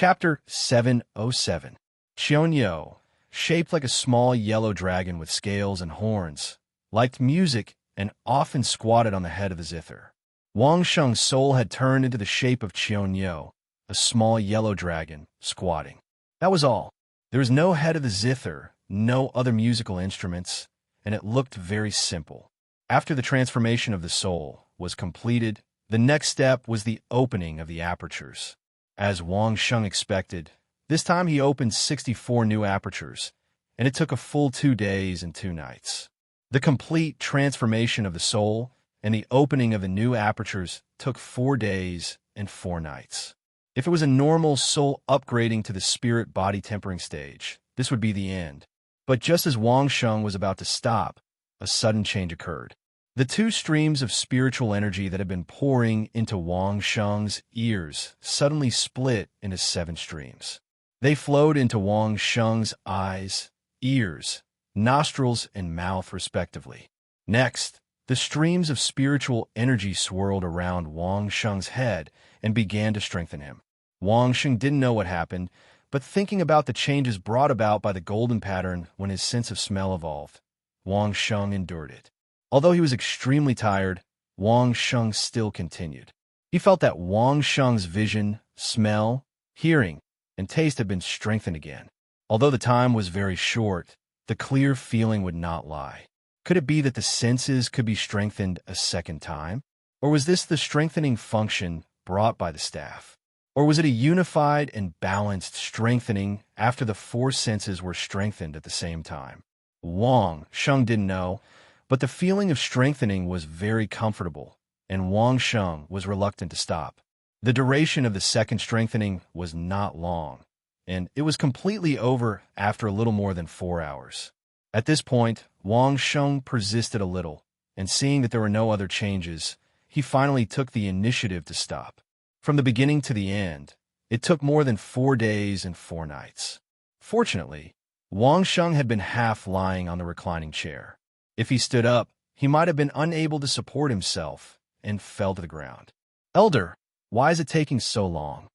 Chapter 707. Qionyou, shaped like a small yellow dragon with scales and horns, liked music and often squatted on the head of the zither. Wang Sheng's soul had turned into the shape of Qionyou, a small yellow dragon, squatting. That was all. There was no head of the zither, no other musical instruments, and it looked very simple. After the transformation of the soul was completed, the next step was the opening of the apertures. As Wang Sheng expected, this time he opened 64 new apertures, and it took a full 2 days and 2 nights. The complete transformation of the soul and the opening of the new apertures took 4 days and 4 nights. If it was a normal soul upgrading to the spirit-body tempering stage, this would be the end. But just as Wang Sheng was about to stop, a sudden change occurred. The 2 streams of spiritual energy that had been pouring into Wang Sheng's ears suddenly split into 7 streams. They flowed into Wang Sheng's eyes, ears, nostrils, and mouth, respectively. Next, the streams of spiritual energy swirled around Wang Sheng's head and began to strengthen him. Wang Sheng didn't know what happened, but thinking about the changes brought about by the golden pattern when his sense of smell evolved, Wang Sheng endured it. Although he was extremely tired, Wang Sheng still continued. He felt that Wang Sheng's vision, smell, hearing, and taste had been strengthened again. Although the time was very short, the clear feeling would not lie. Could it be that the senses could be strengthened a second time? Or was this the strengthening function brought by the staff? Or was it a unified and balanced strengthening after the 4 senses were strengthened at the same time? Wang Sheng didn't know, but the feeling of strengthening was very comfortable, and Wang Sheng was reluctant to stop. The duration of the second strengthening was not long, and it was completely over after a little more than 4 hours. At this point, Wang Sheng persisted a little, and seeing that there were no other changes, he finally took the initiative to stop. From the beginning to the end, it took more than 4 days and 4 nights. Fortunately, Wang Sheng had been half lying on the reclining chair. If he stood up, he might have been unable to support himself and fell to the ground. "Elder, why is it taking so long?"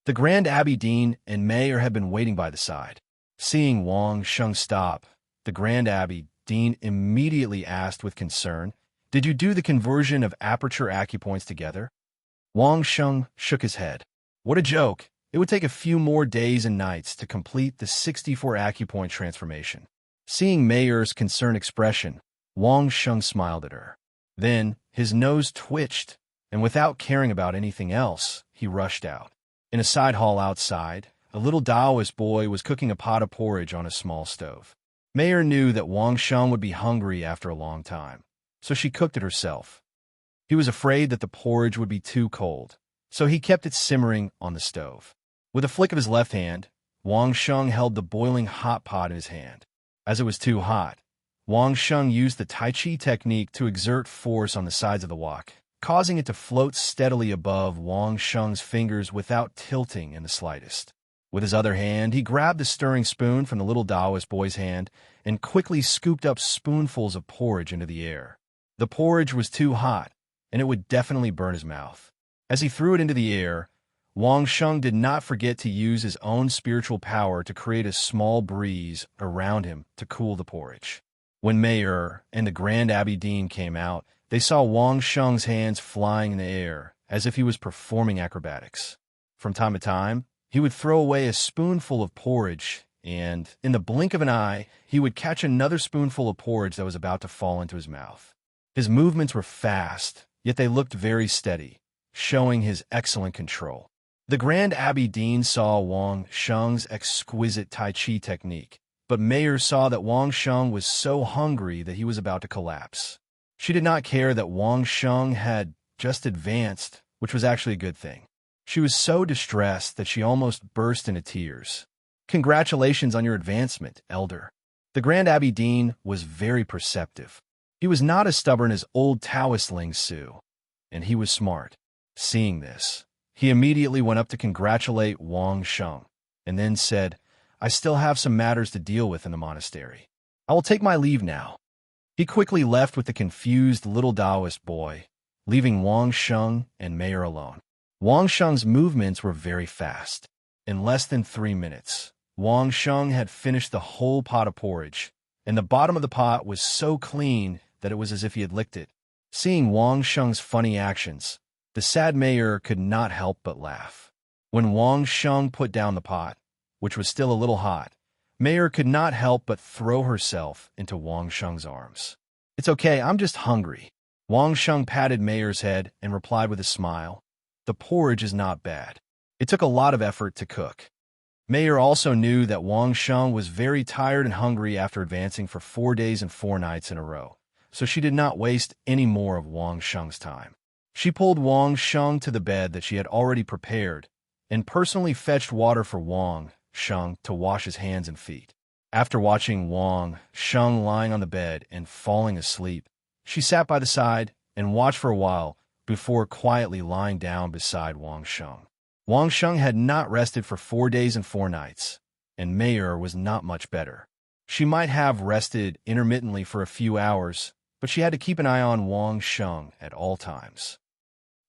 The Grand Abbey Dean and Mayor had been waiting by the side. Seeing Wang Sheng stop, the Grand Abbey Dean immediately asked with concern, "Did you do the conversion of aperture acupoints together?" Wang Sheng shook his head. What a joke! It would take a few more days and nights to complete the 64 acupoint transformation. Seeing Mayor's concerned expression, Wang Sheng smiled at her. Then, his nose twitched, and without caring about anything else, he rushed out. In a side hall outside, a little Taoist boy was cooking a pot of porridge on a small stove. Mayor knew that Wang Sheng would be hungry after a long time, so she cooked it herself. He was afraid that the porridge would be too cold, so he kept it simmering on the stove. With a flick of his left hand, Wang Sheng held the boiling hot pot in his hand. As it was too hot, Wang Sheng used the Tai Chi technique to exert force on the sides of the wok, causing it to float steadily above Wang Sheng's fingers without tilting in the slightest. With his other hand, he grabbed the stirring spoon from the little Taoist boy's hand and quickly scooped up spoonfuls of porridge into the air. The porridge was too hot, and it would definitely burn his mouth. As he threw it into the air, Wang Sheng did not forget to use his own spiritual power to create a small breeze around him to cool the porridge. When Mayor and the Grand Abbey Dean came out, they saw Wang Sheng's hands flying in the air as if he was performing acrobatics. From time to time, he would throw away a spoonful of porridge, and, in the blink of an eye, he would catch another spoonful of porridge that was about to fall into his mouth. His movements were fast, yet they looked very steady, showing his excellent control. The Grand Abbey Dean saw Wang Sheng's exquisite Tai Chi technique, but Mayor saw that Wang Sheng was so hungry that he was about to collapse. She did not care that Wang Sheng had just advanced, which was actually a good thing. She was so distressed that she almost burst into tears. "Congratulations on your advancement, Elder." The Grand Abbey Dean was very perceptive. He was not as stubborn as old Taoist Ling Su, and he was smart. Seeing this, he immediately went up to congratulate Wang Sheng, and then said, "I still have some matters to deal with in the monastery. I will take my leave now." He quickly left with the confused little Taoist boy, leaving Wang Sheng and Mayor alone. Wang Sheng's movements were very fast, In less than 3 minutes, Wang Sheng had finished the whole pot of porridge, and the bottom of the pot was so clean that it was as if he had licked it. Seeing Wang Sheng's funny actions, the sad mayor could not help but laugh. When Wang Sheng put down the pot, which was still a little hot, Mayor could not help but throw herself into Wang Sheng's arms. "It's okay, I'm just hungry." Wang Sheng patted Mayor's head and replied with a smile, "The porridge is not bad. It took a lot of effort to cook." Mayor also knew that Wang Sheng was very tired and hungry after advancing for 4 days and 4 nights in a row, so she did not waste any more of Wang Sheng's time. She pulled Wang Sheng to the bed that she had already prepared and personally fetched water for Wang Sheng to wash his hands and feet. After watching Wang Sheng lying on the bed and falling asleep, she sat by the side and watched for a while before quietly lying down beside Wang Sheng. Wang Sheng had not rested for 4 days and 4 nights, and Mayor was not much better. She might have rested intermittently for a few hours, but she had to keep an eye on Wang Sheng at all times.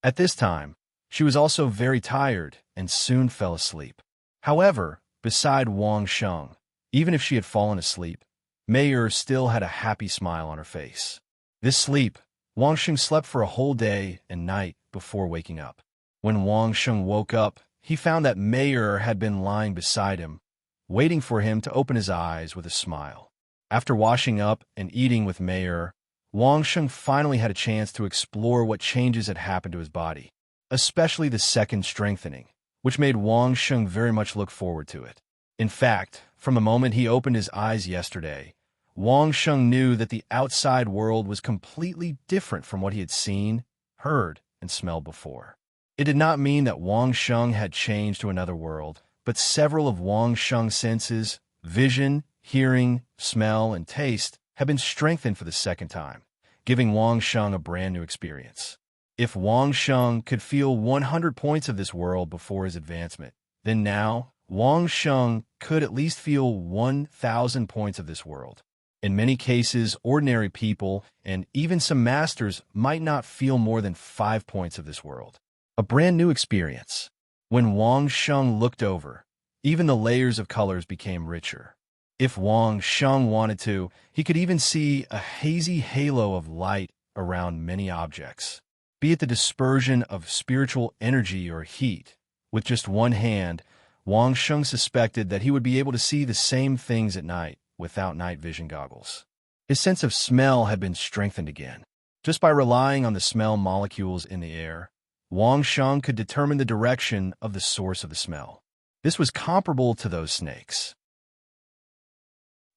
At this time, she was also very tired and soon fell asleep. However, beside Wang Sheng, even if she had fallen asleep, Mayor still had a happy smile on her face. This sleep, Wang Sheng slept for a whole day and night before waking up. When Wang Sheng woke up, he found that Mayor had been lying beside him, waiting for him to open his eyes with a smile. After washing up and eating with Mayor, Wang Sheng finally had a chance to explore what changes had happened to his body, especially the second strengthening, which made Wang Sheng very much look forward to it. In fact, from the moment he opened his eyes yesterday, Wang Sheng knew that the outside world was completely different from what he had seen, heard, and smelled before. It did not mean that Wang Sheng had changed to another world, but several of Wang Sheng's senses, vision, hearing, smell, and taste, had been strengthened for the second time, giving Wang Sheng a brand new experience. If Wang Sheng could feel 100 points of this world before his advancement, then now Wang Sheng could at least feel 1,000 points of this world. In many cases, ordinary people and even some masters might not feel more than 5 points of this world. A brand new experience. When Wang Sheng looked over, even the layers of colors became richer. If Wang Sheng wanted to, he could even see a hazy halo of light around many objects, be it the dispersion of spiritual energy or heat. With just one hand, Wang Sheng suspected that he would be able to see the same things at night without night vision goggles. His sense of smell had been strengthened again. Just by relying on the smell molecules in the air, Wang Sheng could determine the direction of the source of the smell. This was comparable to those snakes.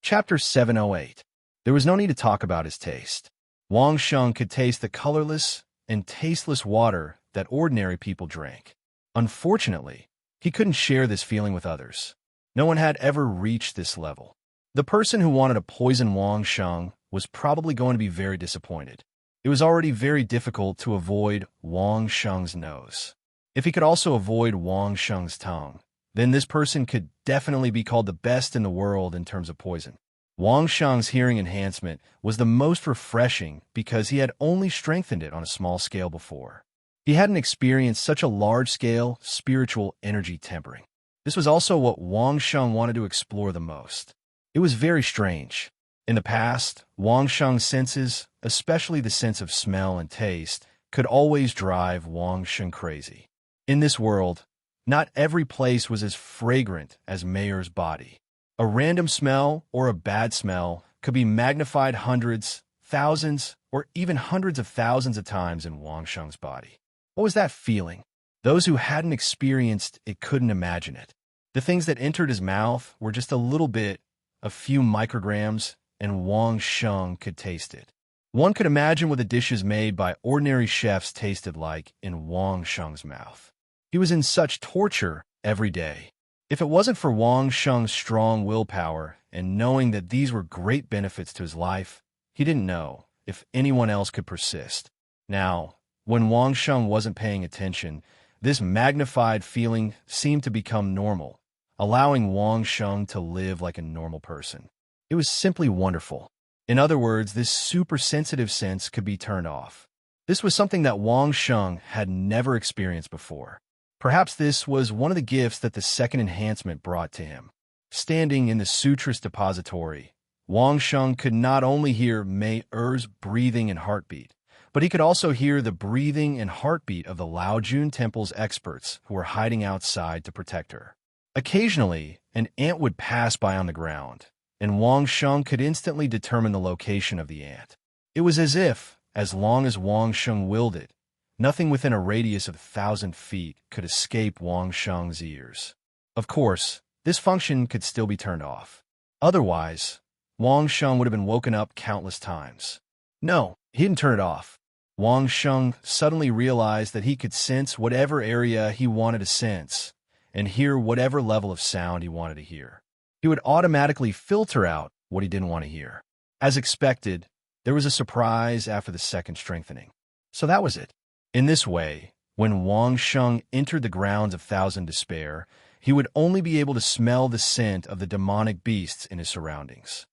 Chapter 708. There was no need to talk about his taste. Wang Sheng could taste the colorless and tasteless water that ordinary people drank. Unfortunately, he couldn't share this feeling with others. No one had ever reached this level. The person who wanted to poison Wang Sheng was probably going to be very disappointed. It was already very difficult to avoid Wang Sheng's nose. If he could also avoid Wang Sheng's tongue, then this person could definitely be called the best in the world in terms of poison. Wang Sheng's hearing enhancement was the most refreshing because he had only strengthened it on a small scale before. He hadn't experienced such a large-scale spiritual energy tempering. This was also what Wang Sheng wanted to explore the most. It was very strange. In the past, Wang Sheng's senses, especially the sense of smell and taste, could always drive Wang Sheng crazy. In this world, not every place was as fragrant as Mayor's body. A random smell or a bad smell could be magnified hundreds, thousands, or even hundreds of thousands of times in Wang Sheng's body. What was that feeling? Those who hadn't experienced it couldn't imagine it. The things that entered his mouth were just a little bit, a few micrograms, and Wang Sheng could taste it. One could imagine what the dishes made by ordinary chefs tasted like in Wang Sheng's mouth. He was in such torture every day. If it wasn't for Wang Sheng's strong willpower and knowing that these were great benefits to his life, he didn't know if anyone else could persist. Now, when Wang Sheng wasn't paying attention, this magnified feeling seemed to become normal, allowing Wang Sheng to live like a normal person. It was simply wonderful. In other words, this super-sensitive sense could be turned off. This was something that Wang Sheng had never experienced before. Perhaps this was one of the gifts that the second enhancement brought to him. Standing in the Sutrist depository, Wang Sheng could not only hear Mei Er's breathing and heartbeat, but he could also hear the breathing and heartbeat of the Laojun Temple's experts who were hiding outside to protect her. Occasionally, an ant would pass by on the ground, and Wang Sheng could instantly determine the location of the ant. It was as if, as long as Wang Sheng willed it, nothing within a radius of 1,000 feet could escape Wang Sheng's ears. Of course, this function could still be turned off. Otherwise, Wang Sheng would have been woken up countless times. No, he didn't turn it off. Wang Sheng suddenly realized that he could sense whatever area he wanted to sense and hear whatever level of sound he wanted to hear. He would automatically filter out what he didn't want to hear. As expected, there was a surprise after the second strengthening. So that was it. In this way, when Wang Sheng entered the grounds of Thousand Despair, he would only be able to smell the scent of the demonic beasts in his surroundings.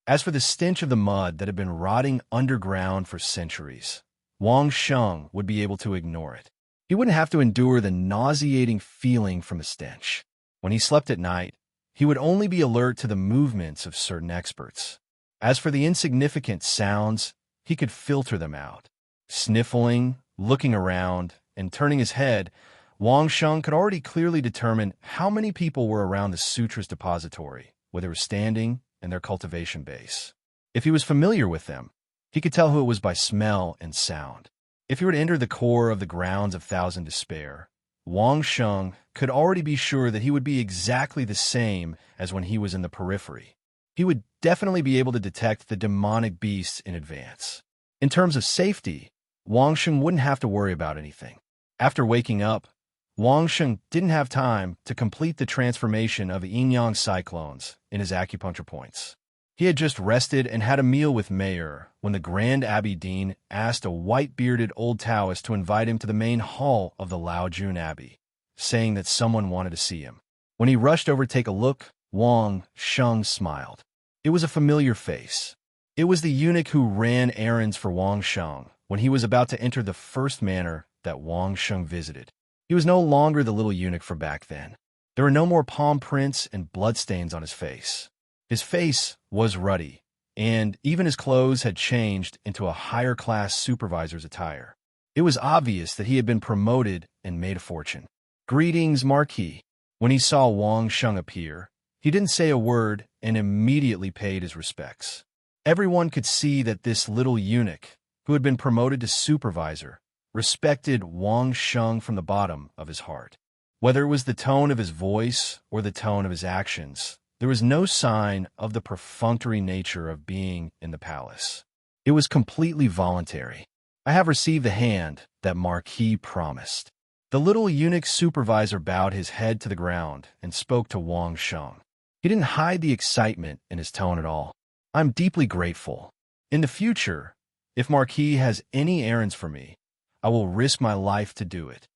As for the stench of the mud that had been rotting underground for centuries, Wang Sheng would be able to ignore it. He wouldn't have to endure the nauseating feeling from the stench. When he slept at night, he would only be alert to the movements of certain experts. As for the insignificant sounds, he could filter them out. Sniffling, looking around, and turning his head, Wang Sheng could already clearly determine how many people were around the Sutra's depository, where they were standing, and their cultivation base. If he was familiar with them, he could tell who it was by smell and sound. If he were to enter the core of the grounds of Thousand Despair, Wang Sheng could already be sure that he would be exactly the same as when he was in the periphery. He would definitely be able to detect the demonic beasts in advance. In terms of safety, Wang Sheng wouldn't have to worry about anything. After waking up, Wang Sheng didn't have time to complete the transformation of the yin-yang cyclones in his acupuncture points. He had just rested and had a meal with Mayer when the Grand Abbey Dean asked a white-bearded old Taoist to invite him to the main hall of the Laojun Abbey, saying that someone wanted to see him. When he rushed over to take a look, Wang Sheng smiled. It was a familiar face. It was the eunuch who ran errands for Wang Sheng when he was about to enter the first manor that Wang Sheng visited. He was no longer the little eunuch from back then. There were no more palm prints and bloodstains on his face. His face was ruddy, and even his clothes had changed into a higher-class supervisor's attire. It was obvious that he had been promoted and made a fortune. "Greetings, Marquis." When he saw Wang Sheng appear, he didn't say a word and immediately paid his respects. Everyone could see that this little eunuch, who had been promoted to supervisor, respected Wang Sheng from the bottom of his heart. Whether it was the tone of his voice or the tone of his actions, there was no sign of the perfunctory nature of being in the palace. It was completely voluntary. "I have received the hand that Marquis promised." The little eunuch supervisor bowed his head to the ground and spoke to Wang Sheng. He didn't hide the excitement in his tone at all. "I'm deeply grateful. In the future, if Marquis has any errands for me, I will risk my life to do it."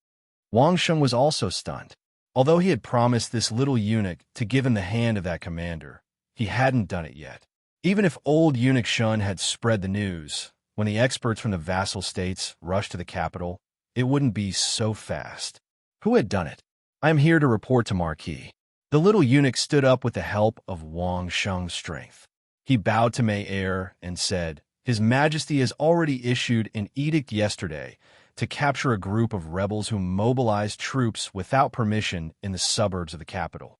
Wang Sheng was also stunned. Although he had promised this little eunuch to give him the hand of that commander, he hadn't done it yet. Even if old eunuch Shun had spread the news, when the experts from the vassal states rushed to the capital, it wouldn't be so fast. Who had done it? "I am here to report to Marquis." The little eunuch stood up with the help of Wang Sheng's strength. He bowed to Mayer and said, "His Majesty has already issued an edict yesterday to capture a group of rebels who mobilized troops without permission in the suburbs of the capital.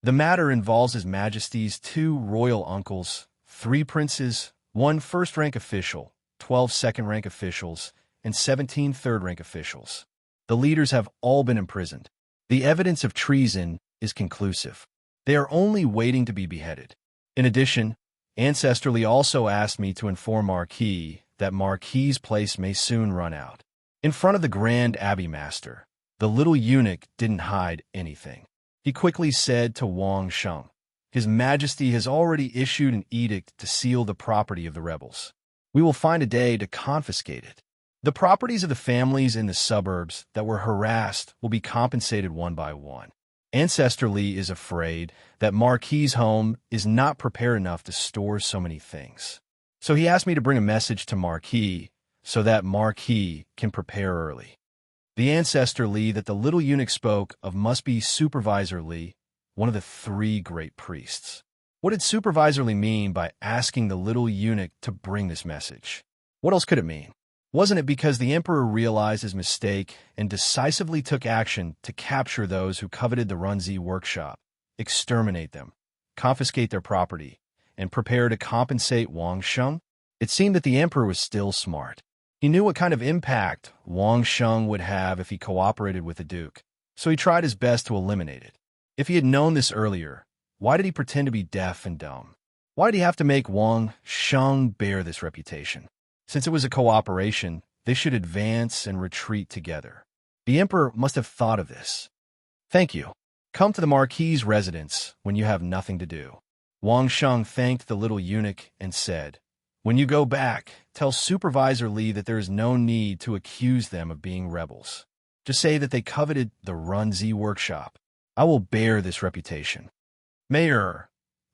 The matter involves His Majesty's 2 royal uncles, 3 princes, 1 first-rank official, 12 second-rank officials, and 17 third-rank officials. The leaders have all been imprisoned. The evidence of treason is conclusive. They are only waiting to be beheaded. In addition, Ancestrally also asked me to inform Marquis that Marquis's place may soon run out." In front of the Grand Abbey Master, the little eunuch didn't hide anything. He quickly said to Wang Sheng, "His Majesty has already issued an edict to seal the property of the rebels. We will find a day to confiscate it. The properties of the families in the suburbs that were harassed will be compensated one by one. Ancestrally is afraid that Marquis's home is not prepared enough to store so many things. So he asked me to bring a message to Marquis so that Marquis can prepare early." The ancestor Li that the little eunuch spoke of must be Supervisor Li, one of the three great priests. What did Supervisor Li mean by asking the little eunuch to bring this message? What else could it mean? Wasn't it because the emperor realized his mistake and decisively took action to capture those who coveted the Runzi workshop, exterminate them, confiscate their property, and prepare to compensate Wang Sheng? It seemed that the emperor was still smart. He knew what kind of impact Wang Sheng would have if he cooperated with the duke, so he tried his best to eliminate it. If he had known this earlier, why did he pretend to be deaf and dumb? Why did he have to make Wang Sheng bear this reputation? Since it was a cooperation, they should advance and retreat together. The emperor must have thought of this. Thank you. Come to the marquis's residence when you have nothing to do. Wang Sheng thanked the little eunuch and said, when you go back, tell Supervisor Li that there is no need to accuse them of being rebels. Just say that they coveted the Runzi workshop. I will bear this reputation. Mayor,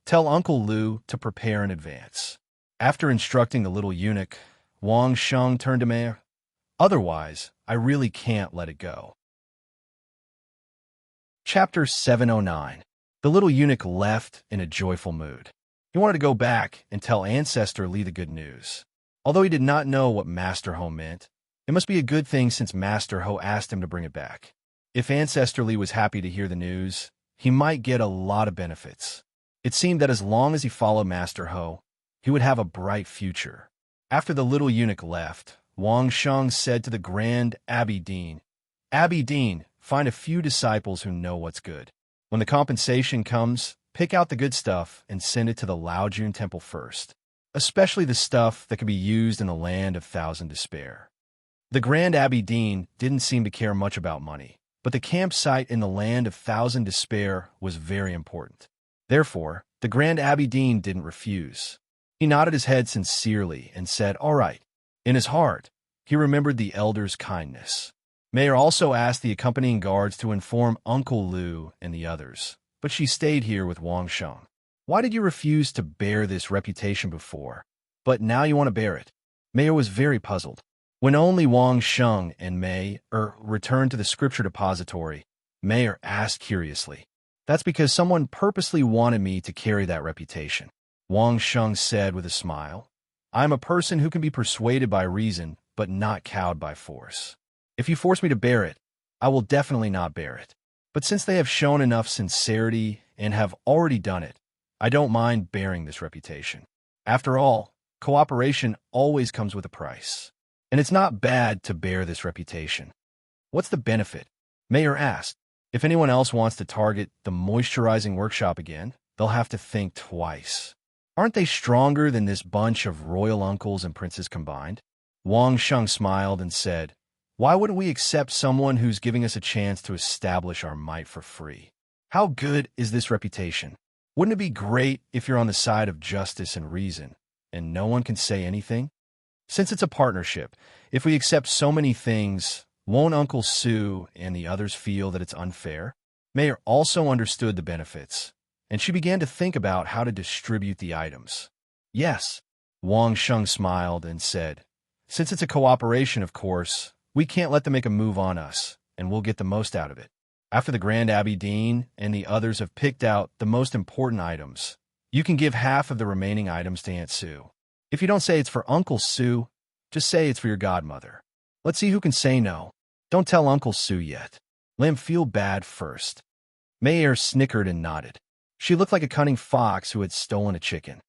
tell Uncle Lu to prepare in advance. After instructing the little eunuch, Wang Sheng turned to Mayor. Otherwise, I really can't let it go. Chapter 709. The little eunuch left in a joyful mood. He wanted to go back and tell Ancestor Li the good news. Although he did not know what Master Ho meant, it must be a good thing since Master Ho asked him to bring it back. If Ancestor Li was happy to hear the news, he might get a lot of benefits. It seemed that as long as he followed Master Ho, he would have a bright future. After the little eunuch left, Wang Sheng said to the Grand Abbey Dean, Abbey Dean, find a few disciples who know what's good. When the compensation comes, pick out the good stuff and send it to the Laojun Temple first, especially the stuff that could be used in the Land of Thousand Despair. The Grand Abbey Dean didn't seem to care much about money, but the campsite in the Land of Thousand Despair was very important. Therefore, the Grand Abbey Dean didn't refuse. He nodded his head sincerely and said, all right. In his heart, he remembered the elder's kindness. Mayor also asked the accompanying guards to inform Uncle Lu and the others, but she stayed here with Wang Sheng. Why did you refuse to bear this reputation before, but now you want to bear it? Mayor was very puzzled. When only Wang Sheng and Mei returned to the scripture depository, Mayor asked curiously, that's because someone purposely wanted me to carry that reputation. Wang Sheng said with a smile, I am a person who can be persuaded by reason, but not cowed by force. If you force me to bear it, I will definitely not bear it. But since they have shown enough sincerity and have already done it, I don't mind bearing this reputation. After all, cooperation always comes with a price. And it's not bad to bear this reputation. What's the benefit? Mayor asked. If anyone else wants to target the moisturizing workshop again, they'll have to think twice. Aren't they stronger than this bunch of royal uncles and princes combined? Wang Sheng smiled and said, why wouldn't we accept someone who's giving us a chance to establish our might for free? How good is this reputation? Wouldn't it be great if you're on the side of justice and reason, and no one can say anything? Since it's a partnership, if we accept so many things, won't Uncle Sue and the others feel that it's unfair? Mayor also understood the benefits, and she began to think about how to distribute the items. Yes, Wang Sheng smiled and said, since it's a cooperation, of course, we can't let them make a move on us, and we'll get the most out of it. After the Grand Abbey Dean and the others have picked out the most important items, you can give half of the remaining items to Aunt Sue. If you don't say it's for Uncle Sue, just say it's for your godmother. Let's see who can say no. Don't tell Uncle Sue yet. Let him feel bad first. Mayer snickered and nodded. She looked like a cunning fox who had stolen a chicken.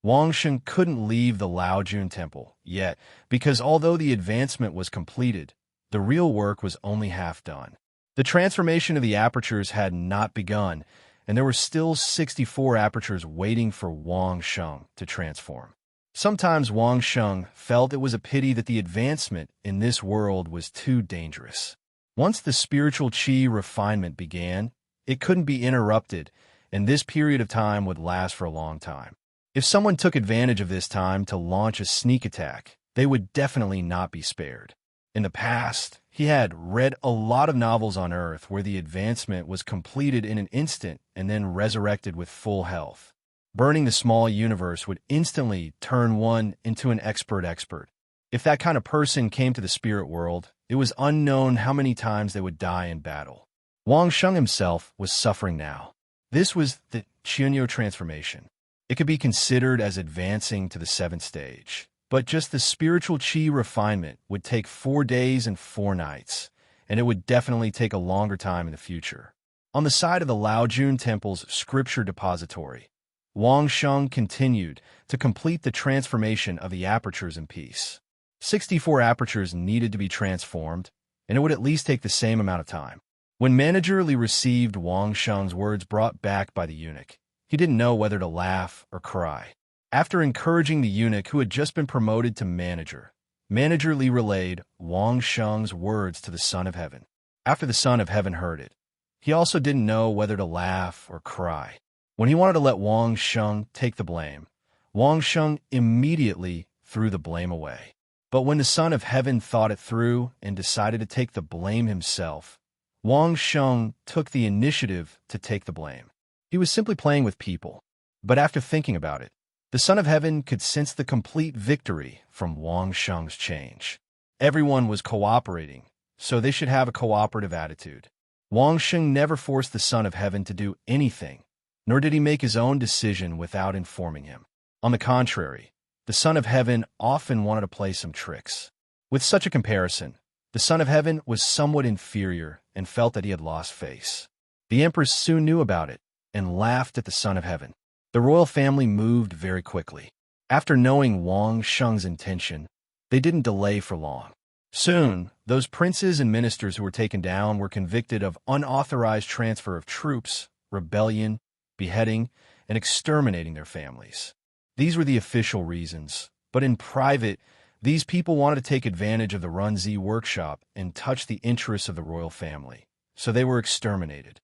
Wang Sheng couldn't leave the Laojun Temple yet, because although the advancement was completed, the real work was only half done. The transformation of the apertures had not begun, and there were still 64 apertures waiting for Wang Sheng to transform. Sometimes Wang Sheng felt it was a pity that the advancement in this world was too dangerous. Once the spiritual qi refinement began, it couldn't be interrupted, and this period of time would last for a long time. If someone took advantage of this time to launch a sneak attack, they would definitely not be spared. In the past, he had read a lot of novels on Earth where the advancement was completed in an instant and then resurrected with full health. Burning the small universe would instantly turn one into an expert. If that kind of person came to the spirit world, It was unknown how many times they would die in battle. Wang Sheng himself was suffering now. This was the Qianyu transformation. It could be considered as advancing to the 7th stage. But just the spiritual qi refinement would take 4 days and 4 nights, and it would definitely take a longer time in the future. On the side of the Laojun Temple's scripture depository, Wang Sheng continued to complete the transformation of the apertures in peace. 64 apertures needed to be transformed, and it would at least take the same amount of time. When Manager Li received Wang Sheng's words brought back by the eunuch, he didn't know whether to laugh or cry. After encouraging the eunuch who had just been promoted to manager, Manager Li relayed Wang Sheng's words to the Son of Heaven. After the Son of Heaven heard it, he also didn't know whether to laugh or cry. When he wanted to let Wang Sheng take the blame, Wang Sheng immediately threw the blame away. But when the Son of Heaven thought it through and decided to take the blame himself, Wang Sheng took the initiative to take the blame. He was simply playing with people. But after thinking about it, the Son of Heaven could sense the complete victory from Wang Sheng's change. Everyone was cooperating, so they should have a cooperative attitude. Wang Sheng never forced the Son of Heaven to do anything, nor did he make his own decision without informing him. On the contrary, the Son of Heaven often wanted to play some tricks. With such a comparison, the Son of Heaven was somewhat inferior and felt that he had lost face. The Empress soon knew about it and laughed at the Son of Heaven. The royal family moved very quickly. After knowing Wang Sheng's intention, they didn't delay for long. Soon, those princes and ministers who were taken down were convicted of unauthorized transfer of troops, rebellion, beheading, and exterminating their families. These were the official reasons, but in private, these people wanted to take advantage of the Runzi workshop and touch the interests of the royal family, so they were exterminated.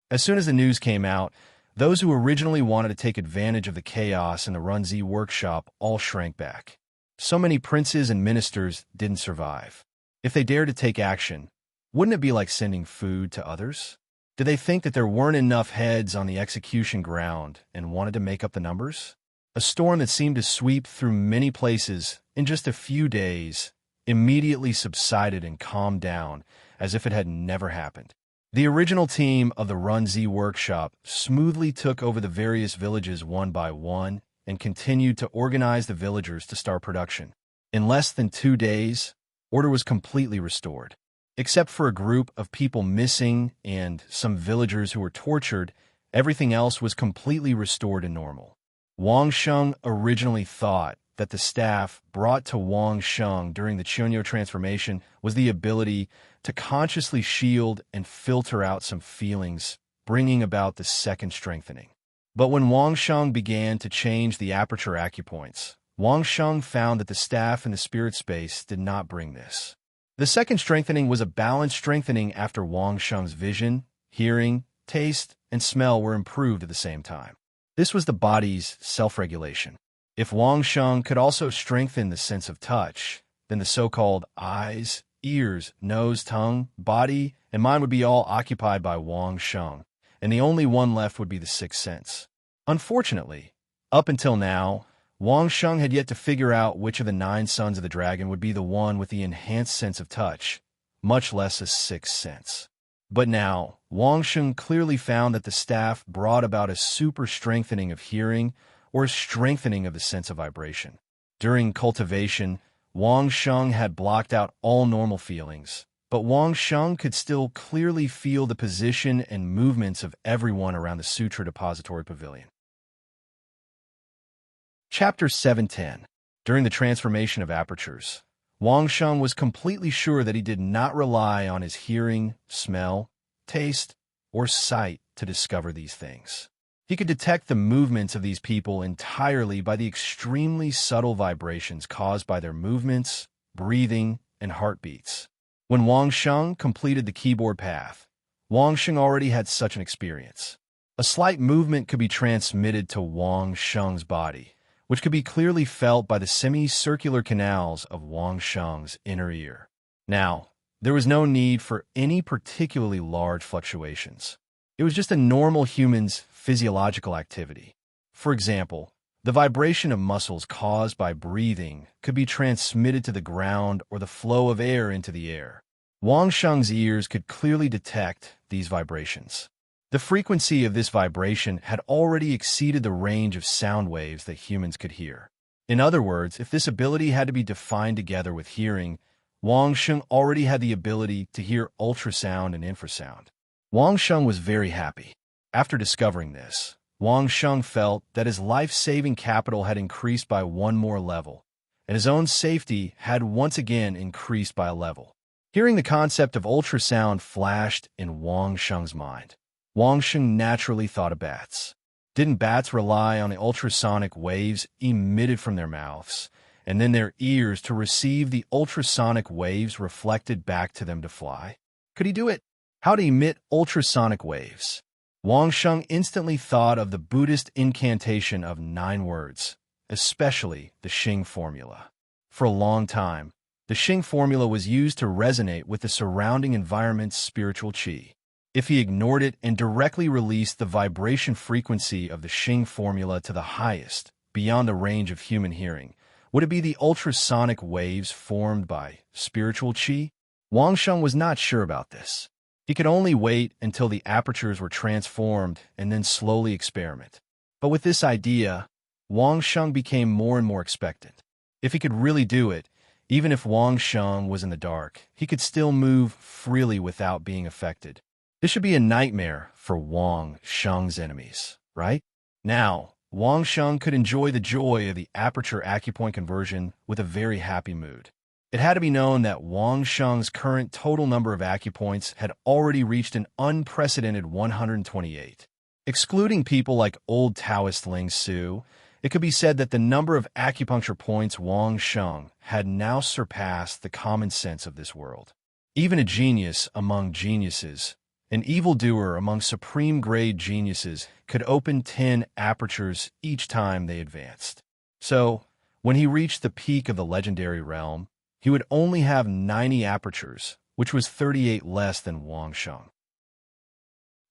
As soon as the news came out, those who originally wanted to take advantage of the chaos in the Runzi workshop all shrank back. So many princes and ministers didn't survive. If they dared to take action, wouldn't it be like sending food to others? Did they think that there weren't enough heads on the execution ground and wanted to make up the numbers? A storm that seemed to sweep through many places in just a few days immediately subsided and calmed down as if it had never happened. The original team of the Runzi workshop smoothly took over the various villages one by one and continued to organize the villagers to start production. In less than 2 days, order was completely restored. Except for a group of people missing and some villagers who were tortured, everything else was completely restored to normal. Wang Sheng originally thought that the staff brought to Wang Sheng during the Qianyu transformation was the ability to consciously shield and filter out some feelings, bringing about the second strengthening. But when Wang Sheng began to change the aperture acupoints, Wang Sheng found that the staff in the spirit space did not bring this. The second strengthening was a balanced strengthening after Wang Sheng's vision, hearing, taste, and smell were improved at the same time. This was the body's self-regulation. If Wang Sheng could also strengthen the sense of touch, then the so-called eyes, ears, nose, tongue, body, and mind would be all occupied by Wang Sheng, and the only one left would be the sixth sense. Unfortunately, up until now, Wang Sheng had yet to figure out which of the 9 sons of the dragon would be the one with the enhanced sense of touch, much less a sixth sense. But now, Wang Sheng clearly found that the staff brought about a super strengthening of hearing or a strengthening of the sense of vibration. During cultivation, Wang Sheng had blocked out all normal feelings, but Wang Sheng could still clearly feel the position and movements of everyone around the Sutra Depository Pavilion. Chapter 710. During the transformation of apertures, Wang Sheng was completely sure that he did not rely on his hearing, smell, taste, or sight to discover these things. He could detect the movements of these people entirely by the extremely subtle vibrations caused by their movements, breathing, and heartbeats. When Wang Sheng completed the keyboard path, Wang Sheng already had such an experience. A slight movement could be transmitted to Wang Sheng's body, which could be clearly felt by the semicircular canals of Wang Sheng's inner ear. Now, there was no need for any particularly large fluctuations. It was just a normal human's physiological activity. For example, The vibration of muscles caused by breathing could be transmitted to the ground or the flow of air into the air. Wang Sheng's ears could clearly detect these vibrations. The frequency of this vibration had already exceeded the range of sound waves that humans could hear. In other words, if this ability had to be defined together with hearing, Wang Sheng already had the ability to hear ultrasound and infrasound. Wang Sheng was very happy. After discovering this, Wang Sheng felt that his life-saving capital had increased by one more level, and his own safety had once again increased by a level. Hearing the concept of ultrasound flashed in Wang Sheng's mind. Wang Sheng naturally thought of bats. Didn't bats rely on the ultrasonic waves emitted from their mouths, and then their ears to receive the ultrasonic waves reflected back to them to fly? Could he do it? How to emit ultrasonic waves? Wang Sheng instantly thought of the Buddhist incantation of 9 words, especially the Xing formula. For a long time, the Xing formula was used to resonate with the surrounding environment's spiritual qi. If he ignored it and directly released the vibration frequency of the Xing formula to the highest, beyond the range of human hearing, would it be the ultrasonic waves formed by spiritual qi? Wang Sheng was not sure about this. He could only wait until the apertures were transformed and then slowly experiment. But with this idea, Wang Sheng became more and more expectant. If he could really do it, even if Wang Sheng was in the dark, he could still move freely without being affected. This should be a nightmare for Wang Sheng's enemies, right? Now, Wang Sheng could enjoy the joy of the aperture acupoint conversion with a very happy mood. It had to be known that Wang Sheng's current total number of acupoints had already reached an unprecedented 128. Excluding people like old Taoist Ling Su, it could be said that the number of acupuncture points Wang Sheng had now surpassed the common sense of this world. Even a genius among geniuses, an evildoer among supreme-grade geniuses, could open 10 apertures each time they advanced. So, when he reached the peak of the legendary realm, he would only have 90 apertures, which was 38 less than Wang Sheng.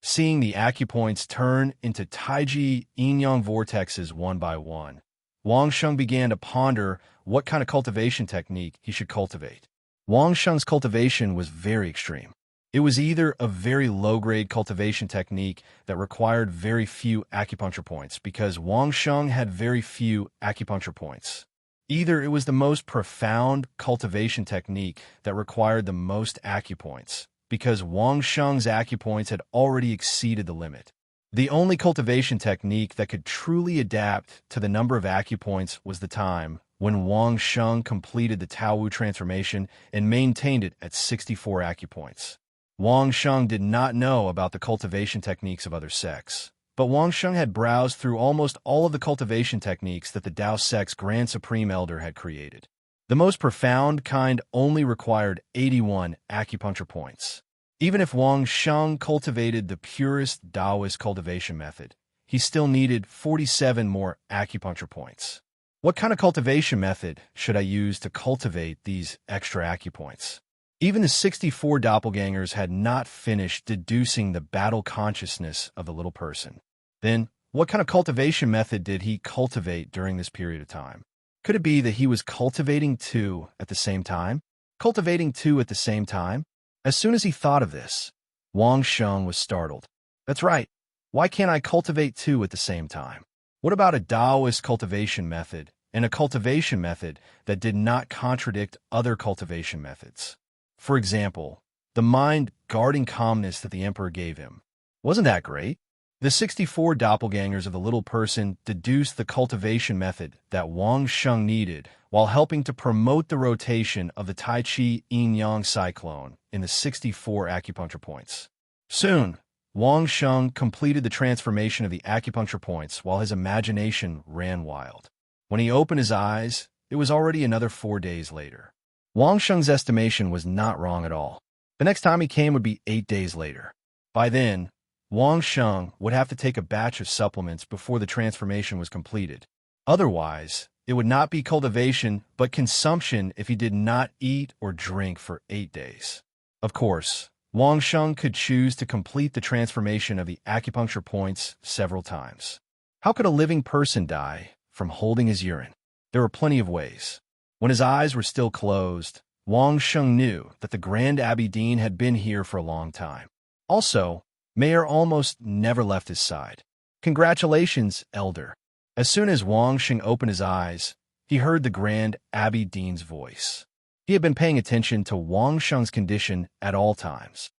Seeing the acupoints turn into Taiji yin-yang vortexes one by one, Wang Sheng began to ponder what kind of cultivation technique he should cultivate. Wang Sheng's cultivation was very extreme. It was either a very low-grade cultivation technique that required very few acupuncture points because Wang Sheng had very few acupuncture points. Either it was the most profound cultivation technique that required the most acupoints, because Wang Sheng's acupoints had already exceeded the limit. The only cultivation technique that could truly adapt to the number of acupoints was the time when Wang Sheng completed the Taowu transformation and maintained it at 64 acupoints. Wang Sheng did not know about the cultivation techniques of other sects. But Wang Sheng had browsed through almost all of the cultivation techniques that the Tao sect's Grand Supreme Elder had created. The most profound kind only required 81 acupuncture points. Even if Wang Sheng cultivated the purest Taoist cultivation method, he still needed 47 more acupuncture points. What kind of cultivation method should I use to cultivate these extra acupoints? Even the 64 doppelgangers had not finished deducing the battle consciousness of the little person. Then, what kind of cultivation method did he cultivate during this period of time? Could it be that he was cultivating 2 at the same time? Cultivating 2 at the same time? As soon as he thought of this, Wang Sheng was startled. That's right. Why can't I cultivate 2 at the same time? What about a Taoist cultivation method and a cultivation method that did not contradict other cultivation methods? For example, the mind guarding calmness that the emperor gave him. Wasn't that great? The 64 doppelgangers of the little person deduced the cultivation method that Wang Sheng needed while helping to promote the rotation of the Tai Chi yin-yang cyclone in the 64 acupuncture points. Soon, Wang Sheng completed the transformation of the acupuncture points while his imagination ran wild. When he opened his eyes, it was already another 4 days later. Wang Sheng's estimation was not wrong at all. The next time he came would be 8 days later. By then, Wang Sheng would have to take a batch of supplements before the transformation was completed. Otherwise, it would not be cultivation but consumption if he did not eat or drink for 8 days. Of course, Wang Sheng could choose to complete the transformation of the acupuncture points several times. How could a living person die from holding his urine. There were plenty of ways. When his eyes were still closed, Wang Sheng knew that the Grand Abbey Dean had been here for a long time. Also, Mayer almost never left his side. "Congratulations, Elder." As soon as Wang Sheng opened his eyes, he heard the Grand Abbey Dean's voice. He had been paying attention to Wang Sheng's condition at all times.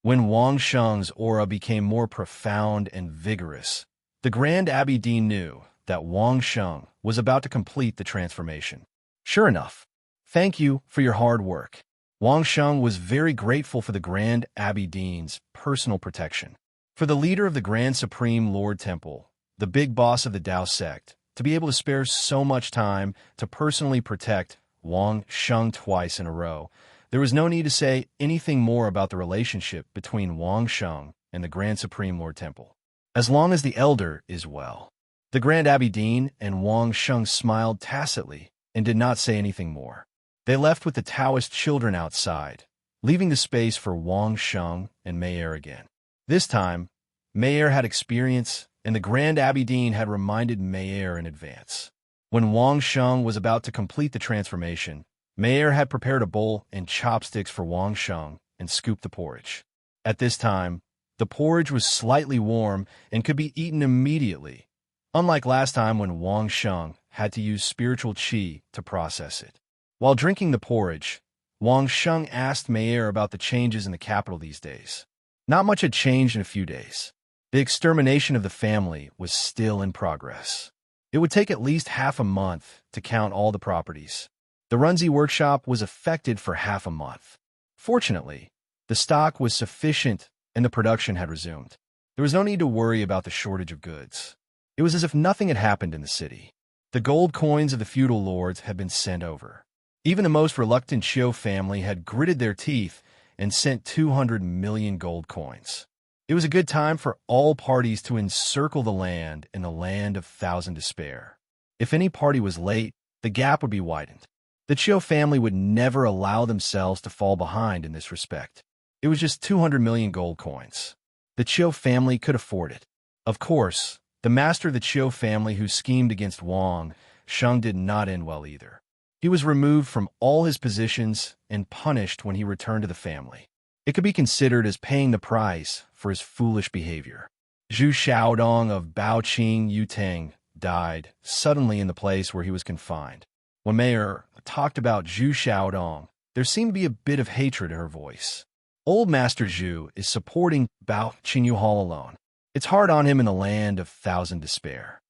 When Wang Sheng's aura became more profound and vigorous, the Grand Abbey Dean knew that Wang Sheng was about to complete the transformation. Sure enough, "Thank you for your hard work." Wang Sheng was very grateful for the Grand Abbey Dean's personal protection. For the leader of the Grand Supreme Lord Temple, the big boss of the Tao sect, to be able to spare so much time to personally protect Wang Sheng twice in a row, there was no need to say anything more about the relationship between Wang Sheng and the Grand Supreme Lord Temple. As long as the Elder is well. The Grand Abbey Dean and Wang Sheng smiled tacitly and did not say anything more. They left with the Taoist children outside, leaving the space for Wang Sheng and Mayer again. This time, Mayer had experience, and the Grand Abbey Dean had reminded Mayer in advance. When Wang Sheng was about to complete the transformation, Mayer had prepared a bowl and chopsticks for Wang Sheng and scooped the porridge. At this time, the porridge was slightly warm and could be eaten immediately, unlike last time when Wang Sheng had to use spiritual qi to process it. While drinking the porridge, Wang Sheng asked Mayer about the changes in the capital these days. Not much had changed in a few days. The extermination of the family was still in progress. It would take at least half a month to count all the properties. The Runzi workshop was affected for half a month. Fortunately, the stock was sufficient and the production had resumed. There was no need to worry about the shortage of goods. It was as if nothing had happened in the city. The gold coins of the feudal lords had been sent over. Even the most reluctant Chiu family had gritted their teeth and sent 200 million gold coins. It was a good time for all parties to encircle the land in the land of thousand despair. If any party was late, the gap would be widened. The Chiu family would never allow themselves to fall behind in this respect. It was just 200 million gold coins. The Chiu family could afford it. Of course, the master of the Chiu family who schemed against Wang Sheng did not end well either. He was removed from all his positions and punished when he returned to the family. It could be considered as paying the price for his foolish behavior. Zhu Xiaodong of Baoqing Yutang died suddenly in the place where he was confined. When Mayer talked about Zhu Xiaodong, there seemed to be a bit of hatred in her voice. Old Master Zhu is supporting Bao Qingyu all alone. It's hard on him in the land of thousand despair.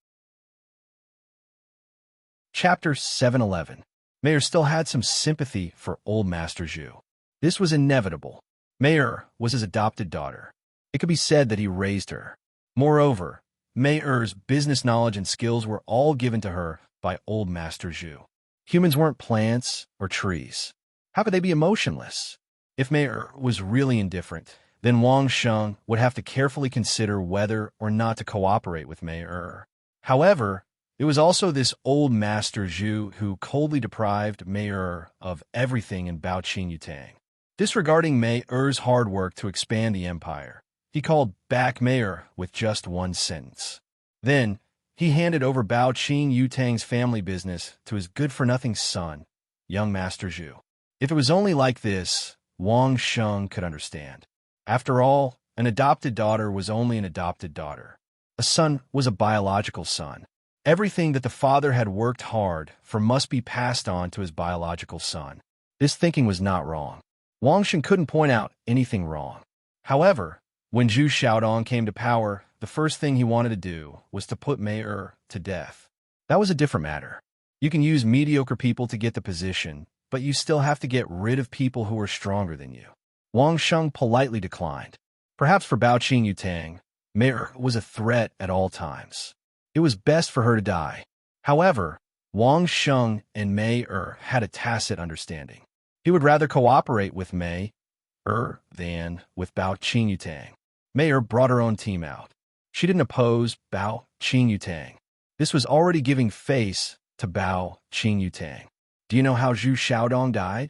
Chapter 711. Mayer still had some sympathy for Old Master Zhu. This was inevitable. Mayer was his adopted daughter. It could be said that he raised her. Moreover, Mayer's business knowledge and skills were all given to her by Old Master Zhu. Humans weren't plants or trees. How could they be emotionless? If Mayer was really indifferent, then Wang Sheng would have to carefully consider whether or not to cooperate with Mayer. However, it was also this Old Master Zhu who coldly deprived Mayer of everything in Baoqing Yutang. Disregarding Mayer's hard work to expand the empire, he called back Mayer with just one sentence. Then, he handed over Baoqing Yutang's family business to his good-for-nothing son, young Master Zhu. If it was only like this, Wang Sheng could understand. After all, an adopted daughter was only an adopted daughter. A son was a biological son. Everything that the father had worked hard for must be passed on to his biological son. This thinking was not wrong. Wang Sheng couldn't point out anything wrong. However, when Zhu Xiaodong came to power, the first thing he wanted to do was to put Mayer to death. That was a different matter. You can use mediocre people to get the position, but you still have to get rid of people who are stronger than you. Wang Sheng politely declined. Perhaps for Baoqing Yutang, Mayer was a threat at all times. It was best for her to die. However, Wang Sheng and Mayer had a tacit understanding. He would rather cooperate with Mayer than with Baoqing Yutang. Mayer brought her own team out. She didn't oppose Baoqing Yutang. This was already giving face to Baoqing Yutang. Do you know how Zhu Xiaodong died?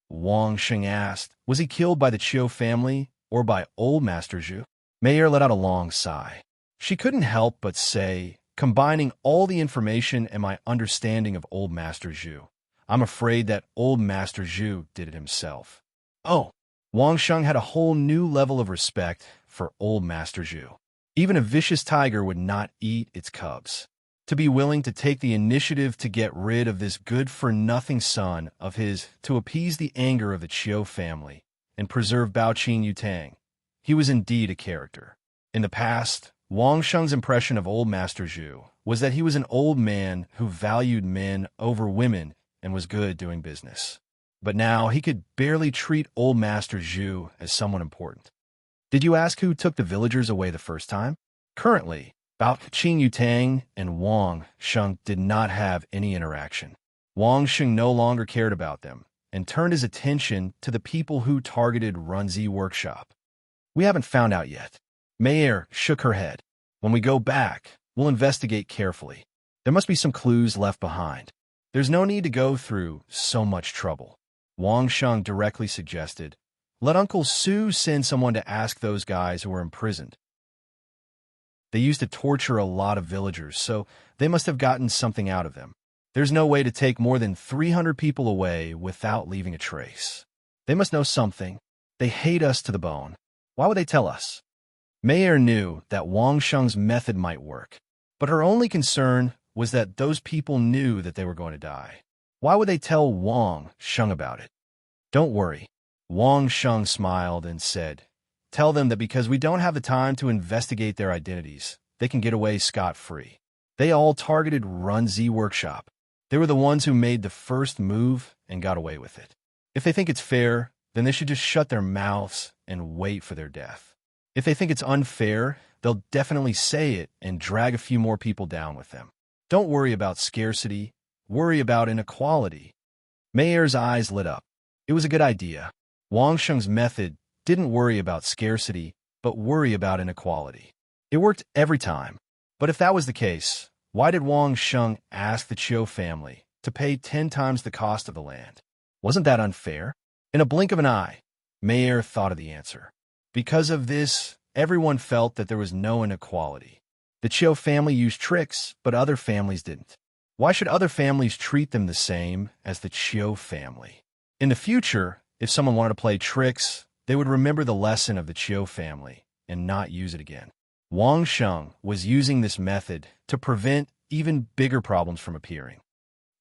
Wang Sheng asked. Was he killed by the Chiu family or by Old Master Zhu? Mayer let out a long sigh. She couldn't help but say combining all the information and my understanding of old Master Zhu. I'm afraid that old Master Zhu did it himself. Oh, Wang Sheng had a whole new level of respect for old Master Zhu. Even a vicious tiger would not eat its cubs. To be willing to take the initiative to get rid of this good-for-nothing son of his to appease the anger of the Qiu family and preserve Baoqin Yutang, he was indeed a character. In the past, Wang Sheng's impression of old Master Zhu was that he was an old man who valued men over women and was good doing business. But now he could barely treat old Master Zhu as someone important. Did you ask who took the villagers away the first time? Currently, Baoqin Yutang and Wang Sheng did not have any interaction. Wang Sheng no longer cared about them and turned his attention to the people who targeted Runzi workshop. We haven't found out yet. Mayer shook her head. When we go back, we'll investigate carefully. There must be some clues left behind. There's no need to go through so much trouble. Wang Sheng directly suggested, let Uncle Su send someone to ask those guys who were imprisoned. They used to torture a lot of villagers, so they must have gotten something out of them. There's no way to take more than 300 people away without leaving a trace. They must know something. They hate us to the bone. Why would they tell us? Mayer knew that Wang Sheng's method might work, but her only concern was that those people knew that they were going to die. Why would they tell Wang Sheng about it? Don't worry. Wang Sheng smiled and said, tell them that because we don't have the time to investigate their identities, they can get away scot-free. They all targeted Runzi workshop. They were the ones who made the first move and got away with it. If they think it's fair, then they should just shut their mouths and wait for their death. If they think it's unfair, they'll definitely say it and drag a few more people down with them. Don't worry about scarcity, worry about inequality. Mayer's eyes lit up. It was a good idea. Wang Sheng's method didn't worry about scarcity, but worry about inequality. It worked every time. But if that was the case, why did Wang Sheng ask the Qiu family to pay 10 times the cost of the land? Wasn't that unfair? In a blink of an eye, Mayer thought of the answer. Because of this, everyone felt that there was no inequality. The Qiu family used tricks, but other families didn't. Why should other families treat them the same as the Qiu family? In the future, if someone wanted to play tricks, they would remember the lesson of the Qiu family and not use it again. Wang Sheng was using this method to prevent even bigger problems from appearing.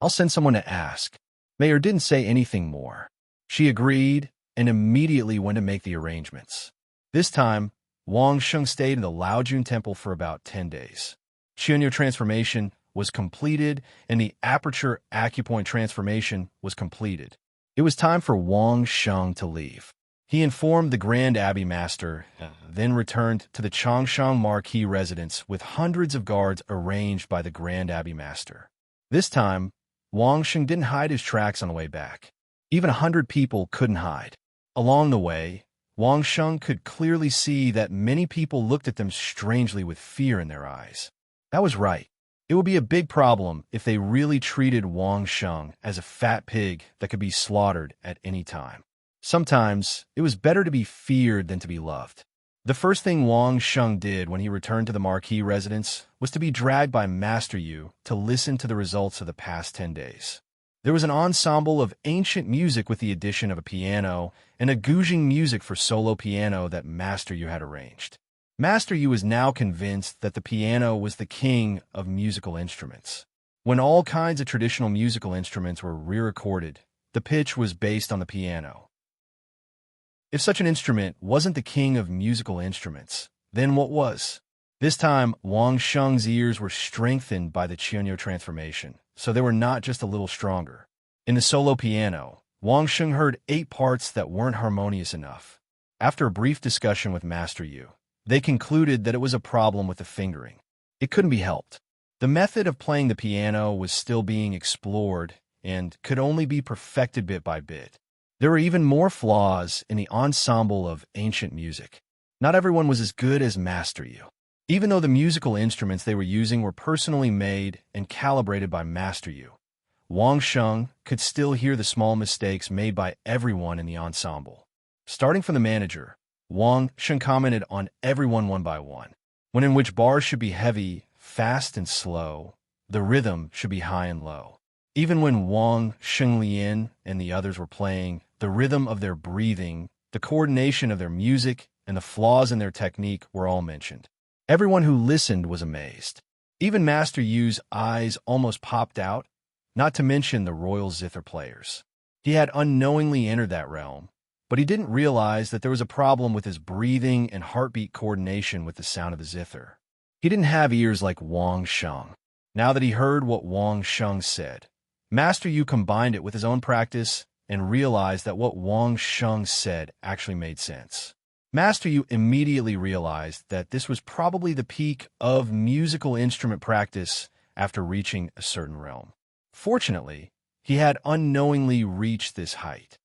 I'll send someone to ask. Mayer didn't say anything more. She agreed and immediately went to make the arrangements. This time, Wang Sheng stayed in the Laojun Temple for about 10 days. Qianyu transformation was completed and the aperture acupoint transformation was completed. It was time for Wang Sheng to leave. He informed the Grand Abbey Master, then returned to the Changshan Marquis residence with hundreds of guards arranged by the Grand Abbey Master. This time, Wang Sheng didn't hide his tracks on the way back. Even 100 people couldn't hide. Along the way, Wang Sheng could clearly see that many people looked at them strangely with fear in their eyes. That was right. It would be a big problem if they really treated Wang Sheng as a fat pig that could be slaughtered at any time. Sometimes, it was better to be feared than to be loved. The first thing Wang Sheng did when he returned to the Marquis residence was to be dragged by Master Yu to listen to the results of the past 10 days. There was an ensemble of ancient music with the addition of a piano and a Guzheng music for solo piano that Master Yu had arranged. Master Yu was now convinced that the piano was the king of musical instruments. When all kinds of traditional musical instruments were re-recorded, the pitch was based on the piano. If such an instrument wasn't the king of musical instruments, then what was? This time, Wang Sheng's ears were strengthened by the Qianyu transformation, so they were not just a little stronger. In the solo piano, Wang Sheng heard 8 parts that weren't harmonious enough. After a brief discussion with Master Yu, they concluded that it was a problem with the fingering. It couldn't be helped. The method of playing the piano was still being explored and could only be perfected bit by bit. There were even more flaws in the ensemble of ancient music. Not everyone was as good as Master Yu. Even though the musical instruments they were using were personally made and calibrated by Master Yu, Wang Sheng could still hear the small mistakes made by everyone in the ensemble. Starting from the manager, Wang Sheng commented on everyone one by one. When in which bars should be heavy, fast and slow, the rhythm should be high and low. Even when Wang Shenglian and the others were playing, the rhythm of their breathing, the coordination of their music, and the flaws in their technique were all mentioned. Everyone who listened was amazed. Even Master Yu's eyes almost popped out, not to mention the royal zither players. He had unknowingly entered that realm, but he didn't realize that there was a problem with his breathing and heartbeat coordination with the sound of the zither. He didn't have ears like Wang Sheng. Now that he heard what Wang Sheng said, Master Yu combined it with his own practice and realized that what Wang Sheng said actually made sense. Master Yu immediately realized that this was probably the peak of musical instrument practice after reaching a certain realm. Fortunately, he had unknowingly reached this height.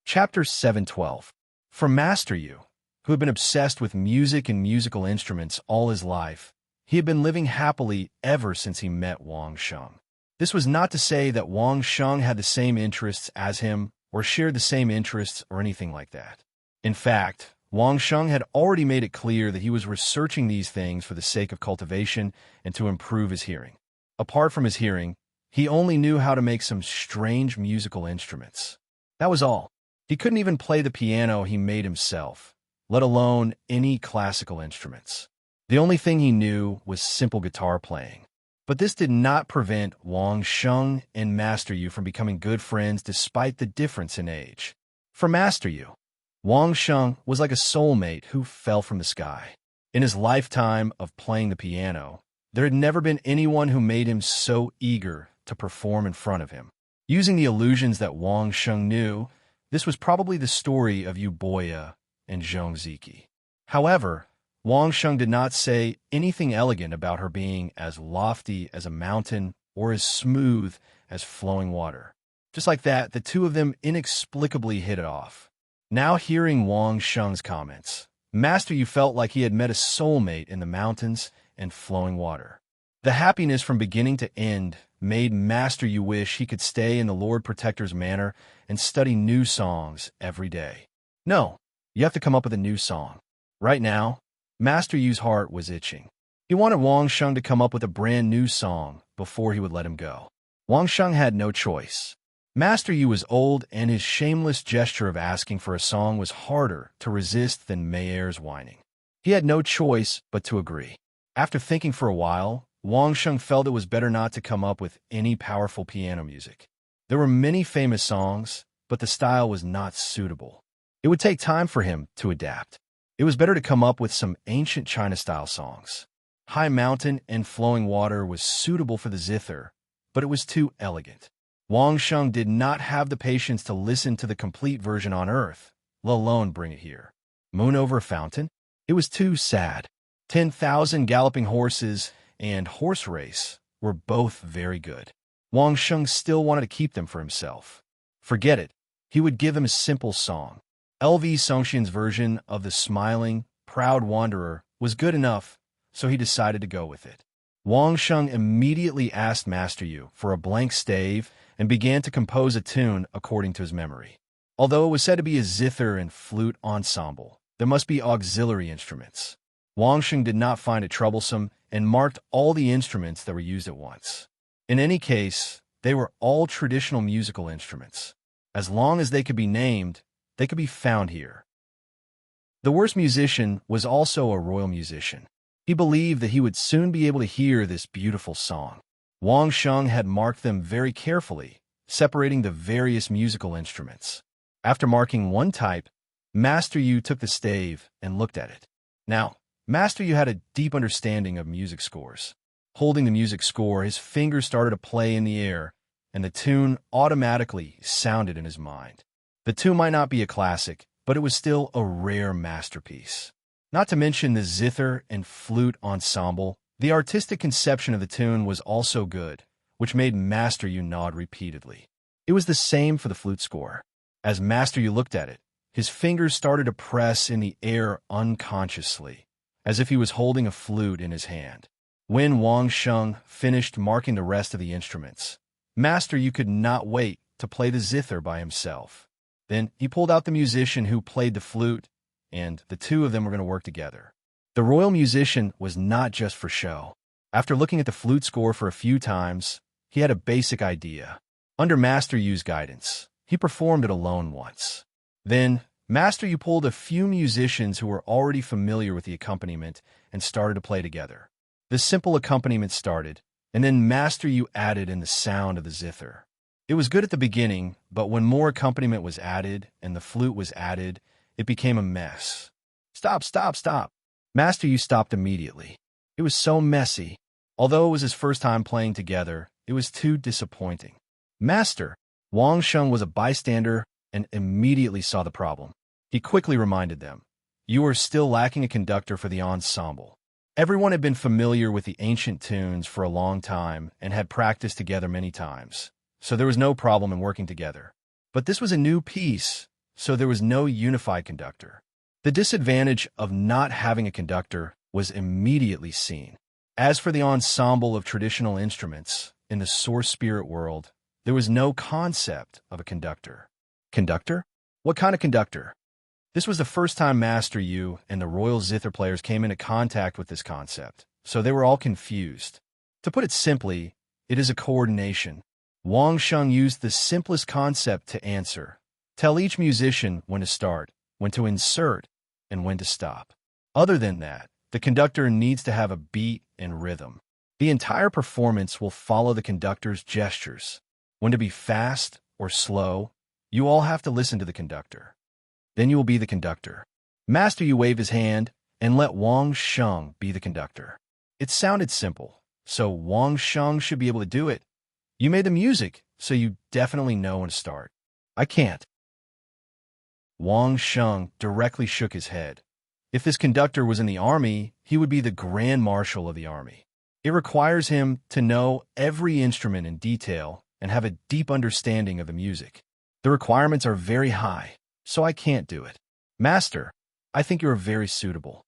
Chapter 712. For Master Yu, who had been obsessed with music and musical instruments all his life, he had been living happily ever since he met Wang Sheng. This was not to say that Wang Sheng had the same interests as him or shared the same interests or anything like that. In fact, Wang Sheng had already made it clear that he was researching these things for the sake of cultivation and to improve his hearing. Apart from his hearing, he only knew how to make some strange musical instruments. That was all. He couldn't even play the piano he made himself, let alone any classical instruments. The only thing he knew was simple guitar playing. But this did not prevent Wang Sheng and Master Yu from becoming good friends despite the difference in age. For Master Yu, Wang Sheng was like a soulmate who fell from the sky. In his lifetime of playing the piano, there had never been anyone who made him so eager to perform in front of him. Using the illusions that Wang Sheng knew, this was probably the story of Yu Boya and Zhong Ziki. However, Wang Sheng did not say anything elegant about her being as lofty as a mountain or as smooth as flowing water. Just like that, the two of them inexplicably hit it off. Now hearing Wang Sheng's comments, Master Yu felt like he had met a soulmate in the mountains and flowing water. The happiness from beginning to end made Master Yu wish he could stay in the Lord Protector's manor and study new songs every day. No, you have to come up with a new song. Right now, Master Yu's heart was itching. He wanted Wang Sheng to come up with a brand new song before he would let him go. Wang Sheng had no choice. Master Yu was old, and his shameless gesture of asking for a song was harder to resist than Mayer's whining. He had no choice but to agree. After thinking for a while, Wang Sheng felt it was better not to come up with any powerful piano music. There were many famous songs, but the style was not suitable. It would take time for him to adapt. It was better to come up with some ancient China-style songs. High Mountain and Flowing Water was suitable for the zither, but it was too elegant. Wang Sheng did not have the patience to listen to the complete version on Earth, let alone bring it here. Moon Over a Fountain? It was too sad. 10,000 Galloping Horses and Horse Race were both very good. Wang Sheng still wanted to keep them for himself. Forget it. He would give him a simple song. LV Songxian's version of The Smiling, Proud Wanderer was good enough, so he decided to go with it. Wang Sheng immediately asked Master Yu for a blank stave and began to compose a tune according to his memory. Although it was said to be a zither and flute ensemble, there must be auxiliary instruments. Wang Sheng did not find it troublesome and marked all the instruments that were used at once. In any case, they were all traditional musical instruments. As long as they could be named, they could be found here. The worst musician was also a royal musician. He believed that he would soon be able to hear this beautiful song. Wang Sheng had marked them very carefully, separating the various musical instruments. After marking one type, Master Yu took the stave and looked at it. Now, Master Yu had a deep understanding of music scores. Holding the music score, his fingers started to play in the air, and the tune automatically sounded in his mind. The tune might not be a classic, but it was still a rare masterpiece. Not to mention the zither and flute ensemble, the artistic conception of the tune was also good, which made Master Yu nod repeatedly. It was the same for the flute score. As Master Yu looked at it, his fingers started to press in the air unconsciously, as if he was holding a flute in his hand. When Wang Sheng finished marking the rest of the instruments, Master Yu could not wait to play the zither by himself. Then he pulled out the musician who played the flute, and the two of them were going to work together. The royal musician was not just for show. After looking at the flute score for a few times, he had a basic idea. Under Master Yu's guidance, he performed it alone once. Then, Master Yu pulled a few musicians who were already familiar with the accompaniment and started to play together. The simple accompaniment started, and then Master Yu added in the sound of the zither. It was good at the beginning, but when more accompaniment was added and the flute was added, it became a mess. Stop, stop, stop. Master Yu stopped immediately. It was so messy. Although it was his first time playing together, it was too disappointing. Master, Wang Sheng was a bystander and immediately saw the problem. He quickly reminded them, "You are still lacking a conductor for the ensemble." Everyone had been familiar with the ancient tunes for a long time and had practiced together many times, so there was no problem in working together. But this was a new piece, so there was no unified conductor. The disadvantage of not having a conductor was immediately seen. As for the ensemble of traditional instruments in the source spirit world, there was no concept of a conductor. Conductor? What kind of conductor? This was the first time Master Yu and the royal zither players came into contact with this concept, so they were all confused. To put it simply, it is a coordination. Wang Sheng used the simplest concept to answer. Tell each musician when to start, when to insert, and when to stop. Other than that, the conductor needs to have a beat and rhythm. The entire performance will follow the conductor's gestures. When to be fast or slow, you all have to listen to the conductor. Then you will be the conductor. Master Yu waved his hand and let Wang Sheng be the conductor. It sounded simple, so Wang Sheng should be able to do it. You made the music, so you definitely know when to start. I can't. Wang Sheng directly shook his head. If this conductor was in the army, he would be the Grand Marshal of the army. It requires him to know every instrument in detail and have a deep understanding of the music. The requirements are very high, so I can't do it. Master, I think you are very suitable.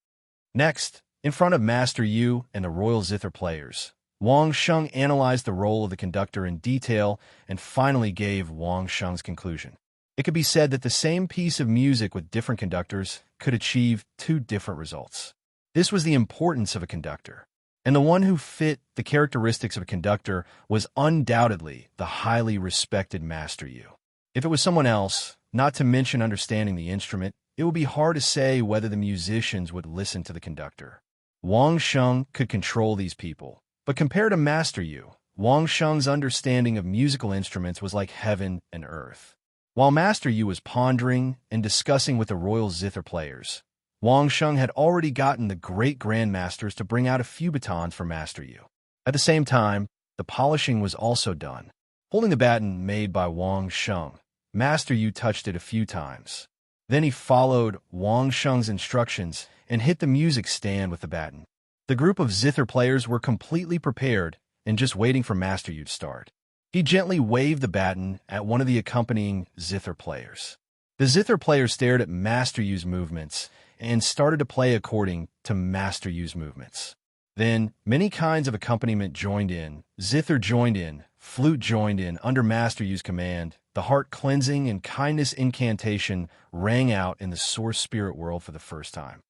Next, in front of Master Yu and the royal zither players, Wang Sheng analyzed the role of the conductor in detail and finally gave Wang Sheng's conclusion. It could be said that the same piece of music with different conductors could achieve two different results. This was the importance of a conductor, and the one who fit the characteristics of a conductor was undoubtedly the highly respected Master Yu. If it was someone else, not to mention understanding the instrument, it would be hard to say whether the musicians would listen to the conductor. Wang Sheng could control these people, but compared to Master Yu, Wang Sheng's understanding of musical instruments was like heaven and earth. While Master Yu was pondering and discussing with the royal zither players, Wang Sheng had already gotten the great grandmasters to bring out a few batons for Master Yu. At the same time, the polishing was also done. Holding the baton made by Wang Sheng, Master Yu touched it a few times. Then he followed Wang Sheng's instructions and hit the music stand with the baton. The group of zither players were completely prepared and just waiting for Master Yu to start. He gently waved the baton at one of the accompanying zither players. The zither players stared at Master Yu's movements and started to play according to Master Yu's movements. Then, many kinds of accompaniment joined in, zither joined in, flute joined in under Master Yu's command. The heart-cleansing and kindness incantation rang out in the source spirit world for the first time.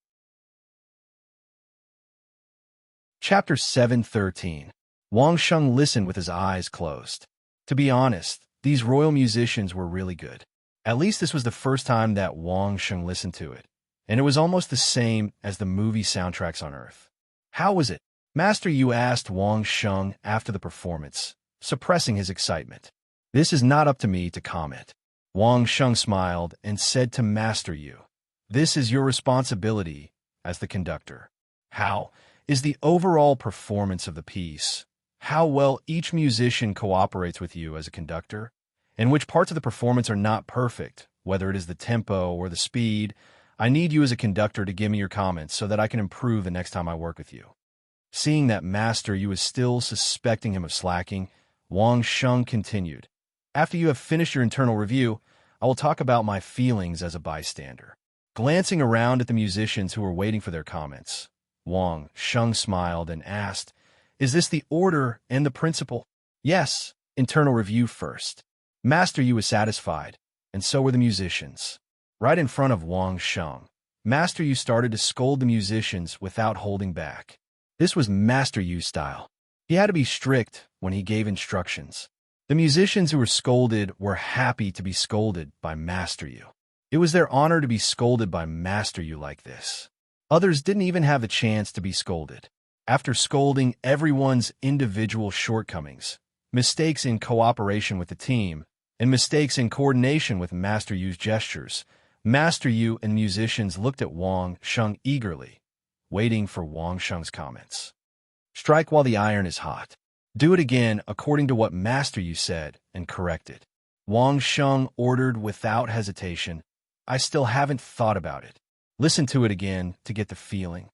Chapter 7:13. Wang Sheng listened with his eyes closed. To be honest, these royal musicians were really good. At least this was the first time that Wang Sheng listened to it, and it was almost the same as the movie soundtracks on Earth. How was it? Master Yu asked Wang Sheng after the performance, suppressing his excitement. This is not up to me to comment. Wang Sheng smiled and said to Master Yu, "This is your responsibility as the conductor. How is the overall performance of the piece? How well each musician cooperates with you as a conductor, and which parts of the performance are not perfect, whether it is the tempo or the speed. I need you as a conductor to give me your comments so that I can improve the next time I work with you." Seeing that Master Yu was still suspecting him of slacking, Wang Sheng continued, "After you have finished your internal review, I will talk about my feelings as a bystander." Glancing around at the musicians who were waiting for their comments, Wang Sheng smiled and asked, "Is this the order and the principle?" "Yes, internal review first." Master Yu was satisfied, and so were the musicians. Right in front of Wang Sheng, Master Yu started to scold the musicians without holding back. This was Master Yu's style. He had to be strict when he gave instructions. The musicians who were scolded were happy to be scolded by Master Yu. It was their honor to be scolded by Master Yu like this. Others didn't even have the chance to be scolded. After scolding everyone's individual shortcomings, mistakes in cooperation with the team, and mistakes in coordination with Master Yu's gestures, Master Yu and musicians looked at Wang Sheng eagerly, waiting for Wang Sheng's comments. Strike while the iron is hot. Do it again according to what Master Yu said and corrected. Wang Sheng ordered without hesitation. I still haven't thought about it. Listen to it again to get the feeling.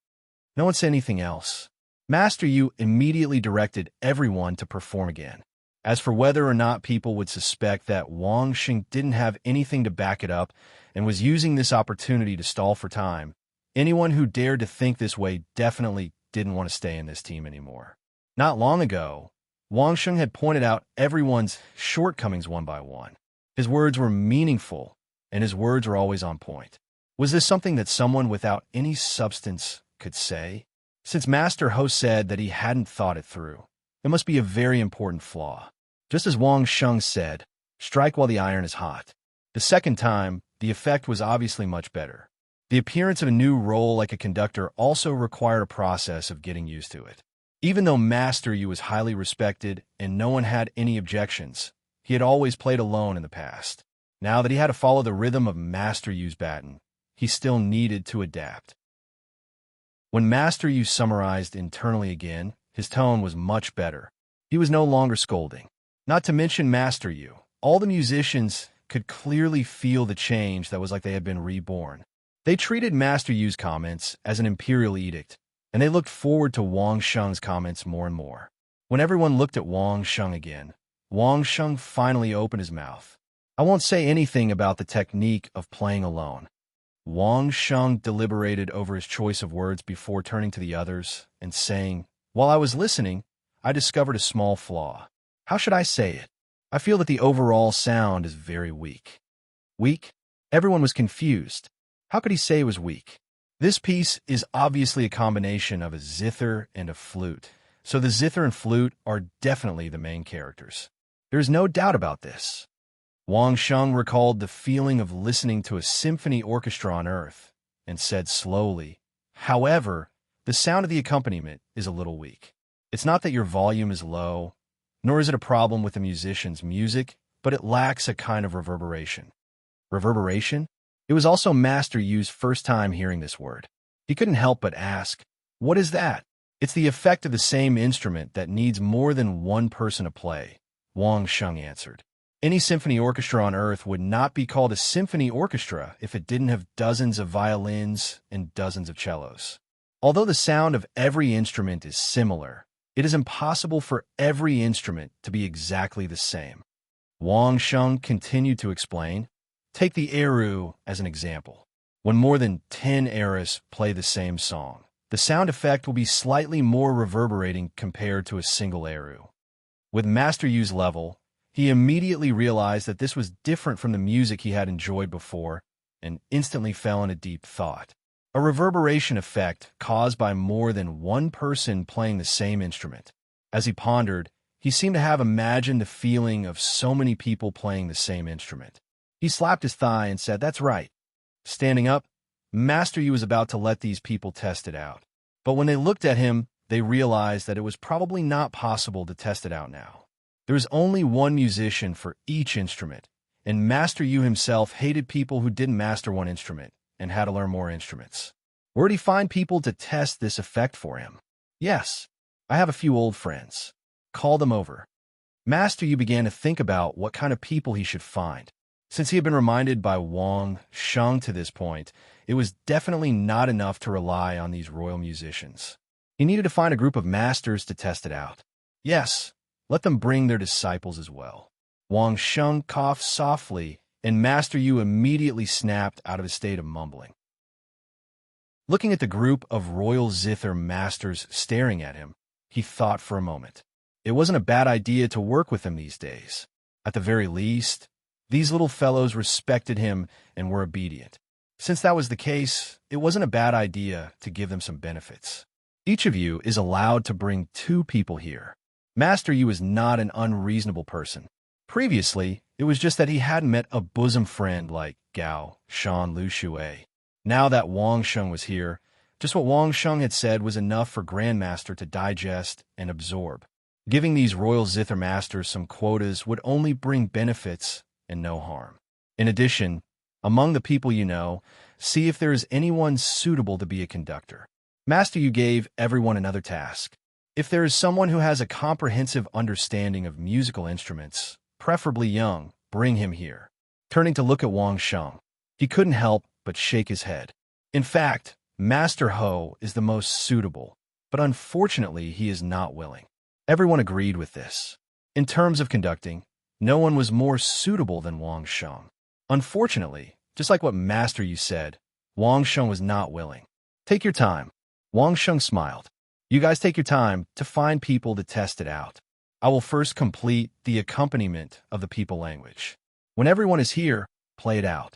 No one said anything else. Master Yu immediately directed everyone to perform again. As for whether or not people would suspect that Wang Sheng didn't have anything to back it up and was using this opportunity to stall for time, anyone who dared to think this way definitely didn't want to stay in this team anymore. Not long ago, Wang Sheng had pointed out everyone's shortcomings one by one. His words were meaningful, and his words were always on point. Was this something that someone without any substance could say? Since Master Ho said that he hadn't thought it through, it must be a very important flaw. Just as Wang Sheng said, strike while the iron is hot. The second time, the effect was obviously much better. The appearance of a new role like a conductor also required a process of getting used to it. Even though Master Yu was highly respected and no one had any objections, he had always played alone in the past. Now that he had to follow the rhythm of Master Yu's baton, he still needed to adapt. When Master Yu summarized internally again, his tone was much better. He was no longer scolding. Not to mention Master Yu, all the musicians could clearly feel the change that was like they had been reborn. They treated Master Yu's comments as an imperial edict, and they looked forward to Wang Sheng's comments more and more. When everyone looked at Wang Sheng again, Wang Sheng finally opened his mouth. I won't say anything about the technique of playing alone. Wang Sheng deliberated over his choice of words before turning to the others and saying, while I was listening, I discovered a small flaw. How should I say it? I feel that the overall sound is very weak. Weak? Everyone was confused. How could he say it was weak? This piece is obviously a combination of a zither and a flute, so the zither and flute are definitely the main characters. There is no doubt about this. Wang Sheng recalled the feeling of listening to a symphony orchestra on Earth and said slowly, however, the sound of the accompaniment is a little weak. It's not that your volume is low, nor is it a problem with the musician's music, but it lacks a kind of reverberation. Reverberation? It was also Master Yu's first time hearing this word. He couldn't help but ask, what is that? It's the effect of the same instrument that needs more than one person to play, Wang Sheng answered. Any symphony orchestra on Earth would not be called a symphony orchestra if it didn't have dozens of violins and dozens of cellos. Although the sound of every instrument is similar, it is impossible for every instrument to be exactly the same. Wang Sheng continued to explain. Take the eru as an example. When more than 10 eras play the same song, the sound effect will be slightly more reverberating compared to a single eru. With Master Yu's level, he immediately realized that this was different from the music he had enjoyed before and instantly fell into deep thought. A reverberation effect caused by more than one person playing the same instrument. As he pondered, he seemed to have imagined the feeling of so many people playing the same instrument. He slapped his thigh and said, that's right. Standing up, Master Yu was about to let these people test it out. But when they looked at him, they realized that it was probably not possible to test it out now. There was only one musician for each instrument, and Master Yu himself hated people who didn't master one instrument and had to learn more instruments. Where did he find people to test this effect for him? Yes, I have a few old friends. Call them over. Master Yu began to think about what kind of people he should find. Since he had been reminded by Wang Sheng to this point, it was definitely not enough to rely on these royal musicians. He needed to find a group of masters to test it out. Yes, let them bring their disciples as well. Wang Sheng coughed softly, and Master Yu immediately snapped out of a state of mumbling. Looking at the group of royal zither masters staring at him, he thought for a moment. It wasn't a bad idea to work with him these days. At the very least, these little fellows respected him and were obedient. Since that was the case, it wasn't a bad idea to give them some benefits. Each of you is allowed to bring 2 people here. Master Yu is not an unreasonable person. Previously, it was just that he hadn't met a bosom friend like Gao Shan Lu Shui. Now that Wang Sheng was here, just what Wang Sheng had said was enough for Grandmaster to digest and absorb. Giving these royal zither masters some quotas would only bring benefits and no harm. In addition, among the people you know, see if there is anyone suitable to be a conductor. Master Yu gave everyone another task. If there is someone who has a comprehensive understanding of musical instruments, preferably young, bring him here. Turning to look at Wang Sheng, he couldn't help but shake his head. In fact, Master Ho is the most suitable, but unfortunately he is not willing. Everyone agreed with this. In terms of conducting, no one was more suitable than Wang Sheng. Unfortunately, just like what Master Yu said, Wang Sheng was not willing. Take your time. Wang Sheng smiled. You guys take your time to find people to test it out. I will first complete the accompaniment of the people language. When everyone is here, play it out.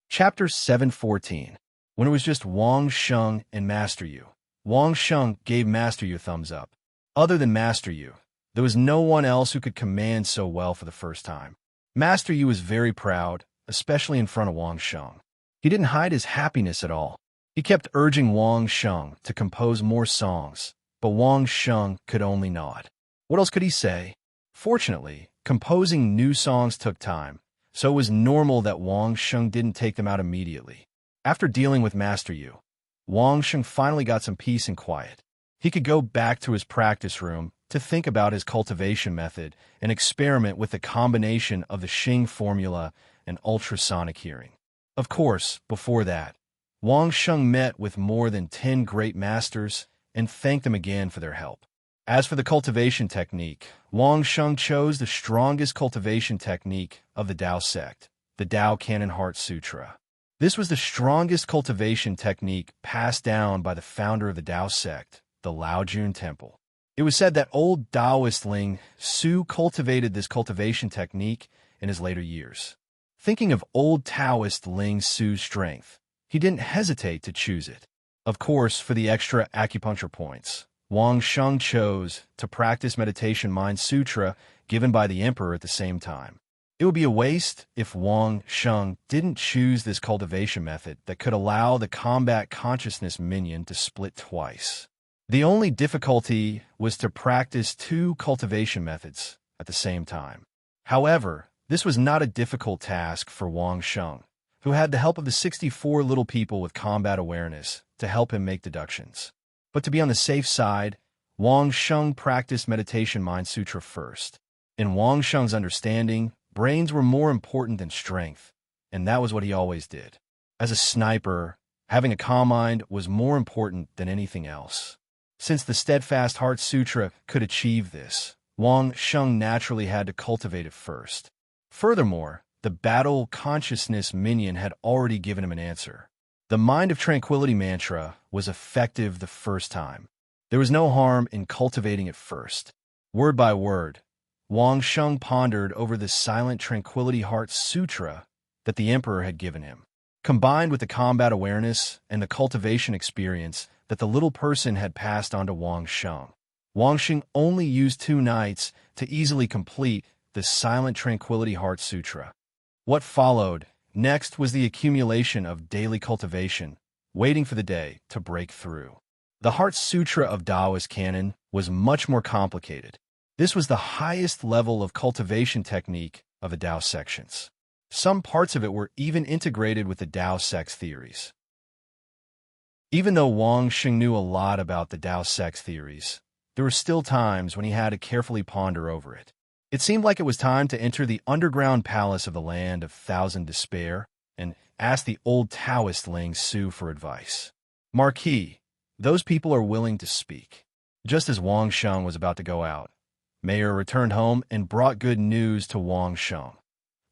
Chapter 7:14. When it was just Wang Sheng and Master Yu, Wang Sheng gave Master Yu a thumbs up. Other than Master Yu, there was no one else who could command so well for the first time. Master Yu was very proud, especially in front of Wang Sheng. He didn't hide his happiness at all. He kept urging Wang Sheng to compose more songs, but Wang Sheng could only nod. What else could he say? Fortunately, composing new songs took time, so it was normal that Wang Sheng didn't take them out immediately. After dealing with Master Yu, Wang Sheng finally got some peace and quiet. He could go back to his practice room to think about his cultivation method and experiment with the combination of the Xing formula and ultrasonic hearing. Of course, before that, Wang Sheng met with more than 10 great masters and thanked them again for their help. As for the cultivation technique, Wang Sheng chose the strongest cultivation technique of the Tao sect, the Tao Canon Heart Sutra. This was the strongest cultivation technique passed down by the founder of the Tao sect, the Laojun Temple. It was said that old Taoist Ling Su cultivated this cultivation technique in his later years. Thinking of old Taoist Ling Su's strength, he didn't hesitate to choose it. Of course, for the extra acupuncture points, Wang Sheng chose to practice Meditation Mind Sutra given by the Emperor at the same time. It would be a waste if Wang Sheng didn't choose this cultivation method that could allow the combat consciousness minion to split twice. The only difficulty was to practice 2 cultivation methods at the same time. However, this was not a difficult task for Wang Sheng, who had the help of the 64 little people with combat awareness to help him make deductions. But to be on the safe side, Wang Sheng practiced Meditation Mind Sutra first. In Wang Sheng's understanding, brains were more important than strength, and that was what he always did. As a sniper, having a calm mind was more important than anything else. Since the Steadfast Heart Sutra could achieve this, Wang Sheng naturally had to cultivate it first. Furthermore, the battle consciousness minion had already given him an answer. The Mind of Tranquility mantra was effective the first time. There was no harm in cultivating it first. Word by word, Wang Sheng pondered over the Silent Tranquility Heart Sutra that the Emperor had given him. Combined with the combat awareness and the cultivation experience that the little person had passed on to Wang Sheng, Wang Sheng only used 2 nights to easily complete the Silent Tranquility Heart Sutra. What followed next was the accumulation of daily cultivation, waiting for the day to break through. The Heart Sutra of Taoist canon was much more complicated. This was the highest level of cultivation technique of the Tao sections. Some parts of it were even integrated with the Tao sect's theories. Even though Wang Sheng knew a lot about the Tao sect's theories, there were still times when he had to carefully ponder over it. It seemed like it was time to enter the underground palace of the Land of Thousand Despair and ask the old Taoist Ling Su for advice. Marquis, those people are willing to speak. Just as Wang Sheng was about to go out, Mayor returned home and brought good news to Wang Sheng.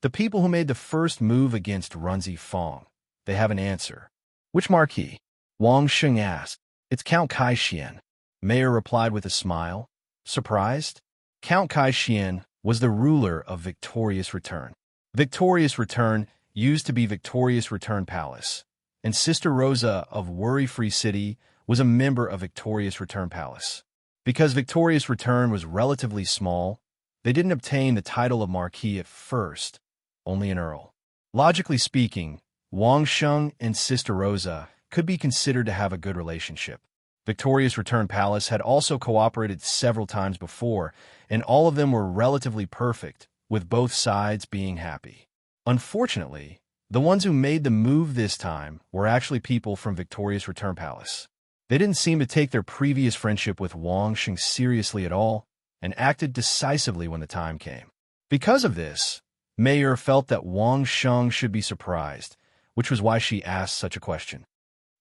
The people who made the first move against Runzi Fong, they have an answer. Which Marquis? Wang Sheng asked. It's Count Kai Xian. Mayor replied with a smile. Surprised? Count Kai Xian was the ruler of Victorious Return. Victorious Return used to be Victorious Return Palace, and Sister Rosa of Worry-Free City was a member of Victorious Return Palace. Because Victorious Return was relatively small, they didn't obtain the title of Marquis at first, only an Earl. Logically speaking, Wang Sheng and Sister Rosa could be considered to have a good relationship. Victorious Return Palace had also cooperated several times before, and all of them were relatively perfect, with both sides being happy. Unfortunately, the ones who made the move this time were actually people from Victorious Return Palace. They didn't seem to take their previous friendship with Wang Sheng seriously at all, and acted decisively when the time came. Because of this, Mayor felt that Wang Sheng should be surprised, which was why she asked such a question.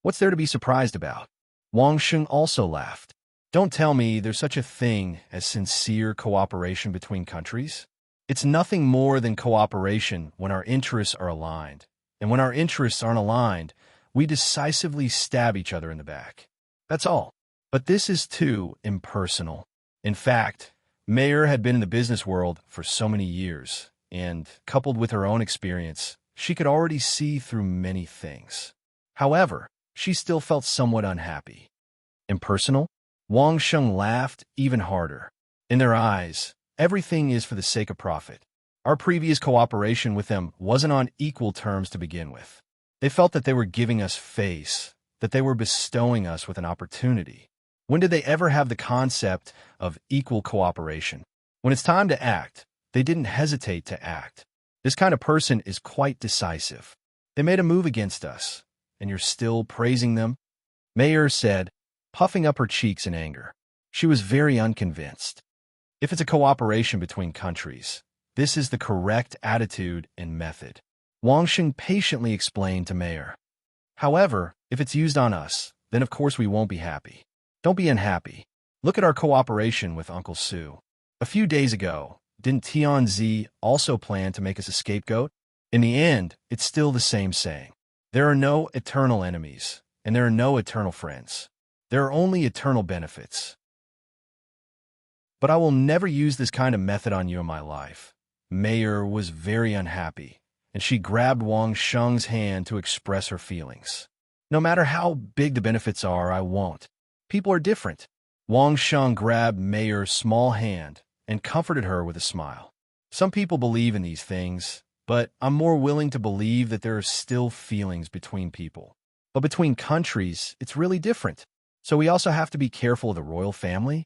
What's there to be surprised about? Wang Sheng also laughed. Don't tell me there's such a thing as sincere cooperation between countries. It's nothing more than cooperation when our interests are aligned. And when our interests aren't aligned, we decisively stab each other in the back. That's all. But this is too impersonal. In fact, Mayor had been in the business world for so many years, and coupled with her own experience, she could already see through many things. However, she still felt somewhat unhappy. Impersonal? Wang Sheng laughed even harder. In their eyes, everything is for the sake of profit. Our previous cooperation with them wasn't on equal terms to begin with. They felt that they were giving us face, that they were bestowing us with an opportunity. When did they ever have the concept of equal cooperation? When it's time to act, they didn't hesitate to act. This kind of person is quite decisive. They made a move against us, and you're still praising them? Mayor said, puffing up her cheeks in anger. She was very unconvinced. If it's a cooperation between countries, this is the correct attitude and method. Wang Sheng patiently explained to Mayor. However, if it's used on us, then of course we won't be happy. Don't be unhappy. Look at our cooperation with Uncle Sue. A few days ago, didn't Tianzi also plan to make us a scapegoat? In the end, it's still the same saying. There are no eternal enemies, and there are no eternal friends. There are only eternal benefits. But I will never use this kind of method on you in my life. Mayor was very unhappy, and she grabbed Wang Sheng's hand to express her feelings. No matter how big the benefits are, I won't. People are different. Wang Sheng grabbed Mayor's small hand and comforted her with a smile. Some people believe in these things, but I'm more willing to believe that there are still feelings between people. But between countries, it's really different. So we also have to be careful of the royal family?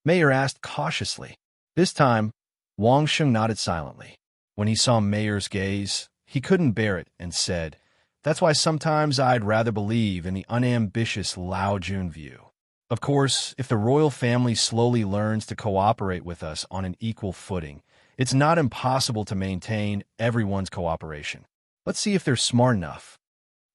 Mayor asked cautiously. This time, Wang Sheng nodded silently. When he saw Mayor's gaze, he couldn't bear it and said, "That's why sometimes I'd rather believe in the unambitious Lao Jun view. Of course, if the royal family slowly learns to cooperate with us on an equal footing, it's not impossible to maintain everyone's cooperation. Let's see if they're smart enough."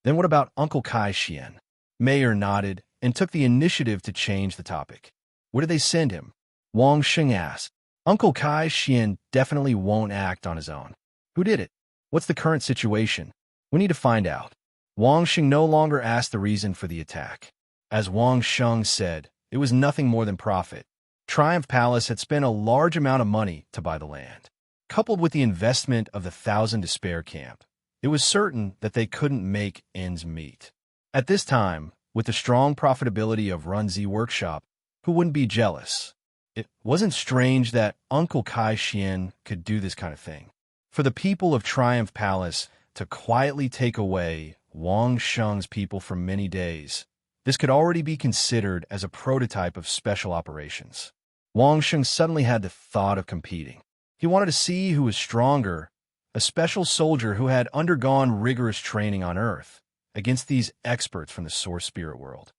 Then what about Uncle Kai Xian? Mayor nodded and took the initiative to change the topic. Where did they send him? Wang Sheng asked. Uncle Kai Xian definitely won't act on his own. Who did it? What's the current situation? We need to find out. Wang Sheng no longer asked the reason for the attack. As Wang Sheng said, it was nothing more than profit. Triumph Palace had spent a large amount of money to buy the land. Coupled with the investment of the Thousand Despair camp, it was certain that they couldn't make ends meet. At this time, with the strong profitability of Runzi Workshop, who wouldn't be jealous? It wasn't strange that Uncle Kai Xian could do this kind of thing. For the people of Triumph Palace to quietly take away Wang Sheng's people for many days, this could already be considered as a prototype of special operations. Wang Sheng suddenly had the thought of competing. He wanted to see who was stronger, a special soldier who had undergone rigorous training on Earth, against these experts from the source spirit world.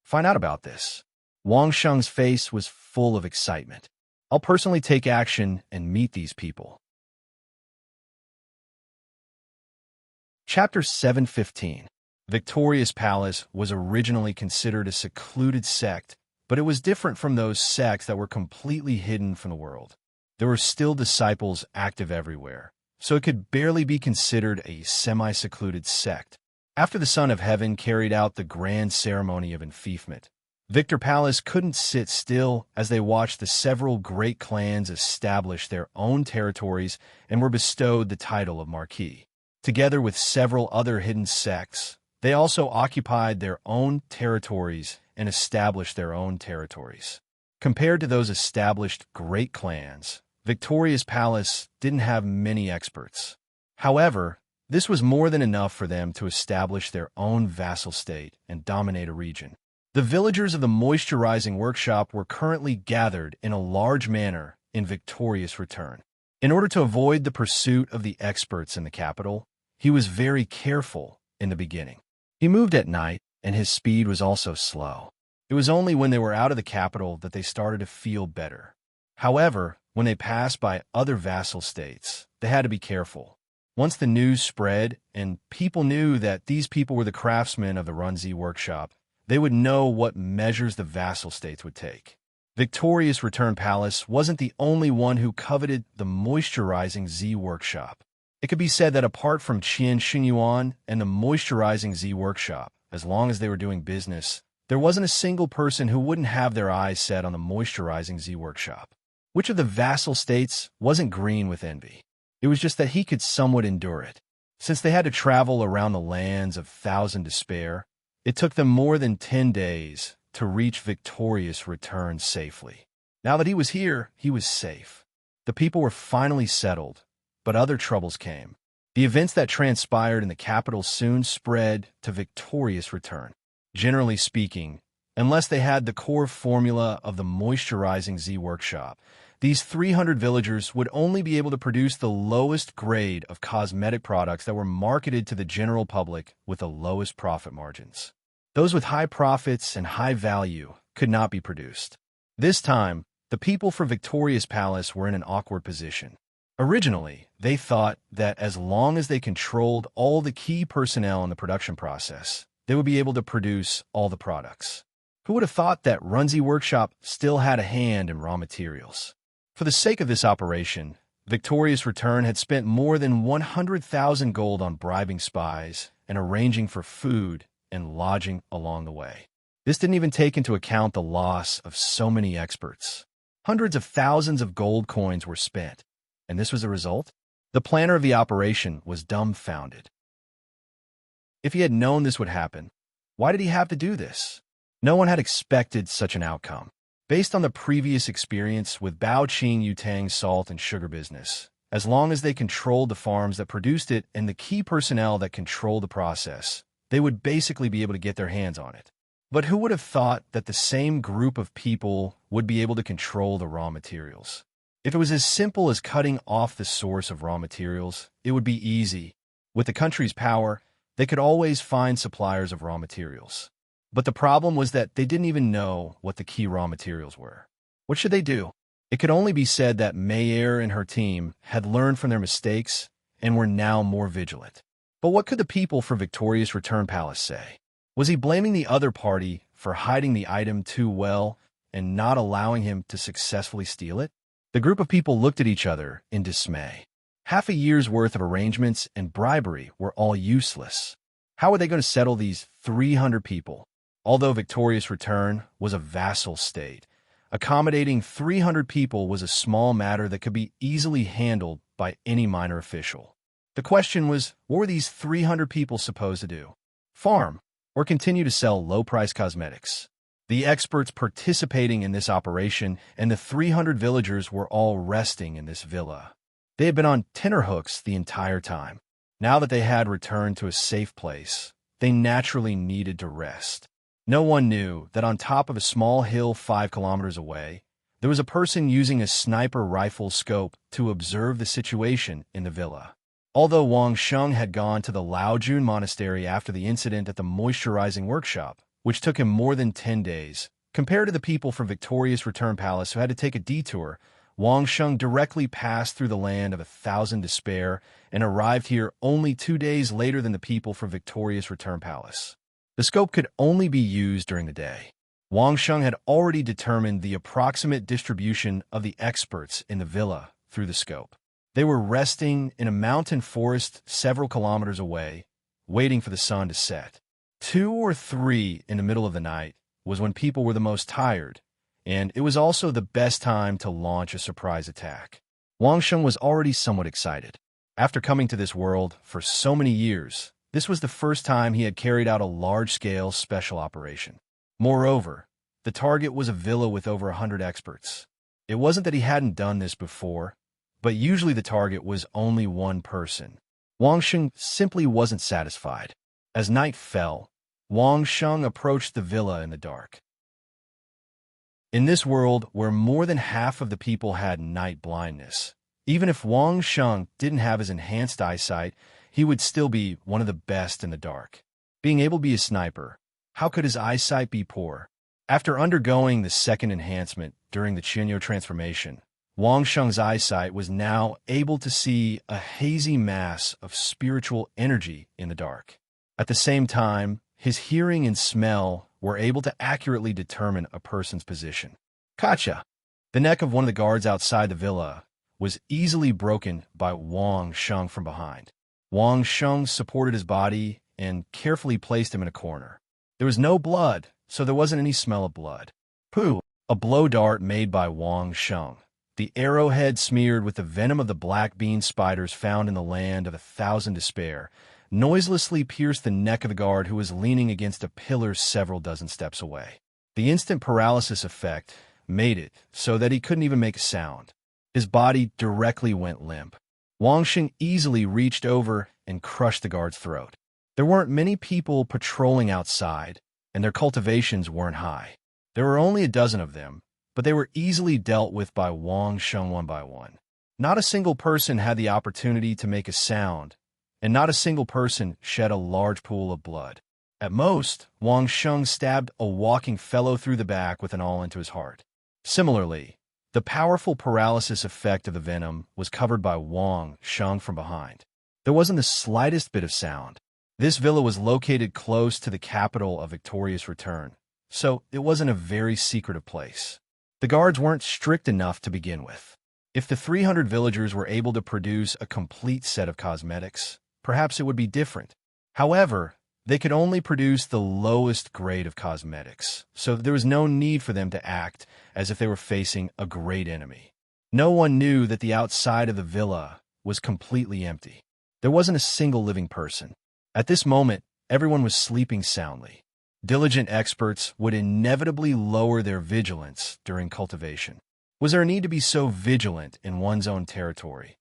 Find out about this. Wang Sheng's face was full of excitement. I'll personally take action and meet these people. Chapter 715. Victorious Palace was originally considered a secluded sect, but it was different from those sects that were completely hidden from the world. There were still disciples active everywhere, so it could barely be considered a semi-secluded sect. After the Son of Heaven carried out the grand ceremony of enfeoffment, Victor Palace couldn't sit still as they watched the several great clans establish their own territories and were bestowed the title of Marquis. Together with several other hidden sects, they also occupied their own territories and established their own territories. Compared to those established great clans, Victoria's palace didn't have many experts. However, this was more than enough for them to establish their own vassal state and dominate a region. The villagers of the moisturizing workshop were currently gathered in a large manner in Victoria's return. In order to avoid the pursuit of the experts in the capital, he was very careful in the beginning. He moved at night, and his speed was also slow. It was only when they were out of the capital that they started to feel better. However, when they passed by other vassal states, they had to be careful. Once the news spread and people knew that these people were the craftsmen of the Runzi workshop, they would know what measures the vassal states would take. Victoria's Return Palace wasn't the only one who coveted the moisturizing Z workshop. It could be said that apart from Qian Xinyuan and the moisturizing Z workshop, as long as they were doing business, there wasn't a single person who wouldn't have their eyes set on the moisturizing Z workshop. Which of the vassal states wasn't green with envy? It was just that he could somewhat endure it. Since they had to travel around the lands of Thousand Despair, it took them more than 10 days to reach Victoria's Return safely. Now that he was here, he was safe. The people were finally settled, but other troubles came. The events that transpired in the capital soon spread to Victoria's Return. Generally speaking, unless they had the core formula of the moisturizing Z workshop, these 300 villagers would only be able to produce the lowest grade of cosmetic products that were marketed to the general public with the lowest profit margins. Those with high profits and high value could not be produced. This time, the people for Victoria's Palace were in an awkward position. Originally, they thought that as long as they controlled all the key personnel in the production process, they would be able to produce all the products. Who would have thought that Runzi Workshop still had a hand in raw materials? For the sake of this operation, Victoria's Return had spent more than 100,000 gold on bribing spies and arranging for food and lodging along the way. This didn't even take into account the loss of so many experts. Hundreds of thousands of gold coins were spent, and this was the result? The planner of the operation was dumbfounded. If he had known this would happen, why did he have to do this? No one had expected such an outcome. Based on the previous experience with Baoqing Yutang's salt and sugar business, as long as they controlled the farms that produced it and the key personnel that controlled the process, they would basically be able to get their hands on it. But who would have thought that the same group of people would be able to control the raw materials? If it was as simple as cutting off the source of raw materials, it would be easy. With the country's power, they could always find suppliers of raw materials. But the problem was that they didn't even know what the key raw materials were. What should they do? It could only be said that Mayer and her team had learned from their mistakes and were now more vigilant. But what could the people for Victoria's Return Palace say? Was he blaming the other party for hiding the item too well and not allowing him to successfully steal it? The group of people looked at each other in dismay. Half a year's worth of arrangements and bribery were all useless. How were they going to settle these 300 people? Although Victoria's Return was a vassal state, accommodating 300 people was a small matter that could be easily handled by any minor official. The question was, what were these 300 people supposed to do? Farm, or continue to sell low-priced cosmetics? The experts participating in this operation and the 300 villagers were all resting in this villa. They had been on tenterhooks the entire time. Now that they had returned to a safe place, they naturally needed to rest. No one knew that on top of a small hill 5 kilometers away, there was a person using a sniper rifle scope to observe the situation in the villa. Although Wang Sheng had gone to the Laojun Monastery after the incident at the moisturizing workshop, which took him more than 10 days, compared to the people from Victoria's Return Palace who had to take a detour, Wang Sheng directly passed through the land of 1,000 Despair and arrived here only 2 days later than the people from Victoria's Return Palace. The scope could only be used during the day. Wang Sheng had already determined the approximate distribution of the experts in the villa through the scope. They were resting in a mountain forest several kilometers away, waiting for the sun to set. 2 or 3 in the middle of the night, was when people were the most tired, and it was also the best time to launch a surprise attack. Wang Sheng was already somewhat excited. After coming to this world for so many years, this was the first time he had carried out a large-scale special operation. Moreover, the target was a villa with over 100 experts. It wasn't that he hadn't done this before, but usually the target was only one person. Wang Sheng simply wasn't satisfied. As night fell, Wang Sheng approached the villa in the dark. In this world, where more than half of the people had night blindness, even if Wang Sheng didn't have his enhanced eyesight, he would still be one of the best in the dark. Being able to be a sniper, how could his eyesight be poor? After undergoing the second enhancement during the Chinyo transformation, Wang Sheng's eyesight was now able to see a hazy mass of spiritual energy in the dark. At the same time, his hearing and smell were able to accurately determine a person's position. Kacha! The neck of one of the guards outside the villa was easily broken by Wang Sheng from behind. Wang Sheng supported his body and carefully placed him in a corner. There was no blood, so there wasn't any smell of blood. Pooh! A blow dart made by Wang Sheng. The arrowhead smeared with the venom of the black bean spiders found in the land of 1,000 despair noiselessly pierced the neck of the guard who was leaning against a pillar several dozen steps away. The instant paralysis effect made it so that he couldn't even make a sound. His body directly went limp. Wang Sheng easily reached over and crushed the guard's throat. There weren't many people patrolling outside, and their cultivations weren't high. There were only a dozen of them, but they were easily dealt with by Wang Sheng one by one. Not a single person had the opportunity to make a sound, and not a single person shed a large pool of blood. At most, Wang Sheng stabbed a walking fellow through the back with an awl into his heart. Similarly, the powerful paralysis effect of the venom was covered by Wang Sheng from behind. There wasn't the slightest bit of sound. This villa was located close to the capital of Victoria's return, so it wasn't a very secretive place. The guards weren't strict enough to begin with. If the 300 villagers were able to produce a complete set of cosmetics, perhaps it would be different. However, they could only produce the lowest grade of cosmetics, so there was no need for them to act as if they were facing a great enemy. No one knew that the outside of the villa was completely empty. There wasn't a single living person. At this moment, everyone was sleeping soundly. Diligent experts would inevitably lower their vigilance during cultivation. Was there a need to be so vigilant in one's own territory?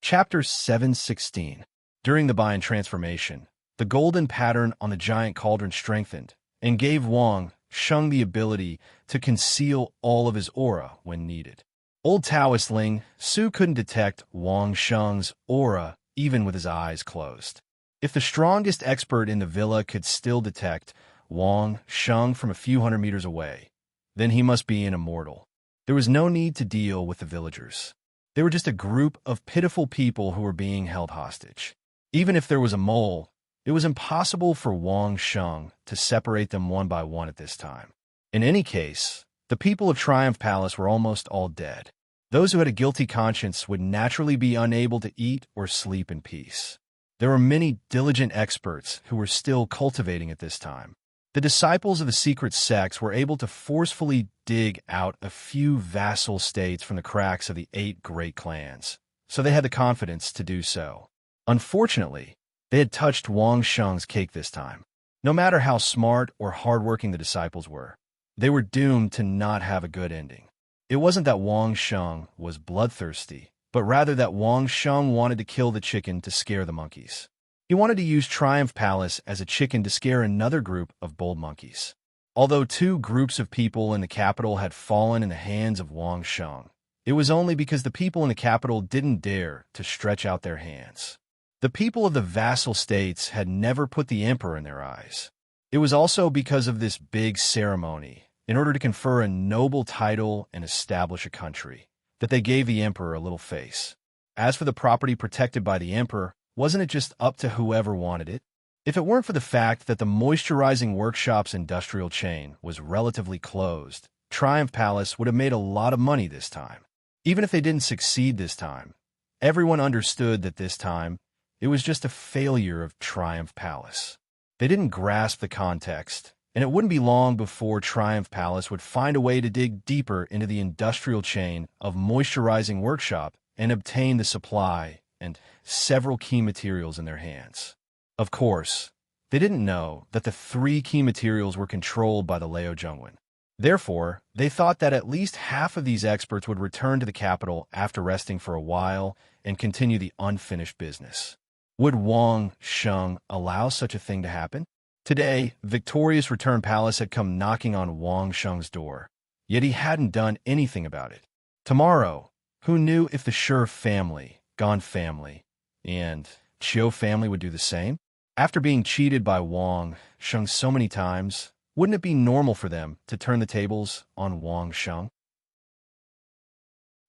Chapter 7:16. During the Bayan transformation, the golden pattern on the giant cauldron strengthened and gave Wang Sheng the ability to conceal all of his aura when needed. Old Taoist Ling Su couldn't detect Wang Sheng's aura even with his eyes closed. If the strongest expert in the villa could still detect Wang Sheng from a few hundred meters away, then he must be an immortal. There was no need to deal with the villagers. They were just a group of pitiful people who were being held hostage. Even if there was a mole, it was impossible for Wang Sheng to separate them one by one at this time. In any case, the people of Triumph Palace were almost all dead. Those who had a guilty conscience would naturally be unable to eat or sleep in peace. There were many diligent experts who were still cultivating at this time. The disciples of the secret sects were able to forcefully dig out a few vassal states from the cracks of the 8 great clans, so they had the confidence to do so. Unfortunately, they had touched Wang Sheng's cake this time. No matter how smart or hardworking the disciples were, they were doomed to not have a good ending. It wasn't that Wang Sheng was bloodthirsty, but rather that Wang Sheng wanted to kill the chicken to scare the monkeys. He wanted to use Triumph Palace as a chicken to scare another group of bold monkeys. Although 2 groups of people in the capital had fallen in the hands of Wang Sheng, it was only because the people in the capital didn't dare to stretch out their hands. The people of the vassal states had never put the emperor in their eyes. It was also because of this big ceremony, in order to confer a noble title and establish a country, that they gave the emperor a little face. As for the property protected by the emperor, wasn't it just up to whoever wanted it? If it weren't for the fact that the moisturizing workshop's industrial chain was relatively closed, Triumph Palace would have made a lot of money this time. Even if they didn't succeed this time, everyone understood that this time it was just a failure of Triumph Palace. They didn't grasp the context, and it wouldn't be long before Triumph Palace would find a way to dig deeper into the industrial chain of moisturizing workshop and obtain the supply and several key materials in their hands. Of course, they didn't know that the three key materials were controlled by the Leo Jungwon. Therefore, they thought that at least half of these experts would return to the capital after resting for a while and continue the unfinished business. Would Wang Sheng allow such a thing to happen? Today, Victorious Return Palace had come knocking on Wang Sheng's door, yet he hadn't done anything about it. Tomorrow, who knew if the Shi family, Gan family, and Chiu family would do the same? After being cheated by Wang Sheng so many times, wouldn't it be normal for them to turn the tables on Wang Sheng?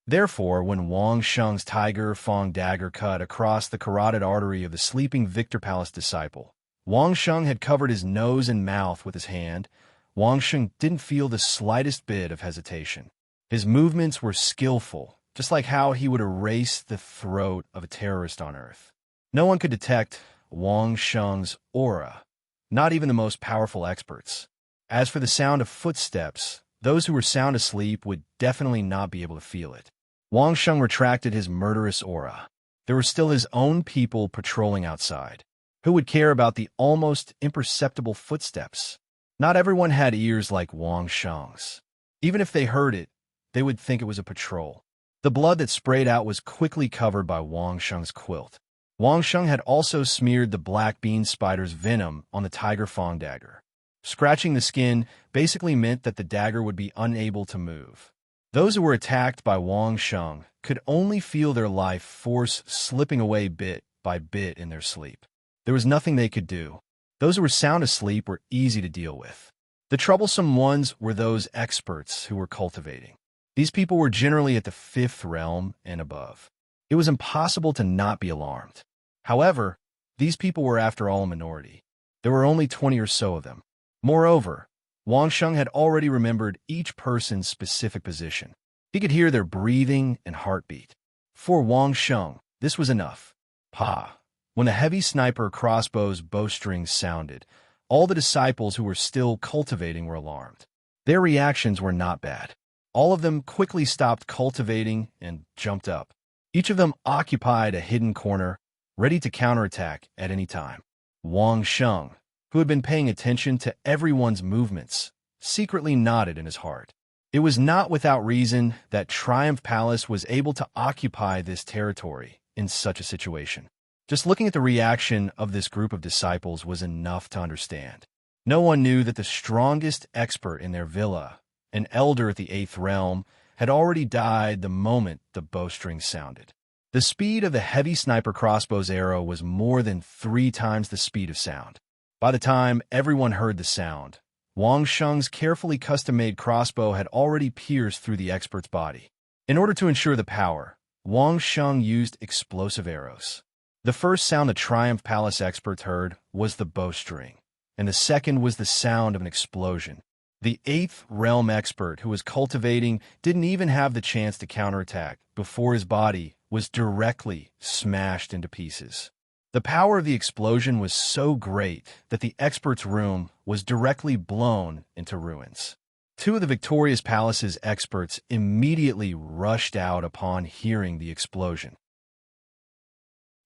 Therefore, when Wang Sheng's tiger fang dagger cut across the carotid artery of the sleeping Victor Palace disciple, Wang Sheng had covered his nose and mouth with his hand. Wang Sheng didn't feel the slightest bit of hesitation. His movements were skillful, just like how he would erase the throat of a terrorist on Earth. No one could detect Wang Sheng's aura, not even the most powerful experts. As for the sound of footsteps, those who were sound asleep would definitely not be able to feel it. Wang Sheng retracted his murderous aura. There were still his own people patrolling outside. Who would care about the almost imperceptible footsteps? Not everyone had ears like Wang Sheng's. Even if they heard it, they would think it was a patrol. The blood that sprayed out was quickly covered by Wang Sheng's quilt. Wang Sheng had also smeared the black bean spider's venom on the tiger fang dagger. Scratching the skin basically meant that the dagger would be unable to move. Those who were attacked by Wang Sheng could only feel their life force slipping away bit by bit in their sleep. There was nothing they could do. Those who were sound asleep were easy to deal with. The troublesome ones were those experts who were cultivating. These people were generally at the fifth realm and above. It was impossible to not be alarmed. However, these people were after all a minority. There were only 20 or so of them. Moreover, Wang Sheng had already remembered each person's specific position. He could hear their breathing and heartbeat. For Wang Sheng, this was enough. Pa! When the heavy sniper crossbow's bowstrings sounded, all the disciples who were still cultivating were alarmed. Their reactions were not bad. All of them quickly stopped cultivating and jumped up. Each of them occupied a hidden corner, ready to counterattack at any time. Wang Sheng, who had been paying attention to everyone's movements, secretly nodded in his heart. It was not without reason that Triumph Palace was able to occupy this territory in such a situation. Just looking at the reaction of this group of disciples was enough to understand. No one knew that the strongest expert in their villa, an elder at the eighth realm, had already died the moment the bowstring sounded. The speed of the heavy sniper crossbow's arrow was more than 3 times the speed of sound. By the time everyone heard the sound, Wang Sheng's carefully custom-made crossbow had already pierced through the expert's body. In order to ensure the power, Wang Sheng used explosive arrows. The first sound the Triumph Palace experts heard was the bowstring, and the second was the sound of an explosion. The eighth realm expert who was cultivating didn't even have the chance to counterattack before his body was directly smashed into pieces. The power of the explosion was so great that the expert's room was directly blown into ruins. 2 of the Victorious Palace's experts immediately rushed out upon hearing the explosion.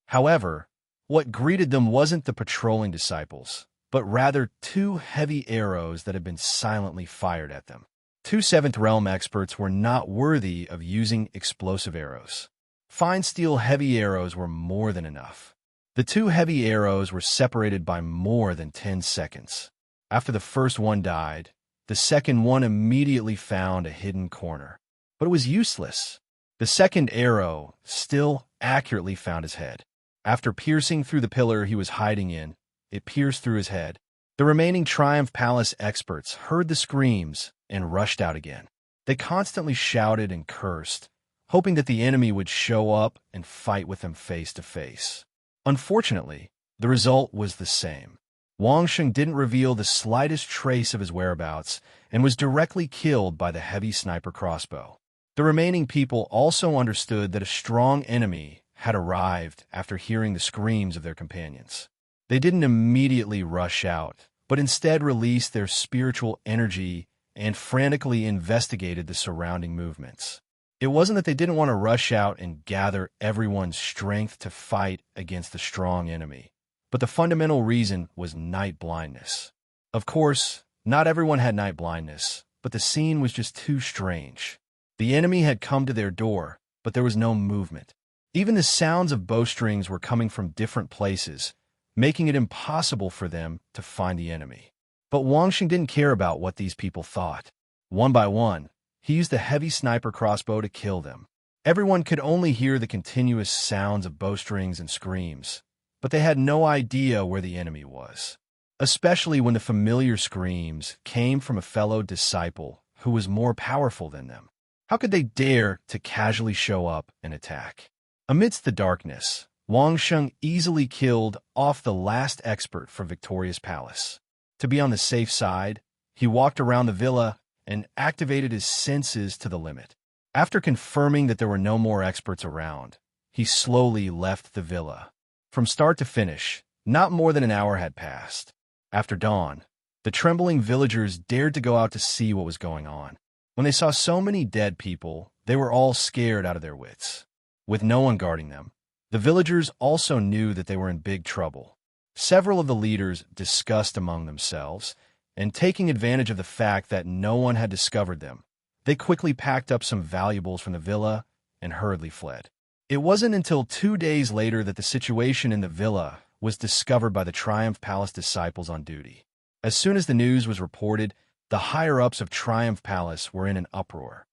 However, what greeted them wasn't the patrolling disciples, but rather 2 heavy arrows that had been silently fired at them. 2 seventh realm experts were not worthy of using explosive arrows. Fine steel heavy arrows were more than enough. The 2 heavy arrows were separated by more than 10 seconds. After the first one died, the second one immediately found a hidden corner. But it was useless. The second arrow still accurately found his head. After piercing through the pillar he was hiding in, it pierced through his head. The remaining Triumph Palace experts heard the screams and rushed out again. They constantly shouted and cursed, hoping that the enemy would show up and fight with them face to face. Unfortunately, the result was the same. Wang Sheng didn't reveal the slightest trace of his whereabouts and was directly killed by the heavy sniper crossbow. The remaining people also understood that a strong enemy had arrived after hearing the screams of their companions. They didn't immediately rush out, but instead released their spiritual energy and frantically investigated the surrounding movements. It wasn't that they didn't want to rush out and gather everyone's strength to fight against a strong enemy, but the fundamental reason was night blindness. Of course, not everyone had night blindness, but the scene was just too strange. The enemy had come to their door, but there was no movement. Even the sounds of bowstrings were coming from different places, making it impossible for them to find the enemy. But Wang Xing didn't care about what these people thought. One by one, he used a heavy sniper crossbow to kill them. Everyone could only hear the continuous sounds of bowstrings and screams, but they had no idea where the enemy was, especially when the familiar screams came from a fellow disciple who was more powerful than them. How could they dare to casually show up and attack? Amidst the darkness, Wang Xing easily killed off the last expert for Victoria's palace. To be on the safe side, he walked around the villa and activated his senses to the limit. After confirming that there were no more experts around, he slowly left the villa. From start to finish, not more than an hour had passed. After dawn, the trembling villagers dared to go out to see what was going on. When they saw so many dead people, they were all scared out of their wits. With no one guarding them, the villagers also knew that they were in big trouble. Several of the leaders discussed among themselves, and taking advantage of the fact that no one had discovered them, they quickly packed up some valuables from the villa and hurriedly fled. It wasn't until 2 days later that the situation in the villa was discovered by the Triumph Palace disciples on duty. As soon as the news was reported, the higher-ups of Triumph Palace were in an uproar.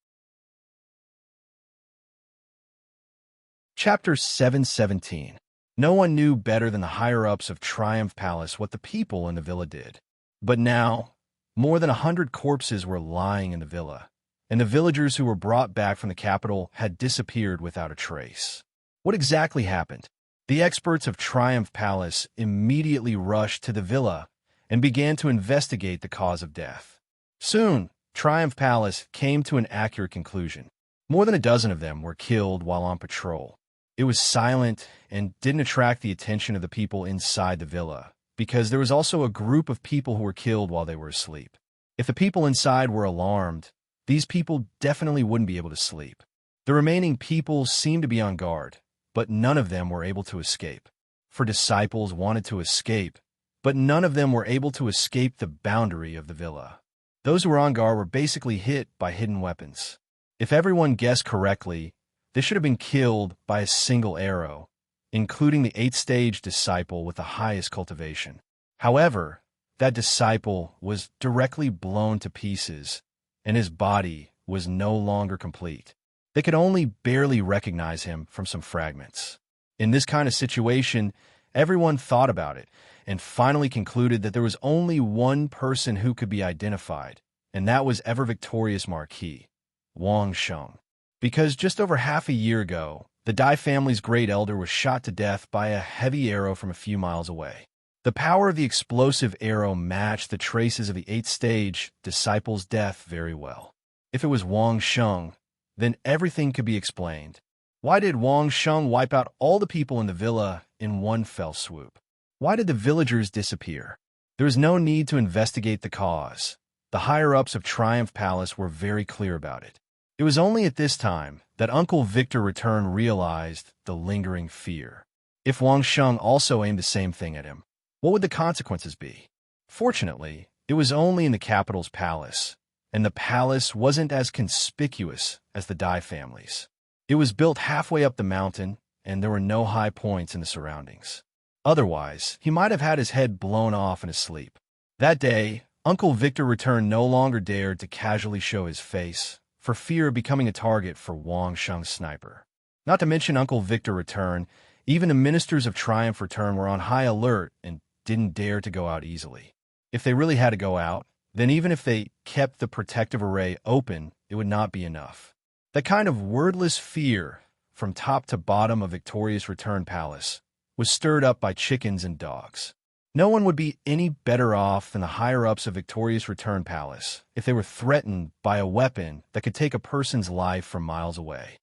Chapter 717. No one knew better than the higher-ups of Triumph Palace what the people in the villa did. But now, more than 100 corpses were lying in the villa, and the villagers who were brought back from the capital had disappeared without a trace. What exactly happened? The experts of Triumph Palace immediately rushed to the villa and began to investigate the cause of death. Soon, Triumph Palace came to an accurate conclusion. More than a dozen of them were killed while on patrol. It was silent and didn't attract the attention of the people inside the villa, because there was also a group of people who were killed while they were asleep. If the people inside were alarmed, these people definitely wouldn't be able to sleep. The remaining people seemed to be on guard, but none of them were able to escape. For disciples wanted to escape, but none of them were able to escape the boundary of the villa. Those who were on guard were basically hit by hidden weapons. If everyone guessed correctly, they should have been killed by a single arrow, including the 8th-stage disciple with the highest cultivation. However, that disciple was directly blown to pieces, and his body was no longer complete. They could only barely recognize him from some fragments. In this kind of situation, everyone thought about it and finally concluded that there was only one person who could be identified, and that was ever-victorious Marquis, Wang Xing. Because just over half a year ago, the Dai family's great elder was shot to death by a heavy arrow from a few miles away. The power of the explosive arrow matched the traces of the 8th-stage disciple's death very well. If it was Wang Xing, then everything could be explained. Why did Wang Xing wipe out all the people in the villa in one fell swoop? Why did the villagers disappear? There was no need to investigate the cause. The higher-ups of Triumph Palace were very clear about it. It was only at this time that Uncle Victor Return realized the lingering fear. If Wang Xing also aimed the same thing at him, what would the consequences be? Fortunately, it was only in the capital's palace, and the palace wasn't as conspicuous as the Dai family's. It was built halfway up the mountain, and there were no high points in the surroundings. Otherwise, he might have had his head blown off in his sleep. That day, Uncle Victor Return no longer dared to casually show his face, for fear of becoming a target for Wang Xing's sniper. Not to mention Uncle Victor Return, even the ministers of Triumph Return were on high alert and didn't dare to go out easily. If they really had to go out, then even if they kept the protective array open, it would not be enough. That kind of wordless fear, from top to bottom of Victoria's Return Palace, was stirred up by chickens and dogs. No one would be any better off than the higher-ups of Victoria's Return Palace if they were threatened by a weapon that could take a person's life from miles away.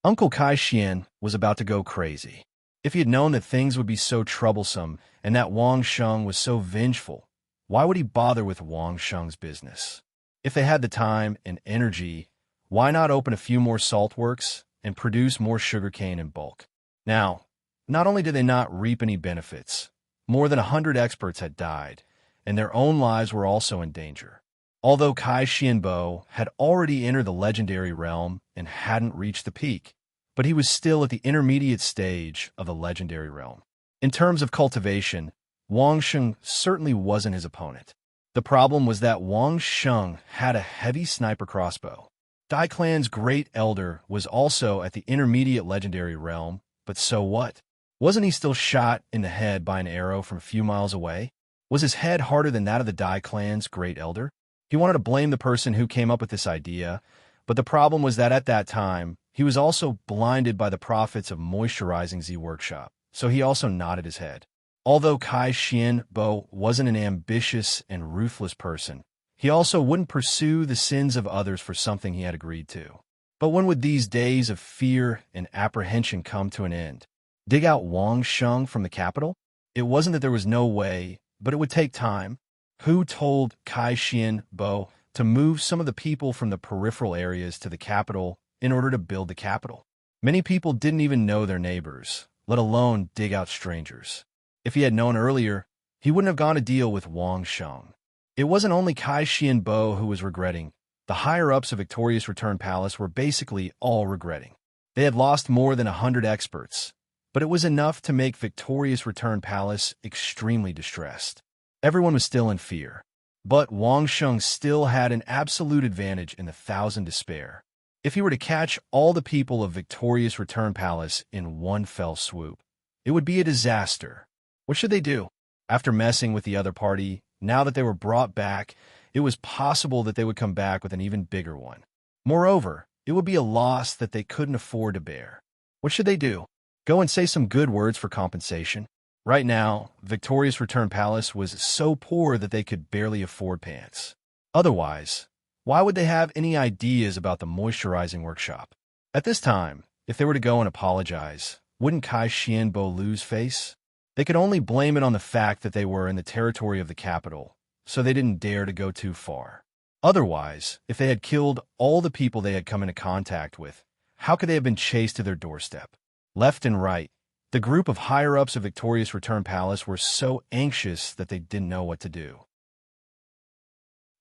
Uncle Kai Xian was about to go crazy. If he had known that things would be so troublesome and that Wang Sheng was so vengeful, why would he bother with Wang Sheng's business? If they had the time and energy, why not open a few more salt works and produce more sugarcane in bulk? Now, not only did they not reap any benefits, more than 100 experts had died, and their own lives were also in danger. Although Kai Xianbo had already entered the legendary realm and hadn't reached the peak, but he was still at the intermediate stage of the legendary realm. In terms of cultivation, Wang Sheng certainly wasn't his opponent. The problem was that Wang Sheng had a heavy sniper crossbow. Dai Clan's great elder was also at the intermediate legendary realm, but so what? Wasn't he still shot in the head by an arrow from a few miles away? Was his head harder than that of the Dai Clan's great elder? He wanted to blame the person who came up with this idea, but the problem was that at that time, he was also blinded by the profits of moisturizing Z Workshop, so he also nodded his head. Although Kai Xianbo wasn't an ambitious and ruthless person, he also wouldn't pursue the sins of others for something he had agreed to. But when would these days of fear and apprehension come to an end? Dig out Wang Sheng from the capital? It wasn't that there was no way, but it would take time. Who told Kai Xianbo to move some of the people from the peripheral areas to the capital in order to build the capital? Many people didn't even know their neighbors, let alone dig out strangers. If he had known earlier, he wouldn't have gone to deal with Wang Sheng. It wasn't only Kai Xianbo who was regretting. The higher-ups of Victorious Return Palace were basically all regretting. They had lost more than 100 experts, but it was enough to make Victorious Return Palace extremely distressed. Everyone was still in fear, but Wang Sheng still had an absolute advantage in the Thousand Despair. If he were to catch all the people of Victorious Return Palace in one fell swoop, it would be a disaster. What should they do? After messing with the other party, now that they were brought back, it was possible that they would come back with an even bigger one. Moreover, it would be a loss that they couldn't afford to bear. What should they do? Go and say some good words for compensation? Right now, Victorious Return Palace was so poor that they could barely afford pants. Otherwise, why would they have any ideas about the moisturizing workshop? At this time, if they were to go and apologize, wouldn't Kai Xianbo lose face? They could only blame it on the fact that they were in the territory of the capital, so they didn't dare to go too far. Otherwise, if they had killed all the people they had come into contact with, how could they have been chased to their doorstep? Left and right, the group of higher-ups of Victorious Return Palace were so anxious that they didn't know what to do.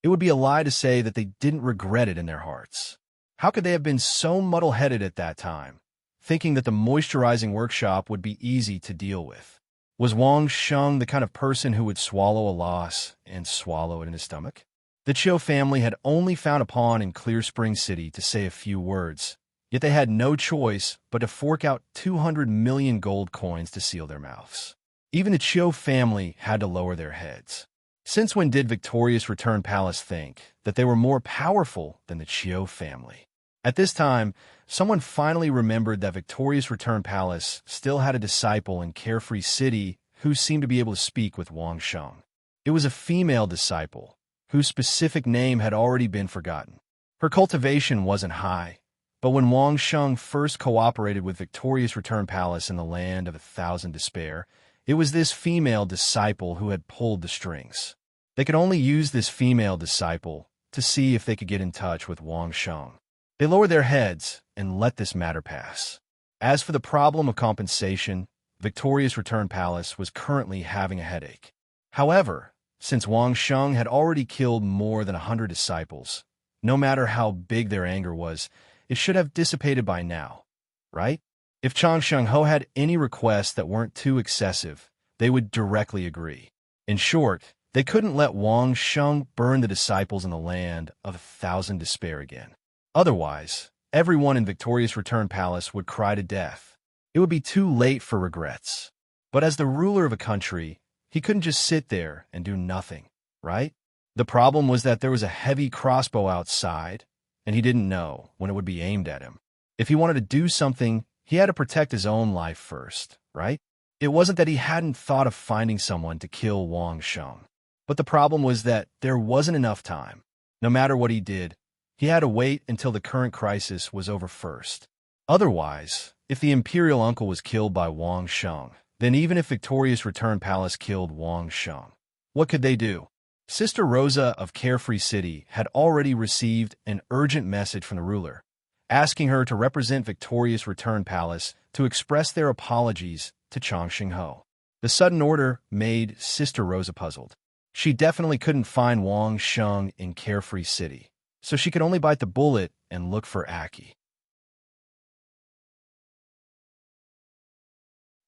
It would be a lie to say that they didn't regret it in their hearts. How could they have been so muddle-headed at that time, thinking that the moisturizing workshop would be easy to deal with? Was Wang Sheng the kind of person who would swallow a loss and swallow it in his stomach? The Chiu family had only found a pawn in Clear Spring City to say a few words, yet they had no choice but to fork out 200 million gold coins to seal their mouths. Even the Chiu family had to lower their heads. Since when did Victorious Return Palace think that they were more powerful than the Chiu family? At this time, someone finally remembered that Victorious Return Palace still had a disciple in Carefree City who seemed to be able to speak with Wang Sheng. It was a female disciple, whose specific name had already been forgotten. Her cultivation wasn't high, but when Wang Sheng first cooperated with Victorious Return Palace in the land of 1,000 Despair, it was this female disciple who had pulled the strings. They could only use this female disciple to see if they could get in touch with Wang Sheng. They lowered their heads and let this matter pass. As for the problem of compensation, Victorious Return Palace was currently having a headache. However, since Wang Sheng had already killed more than 100 disciples, no matter how big their anger was, it should have dissipated by now, right? If Chang Sheng-ho had any requests that weren't too excessive, they would directly agree. In short, they couldn't let Wang Sheng burn the disciples in the land of 1,000 Despair again. Otherwise, everyone in Victorious Return Palace would cry to death. It would be too late for regrets. But as the ruler of a country, he couldn't just sit there and do nothing, right? The problem was that there was a heavy crossbow outside, and he didn't know when it would be aimed at him. If he wanted to do something, he had to protect his own life first, right? It wasn't that he hadn't thought of finding someone to kill Wang Sheng. But the problem was that there wasn't enough time. No matter what he did, he had to wait until the current crisis was over first. Otherwise, If the imperial uncle was killed by Wang Sheng, then even if Victorious Return Palace killed Wang Sheng, what could they do? Sister Rosa of Carefree City had already received an urgent message from the ruler, asking her to represent Victorious Return Palace to express their apologies to Chongqing Ho. The sudden order made Sister Rosa puzzled. She definitely couldn't find Wang Sheng in Carefree City, so she could only bite the bullet and look for Aki.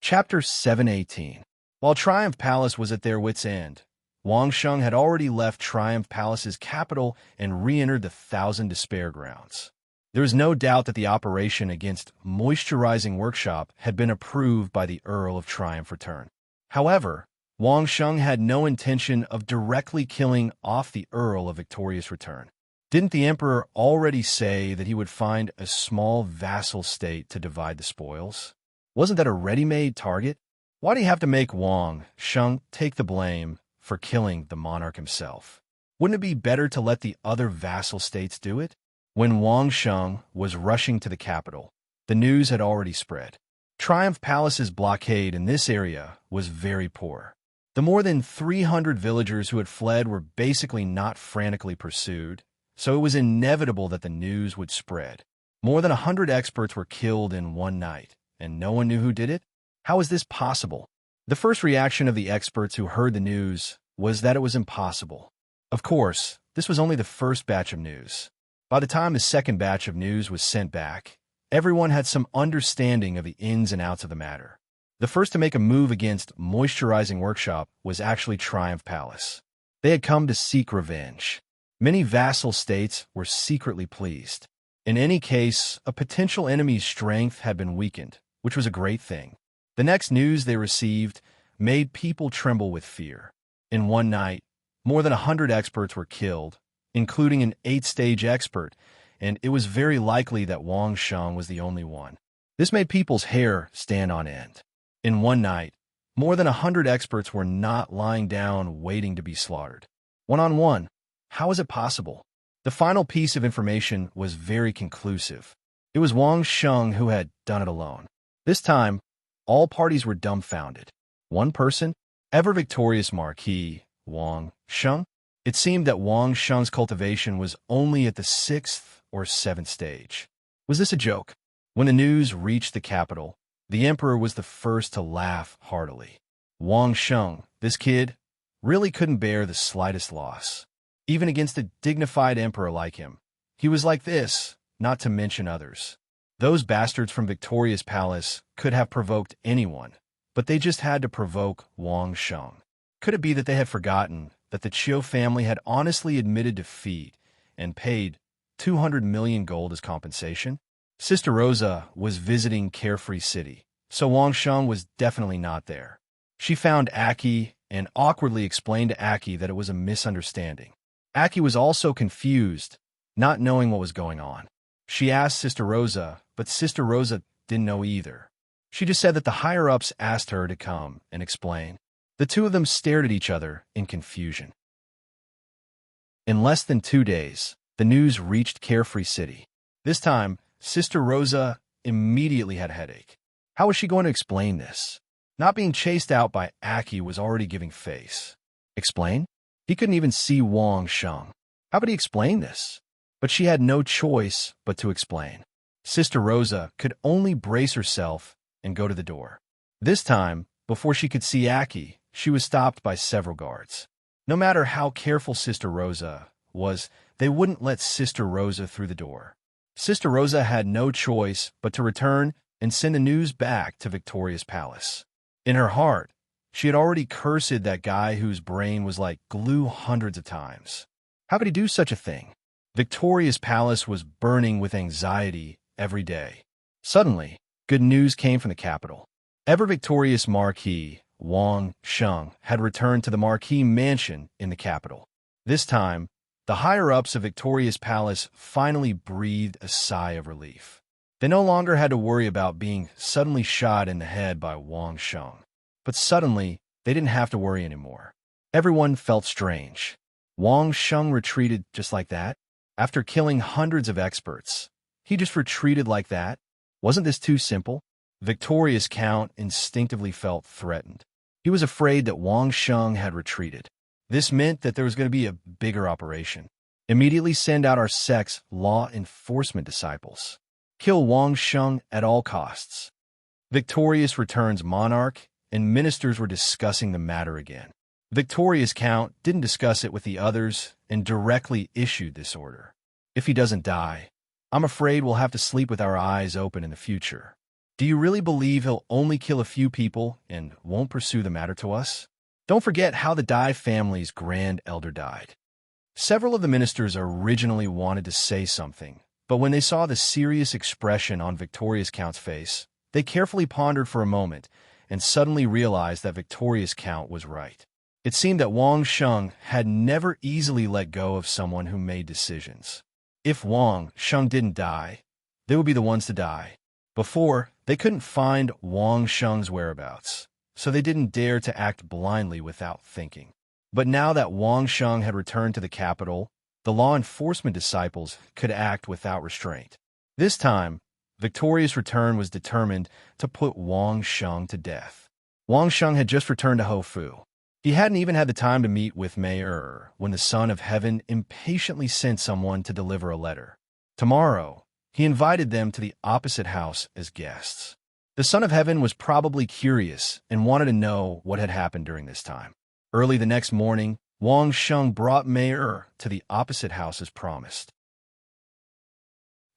Chapter 718. While Triumph Palace was at their wits' end, Wang Sheng had already left Triumph Palace's capital and re-entered the Thousand Despair Grounds. There was no doubt that the operation against Moisturizing Workshop had been approved by the Earl of Triumph Return. However, Wang Sheng had no intention of directly killing off the Earl of Victorious Return. Didn't the Emperor already say that he would find a small vassal state to divide the spoils? Wasn't that a ready-made target? Why do you have to make Wang Sheng take the blame for killing the monarch himself? Wouldn't it be better to let the other vassal states do it? When Wang Sheng was rushing to the capital, the news had already spread. Triumph Palace's blockade in this area was very poor. The more than 300 villagers who had fled were basically not frantically pursued, so it was inevitable that the news would spread. More than 100 experts were killed in one night, and no one knew who did it? How is this possible? The first reaction of the experts who heard the news was that it was impossible. Of course, this was only the first batch of news. By the time the second batch of news was sent back, everyone had some understanding of the ins and outs of the matter. The first to make a move against Moisturizing Workshop was actually Triumph Palace. They had come to seek revenge. Many vassal states were secretly pleased. In any case, a potential enemy's strength had been weakened, which was a great thing. The next news they received made people tremble with fear. In one night, more than 100 experts were killed, including an 8-stage expert, and it was very likely that Wang Sheng was the only one. This made people's hair stand on end. In one night, more than 100 experts were not lying down waiting to be slaughtered. One-on-one, how is it possible? The final piece of information was very conclusive. It was Wang Sheng who had done it alone. This time, all parties were dumbfounded. One person, ever victorious Marquis Wang Sheng? It seemed that Wang Sheng's cultivation was only at the 6th or 7th stage. Was this a joke? When the news reached the capital, the Emperor was the first to laugh heartily. Wang Sheng, this kid, really couldn't bear the slightest loss. Even against a dignified emperor like him, he was like this, not to mention others. Those bastards from Victorious Palace could have provoked anyone, but they just had to provoke Wang Sheng. Could it be that they had forgotten that the Chiu family had honestly admitted defeat and paid 200 million gold as compensation? Sister Rosa was visiting Carefree City, so Wang Sheng was definitely not there. She found Aki and awkwardly explained to Aki that it was a misunderstanding. Aki was also confused, not knowing what was going on. She asked Sister Rosa, but Sister Rosa didn't know either. She just said that the higher-ups asked her to come and explain. The two of them stared at each other in confusion. In less than 2 days, the news reached Carefree City. This time, Sister Rosa immediately had a headache. How was she going to explain this? Not being chased out by Aki was already giving face. Explain? He couldn't even see Wang Sheng. How could he explain this? But she had no choice but to explain. Sister Rosa could only brace herself and go to the door. This time, before she could see Aki, she was stopped by several guards. No matter how careful Sister Rosa was, they wouldn't let Sister Rosa through the door. Sister Rosa had no choice but to return and send the news back to Victorious Palace. In her heart, she had already cursed that guy whose brain was like glue hundreds of times. How could he do such a thing? Victorious Palace was burning with anxiety every day. Suddenly, good news came from the capital. Ever-victorious Marquis Wang Sheng had returned to the Marquis Mansion in the capital. This time, the higher-ups of Victorious Palace finally breathed a sigh of relief. They no longer had to worry about being suddenly shot in the head by Wang Sheng. But suddenly, they didn't have to worry anymore. Everyone felt strange. Wang Sheng retreated just like that? After killing hundreds of experts, he just retreated like that? Wasn't this too simple? Victorious Count instinctively felt threatened. He was afraid that Wang Sheng had retreated. This meant that there was going to be a bigger operation. Immediately send out our sect's law enforcement disciples. Kill Wang Sheng at all costs. Victorious returns monarch, and ministers were discussing the matter again. Victorious Count didn't discuss it with the others and directly issued this order. If he doesn't die, I'm afraid we'll have to sleep with our eyes open in the future. Do you really believe he'll only kill a few people and won't pursue the matter to us? Don't forget how the Dai family's grand elder died. Several of the ministers originally wanted to say something, but when they saw the serious expression on Victorious Count's face, they carefully pondered for a moment and suddenly realized that Victorious Count was right. It seemed that Wang Sheng had never easily let go of someone who made decisions. If Wang Sheng didn't die, they would be the ones to die. Before, they couldn't find Wang Sheng's whereabouts, so they didn't dare to act blindly without thinking. But now that Wang Sheng had returned to the capital, the law enforcement disciples could act without restraint. This time, Victorious Return was determined to put Wang Sheng to death. Wang Sheng had just returned to Hofu. He hadn't even had the time to meet with Mei when the Son of Heaven impatiently sent someone to deliver a letter. Tomorrow, he invited them to the opposite house as guests. The Son of Heaven was probably curious and wanted to know what had happened during this time. Early the next morning, Wang Sheng brought Mei to the opposite house as promised.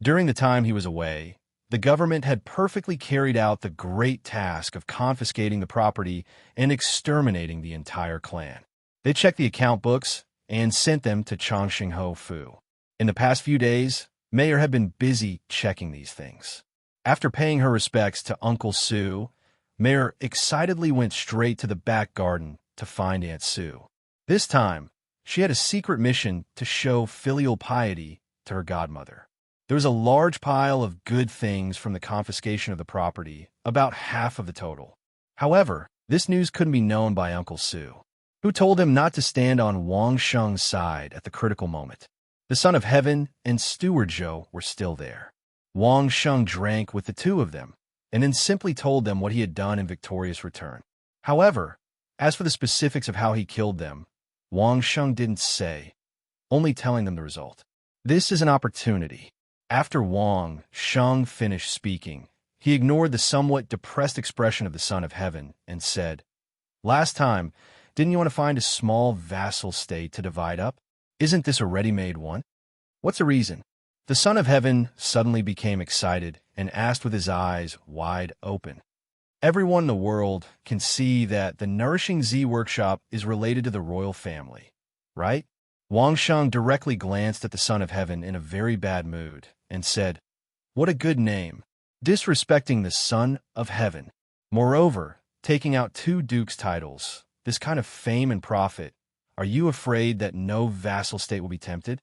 During the time he was away, the government had perfectly carried out the great task of confiscating the property and exterminating the entire clan. They checked the account books and sent them to Chongqing Hofu. In the past few days, Mayor had been busy checking these things. After paying her respects to Uncle Sue, Mayor excitedly went straight to the back garden to find Aunt Sue. This time, she had a secret mission to show filial piety to her godmother. There was a large pile of good things from the confiscation of the property, about half of the total. However, this news couldn't be known by Uncle Sue, who told him not to stand on Wang Sheng's side at the critical moment. The Son of Heaven and Steward Zhou were still there. Wang Sheng drank with the two of them, and then simply told them what he had done in Victorious Return. However, as for the specifics of how he killed them, Wang Sheng didn't say, only telling them the result. This is an opportunity. After Wang Sheng finished speaking, he ignored the somewhat depressed expression of the Son of Heaven and said, "Last time, didn't you want to find a small vassal state to divide up? Isn't this a ready-made one? What's the reason?" The Son of Heaven suddenly became excited and asked with his eyes wide open. Everyone in the world can see that the Nourishing Z workshop is related to the royal family, right? Wang Sheng directly glanced at the Son of Heaven in a very bad mood and said, "What a good name, disrespecting the Son of Heaven. Moreover, taking out 2 dukes' titles, this kind of fame and profit, are you afraid that no vassal state will be tempted?"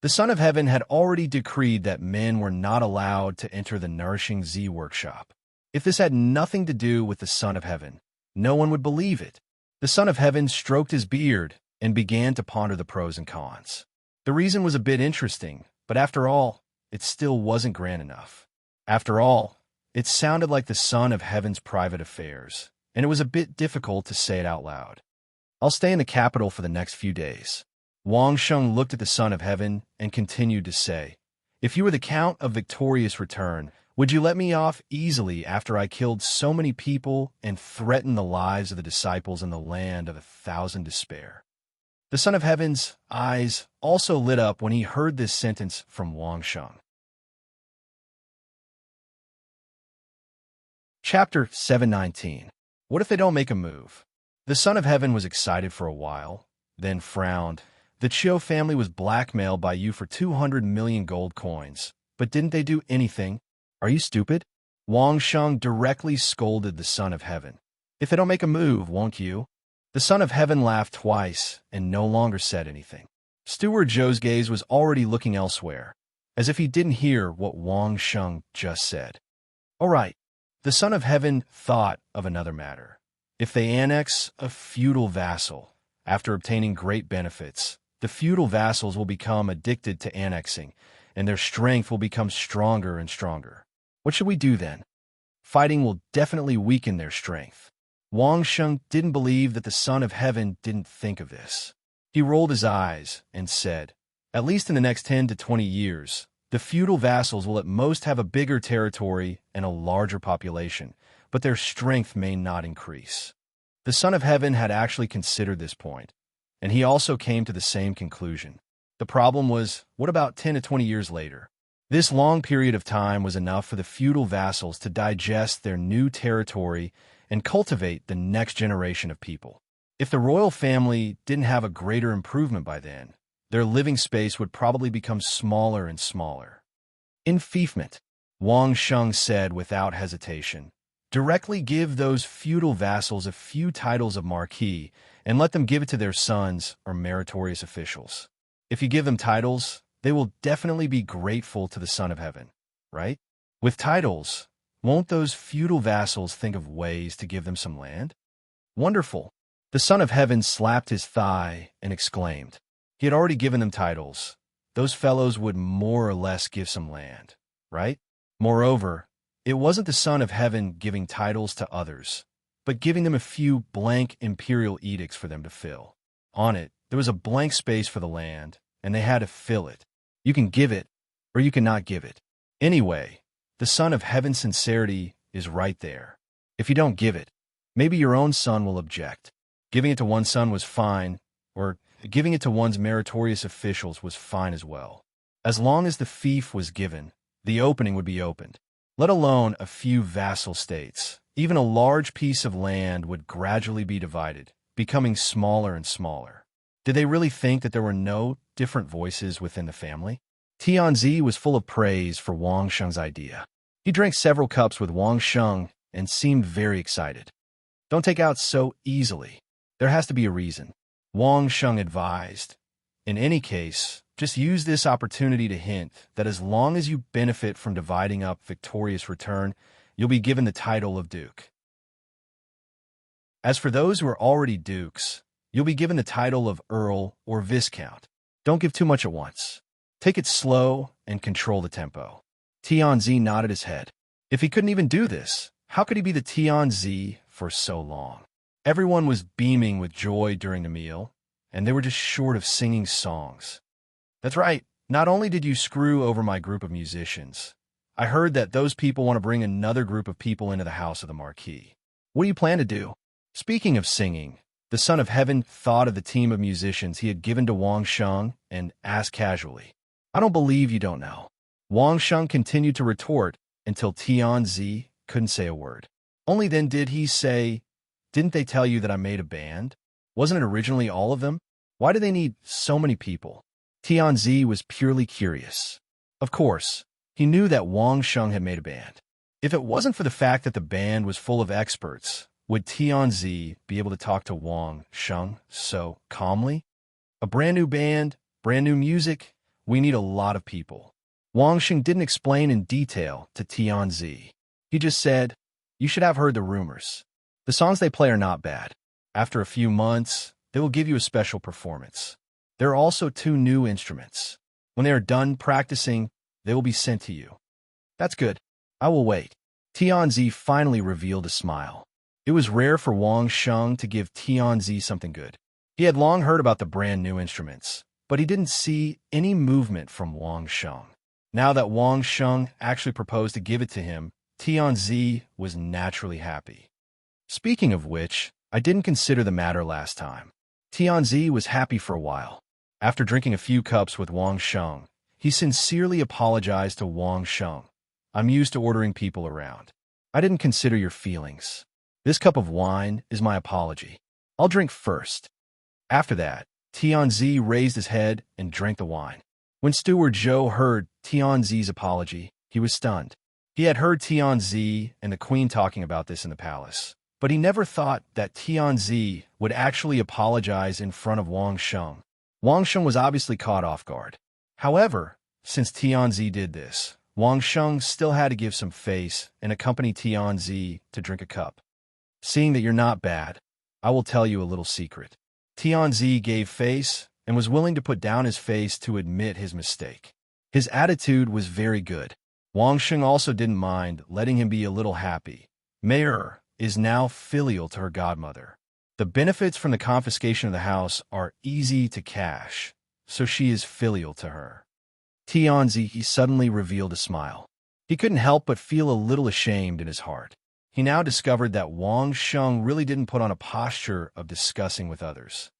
The Son of Heaven had already decreed that men were not allowed to enter the Nourishing Z workshop. If this had nothing to do with the Son of Heaven, no one would believe it. The Son of Heaven stroked his beard and began to ponder the pros and cons. The reason was a bit interesting, but after all, it still wasn't grand enough. After all, it sounded like the Son of Heaven's private affairs, and it was a bit difficult to say it out loud. "I'll stay in the capital for the next few days." Wang Sheng looked at the Son of Heaven and continued to say, "If you were the Count of Victorious Return, would you let me off easily after I killed so many people and threatened the lives of the disciples in the land of 1,000 despair?" The Son of Heaven's eyes also lit up when he heard this sentence from Wang Sheng. Chapter 719. What if they don't make a move? The Son of Heaven was excited for a while, then frowned. The Chiu family was blackmailed by you for 200 million gold coins, but didn't they do anything? Are you stupid? Wang Sheng directly scolded the Son of Heaven. "If they don't make a move, won't you?" The Son of Heaven laughed twice and no longer said anything. Steward Zhou's gaze was already looking elsewhere, as if he didn't hear what Wang Sheng just said. All right, the Son of Heaven thought of another matter. If they annex a feudal vassal, after obtaining great benefits, the feudal vassals will become addicted to annexing, and their strength will become stronger and stronger. What should we do then? Fighting will definitely weaken their strength. Wang Sheng didn't believe that the Son of Heaven didn't think of this. He rolled his eyes and said, "At least in the next 10 to 20 years, the feudal vassals will at most have a bigger territory and a larger population, but their strength may not increase." The Son of Heaven had actually considered this point, and he also came to the same conclusion. The problem was, what about 10 to 20 years later? This long period of time was enough for the feudal vassals to digest their new territory and cultivate the next generation of people. If the royal family didn't have a greater improvement by then, their living space would probably become smaller and smaller. Enfeoffment, Wang Sheng said without hesitation. Directly give those feudal vassals a few titles of marquis and let them give it to their sons or meritorious officials. If you give them titles, they will definitely be grateful to the Son of Heaven, right? With titles, won't those feudal vassals think of ways to give them some land? Wonderful. The Son of Heaven slapped his thigh and exclaimed. He had already given them titles. Those fellows would more or less give some land, right? Moreover, it wasn't the Son of Heaven giving titles to others, but giving them a few blank imperial edicts for them to fill. On it, there was a blank space for the land, and they had to fill it. You can give it, or you cannot give it. Anyway, the Son of Heaven's sincerity is right there. If you don't give it, maybe your own son will object. Giving it to one's son was fine, or giving it to one's meritorious officials was fine as well. As long as the fief was given, the opening would be opened. Let alone a few vassal states. Even a large piece of land would gradually be divided, becoming smaller and smaller. Did they really think that there were no different voices within the family? Tianzi was full of praise for Wang Sheng's idea. He drank several cups with Wang Sheng and seemed very excited. Don't take out so easily. There has to be a reason, Wang Sheng advised. In any case, just use this opportunity to hint that as long as you benefit from dividing up victorious return, you'll be given the title of Duke. As for those who are already dukes, you'll be given the title of Earl or Viscount. Don't give too much at once. Take it slow and control the tempo. Tianzi nodded his head. If he couldn't even do this, how could he be the Tianzi for so long? Everyone was beaming with joy during the meal, and they were just short of singing songs. That's right. Not only did you screw over my group of musicians, I heard that those people want to bring another group of people into the house of the Marquis. What do you plan to do? Speaking of singing, the Son of Heaven thought of the team of musicians he had given to Wang Sheng and asked casually, I don't believe you don't know. Wang Sheng continued to retort until Tianzi couldn't say a word. Only then did he say, didn't they tell you that I made a band? Wasn't it originally all of them? Why do they need so many people? Tianzi was purely curious. Of course, he knew that Wang Sheng had made a band. If it wasn't for the fact that the band was full of experts, would Tianzi be able to talk to Wang Sheng so calmly? A brand new band, brand new music, we need a lot of people. Wang Sheng didn't explain in detail to Tianzi. He just said, you should have heard the rumors. The songs they play are not bad. After a few months, they will give you a special performance. There are also 2 new instruments. When they are done practicing, they will be sent to you. That's good. I will wait. Tianzi finally revealed a smile. It was rare for Wang Sheng to give Tianzi something good. He had long heard about the brand new instruments, but he didn't see any movement from Wang Sheng. Now that Wang Sheng actually proposed to give it to him, Tianzi was naturally happy. Speaking of which, I didn't consider the matter last time. Tianzi was happy for a while. After drinking a few cups with Wang Sheng, he sincerely apologized to Wang Sheng. I'm used to ordering people around. I didn't consider your feelings. This cup of wine is my apology. I'll drink first. After that, Tianzi raised his head and drank the wine. When Steward Zhou heard Tianzi's apology, he was stunned. He had heard Tianzi and the queen talking about this in the palace, but he never thought that Tianzi would actually apologize in front of Wang Sheng. Wang Sheng was obviously caught off guard. However, since Tianzi did this, Wang Sheng still had to give some face and accompany Tianzi to drink a cup. Seeing that you're not bad, I will tell you a little secret. Tianzi gave face and was willing to put down his face to admit his mistake. His attitude was very good. Wang Sheng also didn't mind letting him be a little happy. Mayor is now filial to her godmother. The benefits from the confiscation of the house are easy to cash, so she is filial to her. Tianzi suddenly revealed a smile. He couldn't help but feel a little ashamed in his heart. He now discovered that Wang Sheng really didn't put on a posture of discussing with others.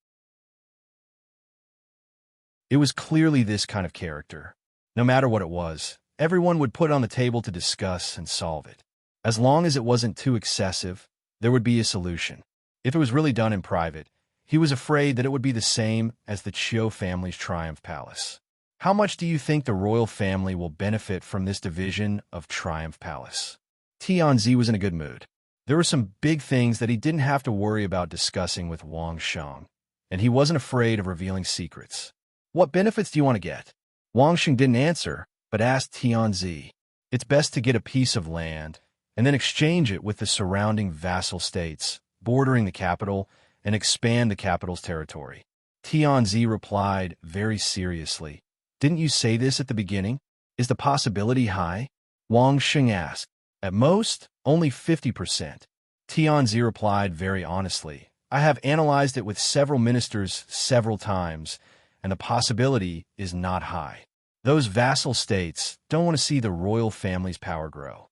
It was clearly this kind of character. No matter what it was, everyone would put it on the table to discuss and solve it. As long as it wasn't too excessive, there would be a solution. If it was really done in private, he was afraid that it would be the same as the Chiu family's Triumph Palace. How much do you think the royal family will benefit from this division of Triumph Palace? Tianzi was in a good mood. There were some big things that he didn't have to worry about discussing with Wang Sheng, and he wasn't afraid of revealing secrets. What benefits do you want to get? Wang Sheng didn't answer, but asked Tianzi. It's best to get a piece of land and then exchange it with the surrounding vassal states, bordering the capital, and expand the capital's territory. Tianzi replied very seriously. Didn't you say this at the beginning? Is the possibility high? Wang Sheng asked. At most, only 50%. Tianzi replied very honestly. I have analyzed it with several ministers several times, and the possibility is not high. Those vassal states don't want to see the royal family's power grow.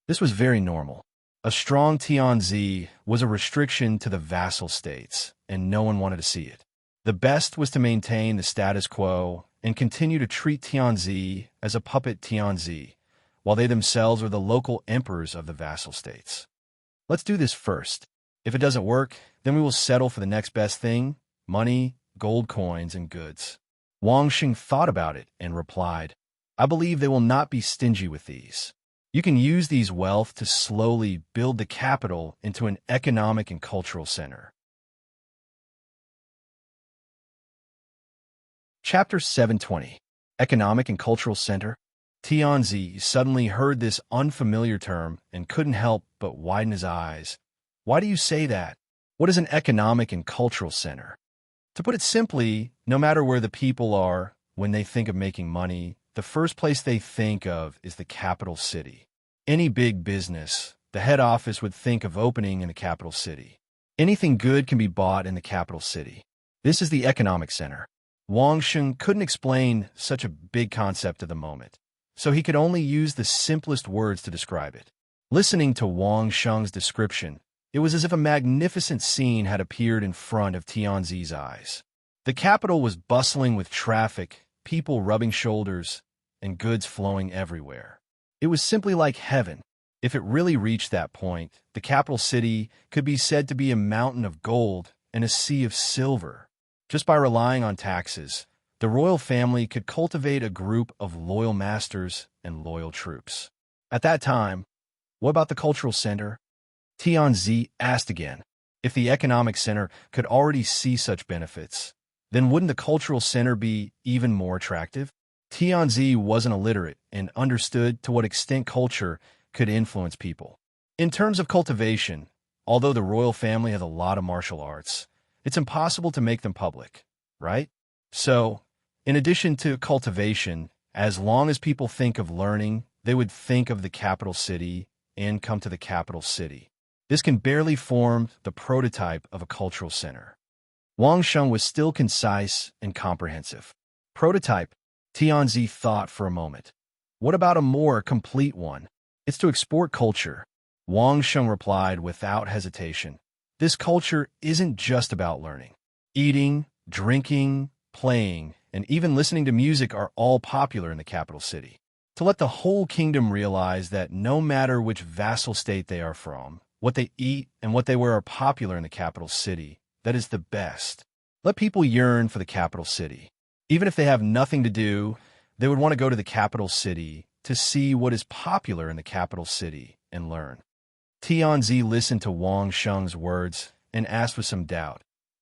This was very normal. A strong Tianzi was a restriction to the vassal states, and no one wanted to see it. The best was to maintain the status quo and continue to treat Tianzi as a puppet Tianzi, while they themselves are the local emperors of the vassal states. Let's do this first. If it doesn't work, then we will settle for the next best thing, money, gold coins, and goods. Wang Sheng thought about it and replied, I believe they will not be stingy with these. You can use these wealth to slowly build the capital into an economic and cultural center. Chapter 720. Economic and Cultural Center. Tianzi suddenly heard this unfamiliar term and couldn't help but widen his eyes. Why do you say that? What is an economic and cultural center? To put it simply, no matter where the people are, when they think of making money, the first place they think of is the capital city. Any big business, the head office would think of opening in the capital city. Anything good can be bought in the capital city. This is the economic center. Wang Sheng couldn't explain such a big concept at the moment, so he could only use the simplest words to describe it. Listening to Wang Sheng's description, it was as if a magnificent scene had appeared in front of Tianzi's eyes. The capital was bustling with traffic, people rubbing shoulders, and goods flowing everywhere. It was simply like heaven. If it really reached that point, the capital city could be said to be a mountain of gold and a sea of silver. Just by relying on taxes, the royal family could cultivate a group of loyal masters and loyal troops. At that time, what about the cultural center? Tianzi asked again. If the economic center could already see such benefits, then wouldn't the cultural center be even more attractive? Tianzi wasn't illiterate and understood to what extent culture could influence people. In terms of cultivation, although the royal family has a lot of martial arts, it's impossible to make them public, right? So, in addition to cultivation, as long as people think of learning, they would think of the capital city and come to the capital city. This can barely form the prototype of a cultural center. Wang Sheng was still concise and comprehensive. Prototype, Tianzi thought for a moment. What about a more complete one? It's to export culture. Wang Sheng replied without hesitation. This culture isn't just about learning. Eating, drinking, playing, and even listening to music are all popular in the capital city. To let the whole kingdom realize that no matter which vassal state they are from, what they eat and what they wear are popular in the capital city, that is the best. Let people yearn for the capital city. Even if they have nothing to do, they would want to go to the capital city to see what is popular in the capital city and learn. Tianzi listened to Wang Sheng's words and asked with some doubt,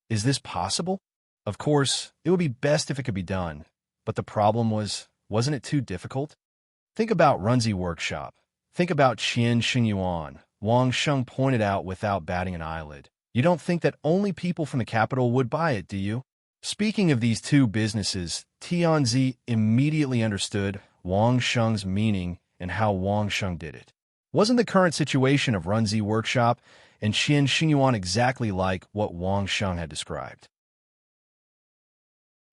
is this possible? Of course, it would be best if it could be done, but the problem was, wasn't it too difficult? Think about Runzi Workshop. Think about Qian Xingyuan. Wang Sheng pointed out without batting an eyelid. You don't think that only people from the capital would buy it, do you? Speaking of these two businesses, Tianzi immediately understood Wang Sheng's meaning and how Wang Sheng did it. Wasn't the current situation of Runzi workshop and Qian Xingyuan exactly like what Wang Sheng had described?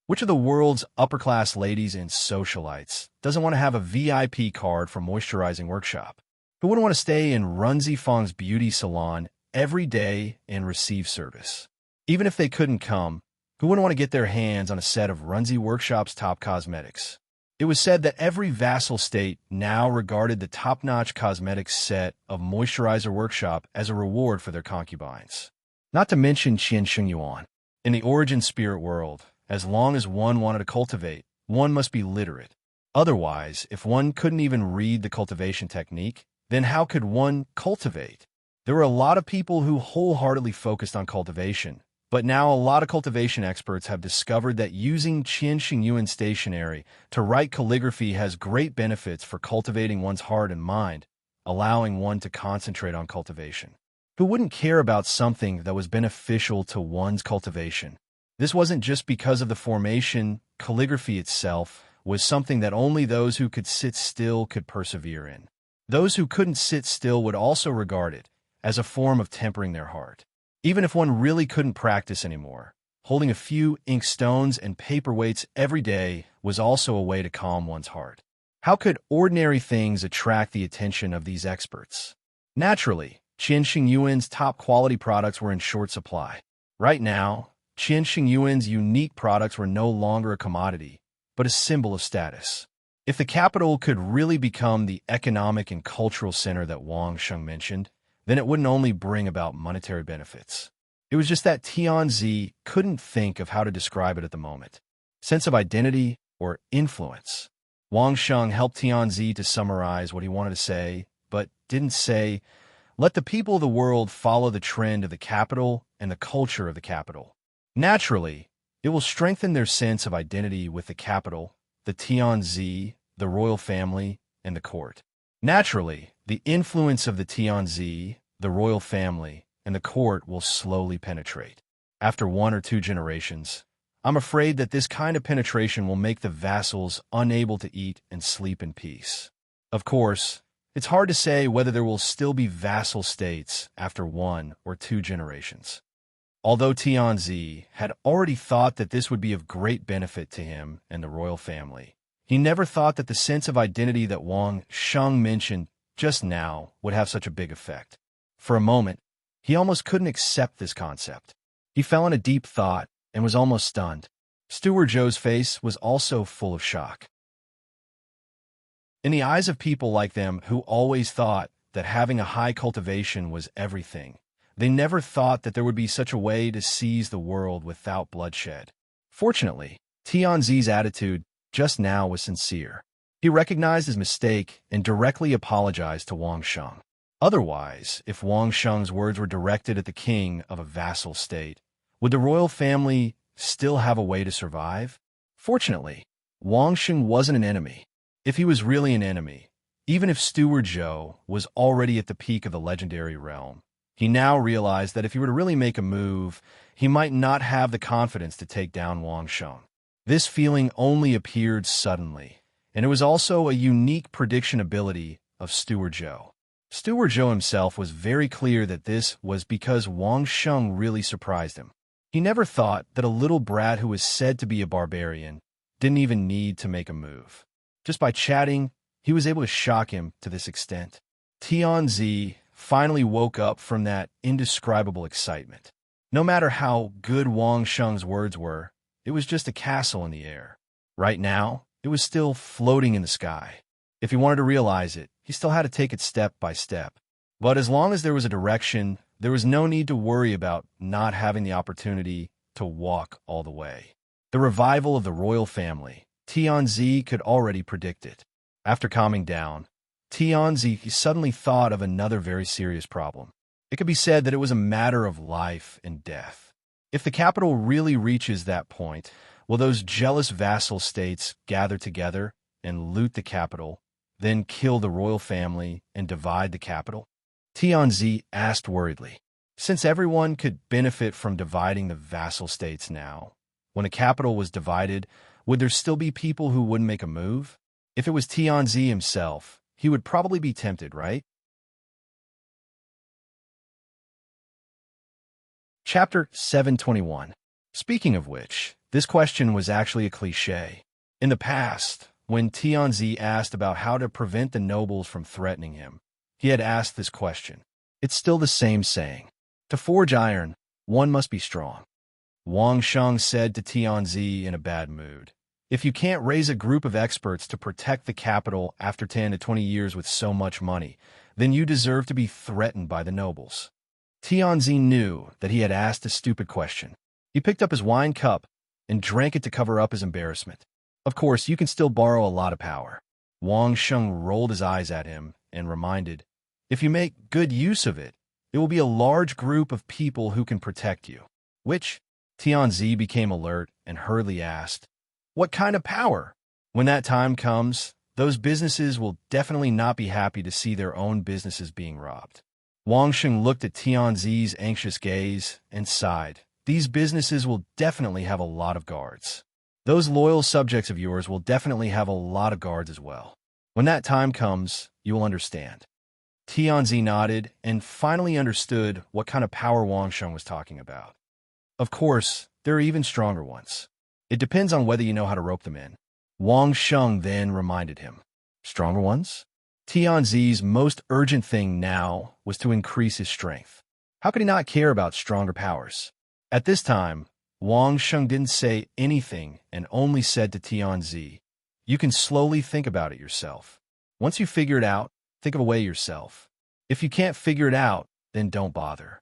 Which of the world's upper-class ladies and socialites doesn't want to have a VIP card for moisturizing workshop? Who wouldn't want to stay in Runzi Feng's beauty salon every day and receive service? Even if they couldn't come, who wouldn't want to get their hands on a set of Runzi Workshop's top cosmetics? It was said that every vassal state now regarded the top-notch cosmetics set of Moisturizer Workshop as a reward for their concubines. Not to mention Qian Xingyuan. In the origin spirit world, as long as one wanted to cultivate, one must be literate. Otherwise, if one couldn't even read the cultivation technique, then how could one cultivate? There were a lot of people who wholeheartedly focused on cultivation, but now a lot of cultivation experts have discovered that using Qian Xingyuan stationery to write calligraphy has great benefits for cultivating one's heart and mind, allowing one to concentrate on cultivation. Who wouldn't care about something that was beneficial to one's cultivation? This wasn't just because of the formation. Calligraphy itself was something that only those who could sit still could persevere in. Those who couldn't sit still would also regard it as a form of tempering their heart. Even if one really couldn't practice anymore, holding a few ink stones and paperweights every day was also a way to calm one's heart. How could ordinary things attract the attention of these experts? Naturally, Qian Xingyuan's top-quality products were in short supply. Right now, Qian Xingyuan's unique products were no longer a commodity, but a symbol of status. If the capital could really become the economic and cultural center that Wang Sheng mentioned, then it wouldn't only bring about monetary benefits. It was just that Tianzi couldn't think of how to describe it at the moment. Sense of identity or influence. Wang Sheng helped Tianzi to summarize what he wanted to say, but didn't say, let the people of the world follow the trend of the capital and the culture of the capital. Naturally, it will strengthen their sense of identity with the capital, the Tianzi, the royal family, and the court. Naturally, the influence of the Tianzi, the royal family, and the court will slowly penetrate. After 1 or 2 generations, I'm afraid that this kind of penetration will make the vassals unable to eat and sleep in peace. Of course, it's hard to say whether there will still be vassal states after 1 or 2 generations. Although Tianzi had already thought that this would be of great benefit to him and the royal family, he never thought that the sense of identity that Wang Sheng mentioned just now would have such a big effect. For a moment, he almost couldn't accept this concept. He fell in a deep thought and was almost stunned. Steward Zhou's face was also full of shock. In the eyes of people like them who always thought that having a high cultivation was everything, they never thought that there would be such a way to seize the world without bloodshed. Fortunately, Tianzi's attitude just now was sincere. He recognized his mistake and directly apologized to Wang Sheng. Otherwise, if Wang Sheng's words were directed at the king of a vassal state, would the royal family still have a way to survive? Fortunately, Wang Sheng wasn't an enemy. If he was really an enemy, even if Steward Zhou was already at the peak of the legendary realm, he now realized that if he were to really make a move, he might not have the confidence to take down Wang Sheng. This feeling only appeared suddenly, and it was also a unique prediction ability of Steward Zhou. Steward Zhou himself was very clear that this was because Wang Sheng really surprised him. He never thought that a little brat who was said to be a barbarian didn't even need to make a move. Just by chatting, he was able to shock him to this extent. Tianzi finally woke up from that indescribable excitement. No matter how good Wang Sheng's words were, it was just a castle in the air. Right now, it was still floating in the sky. If he wanted to realize it, he still had to take it step by step. But as long as there was a direction, there was no need to worry about not having the opportunity to walk all the way. The revival of the royal family, Tianzi could already predict it. After calming down, Tianzi suddenly thought of another very serious problem. It could be said that it was a matter of life and death. If the capital really reaches that point, will those jealous vassal states gather together and loot the capital, then kill the royal family and divide the capital? Tianzi asked worriedly. Since everyone could benefit from dividing the vassal states now, when a capital was divided, would there still be people who wouldn't make a move? If it was Tianzi himself, he would probably be tempted, right? Chapter 721. Speaking of which, this question was actually a cliché. In the past, when Tianzi asked about how to prevent the nobles from threatening him, he had asked this question. It's still the same saying. To forge iron, one must be strong. Wang Sheng said to Tianzi in a bad mood. If you can't raise a group of experts to protect the capital after 10 to 20 years with so much money, then you deserve to be threatened by the nobles. Tianzi knew that he had asked a stupid question. He picked up his wine cup and drank it to cover up his embarrassment. Of course, you can still borrow a lot of power. Wang Sheng rolled his eyes at him and reminded, if you make good use of it, it will be a large group of people who can protect you. Which? Tianzi became alert and hurriedly asked, what kind of power? When that time comes, those businesses will definitely not be happy to see their own businesses being robbed. Wang Sheng looked at Tianzi's anxious gaze and sighed. These businesses will definitely have a lot of guards. Those loyal subjects of yours will definitely have a lot of guards as well. When that time comes, you will understand. Tianzi nodded and finally understood what kind of power Wang Sheng was talking about. Of course, there are even stronger ones. It depends on whether you know how to rope them in. Wang Sheng then reminded him. Stronger ones? Tianzi's most urgent thing now was to increase his strength. How could he not care about stronger powers? At this time, Wang Sheng didn't say anything and only said to Tianzi, you can slowly think about it yourself. Once you figure it out, think of a way yourself. If you can't figure it out, then don't bother.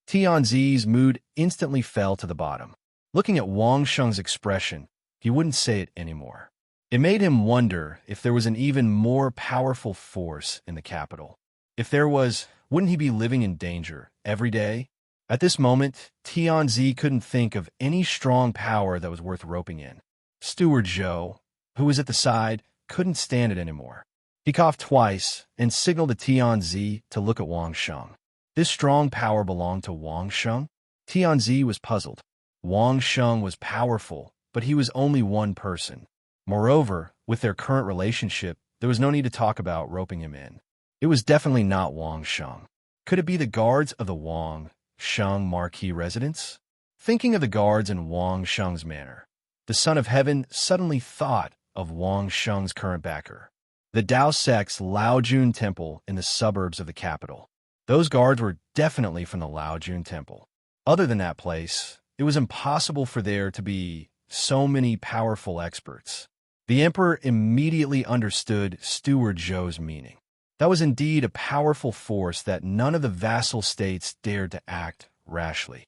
Tianzi's mood instantly fell to the bottom. Looking at Wang Sheng's expression, he wouldn't say it anymore. It made him wonder if there was an even more powerful force in the capital. If there was, wouldn't he be living in danger every day? At this moment, Tianzi couldn't think of any strong power that was worth roping in. Steward Zhou, who was at the side, couldn't stand it anymore. He coughed twice and signaled to Tianzi to look at Wang Sheng. This strong power belonged to Wang Sheng? Tianzi was puzzled. Wang Sheng was powerful, but he was only one person. Moreover, with their current relationship, there was no need to talk about roping him in. It was definitely not Wang Sheng. Could it be the guards of the Wang Sheng marquee residence? Thinking of the guards in Wang Sheng's manner, the Son of Heaven suddenly thought of Wang Sheng's current backer, the Dao sect's Laojun Temple in the suburbs of the capital. Those guards were definitely from the Laojun Temple. Other than that place, it was impossible for there to be so many powerful experts. The emperor immediately understood Steward Zhou's meaning. That was indeed a powerful force that none of the vassal states dared to act rashly.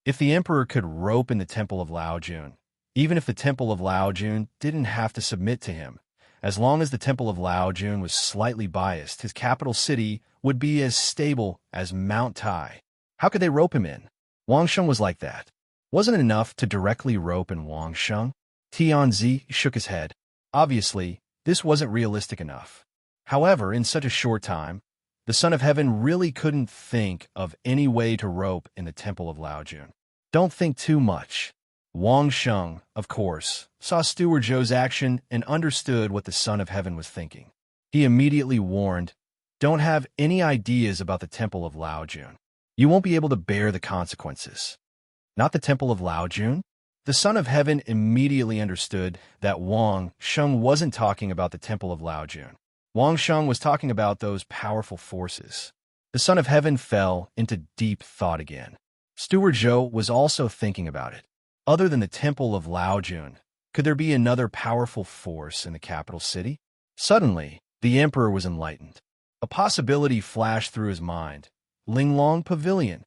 If the emperor could rope in the Temple of Laojun, even if the Temple of Laojun didn't have to submit to him, as long as the Temple of Laojun was slightly biased, his capital city would be as stable as Mount Tai. How could they rope him in? Wang Sheng was like that. Wasn't it enough to directly rope in Wang Sheng? Tianzi shook his head. Obviously, this wasn't realistic enough. However, in such a short time, the Son of Heaven really couldn't think of any way to rope in the Temple of Laojun. Don't think too much. Wang Sheng, of course, saw Steward Zhou's action and understood what the Son of Heaven was thinking. He immediately warned, don't have any ideas about the Temple of Laojun. You won't be able to bear the consequences. Not the Temple of Laojun? The Son of Heaven immediately understood that Wang Sheng wasn't talking about the Temple of Laojun. Wang Sheng was talking about those powerful forces. The Son of Heaven fell into deep thought again. Steward Zhou was also thinking about it. Other than the Temple of Laojun, could there be another powerful force in the capital city? Suddenly, the emperor was enlightened. A possibility flashed through his mind. Linglong Pavilion.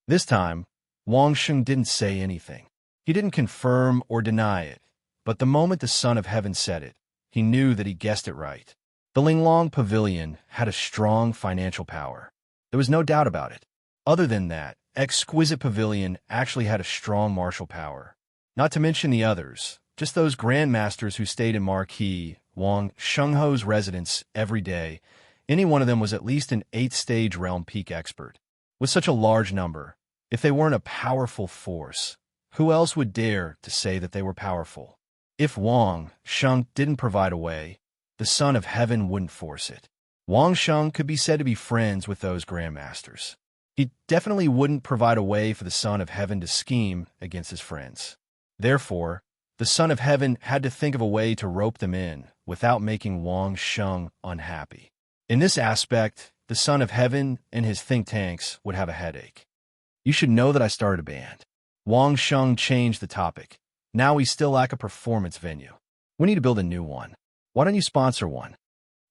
This time, Wang Sheng didn't say anything. He didn't confirm or deny it, but the moment the Son of Heaven said it, he knew that he guessed it right. The Linglong Pavilion had a strong financial power. There was no doubt about it. Other than that, exquisite pavilion actually had a strong martial power. Not to mention the others, just those grandmasters who stayed in Marquis Wang Shengho's residence every day. Any one of them was at least an 8th-stage realm peak expert. With such a large number, if they weren't a powerful force, who else would dare to say that they were powerful? If Wang Sheng didn't provide a way, the Son of Heaven wouldn't force it. Wang Sheng could be said to be friends with those grandmasters. He definitely wouldn't provide a way for the Son of Heaven to scheme against his friends. Therefore, the Son of Heaven had to think of a way to rope them in without making Wang Sheng unhappy. In this aspect, the Son of Heaven and his think tanks would have a headache. You should know that I started a band. Wang Sheng changed the topic. Now we still lack a performance venue. We need to build a new one. Why don't you sponsor one?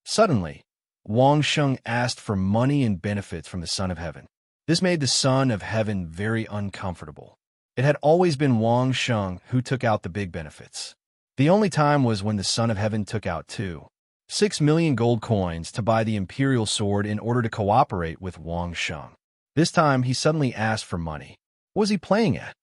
Suddenly, Wang Sheng asked for money and benefits from the Son of Heaven. This made the Son of Heaven very uncomfortable. It had always been Wang Sheng who took out the big benefits. The only time was when the Son of Heaven took out 6 million gold coins to buy the Imperial Sword in order to cooperate with Wang Sheng. This time, he suddenly asked for money. What was he playing at?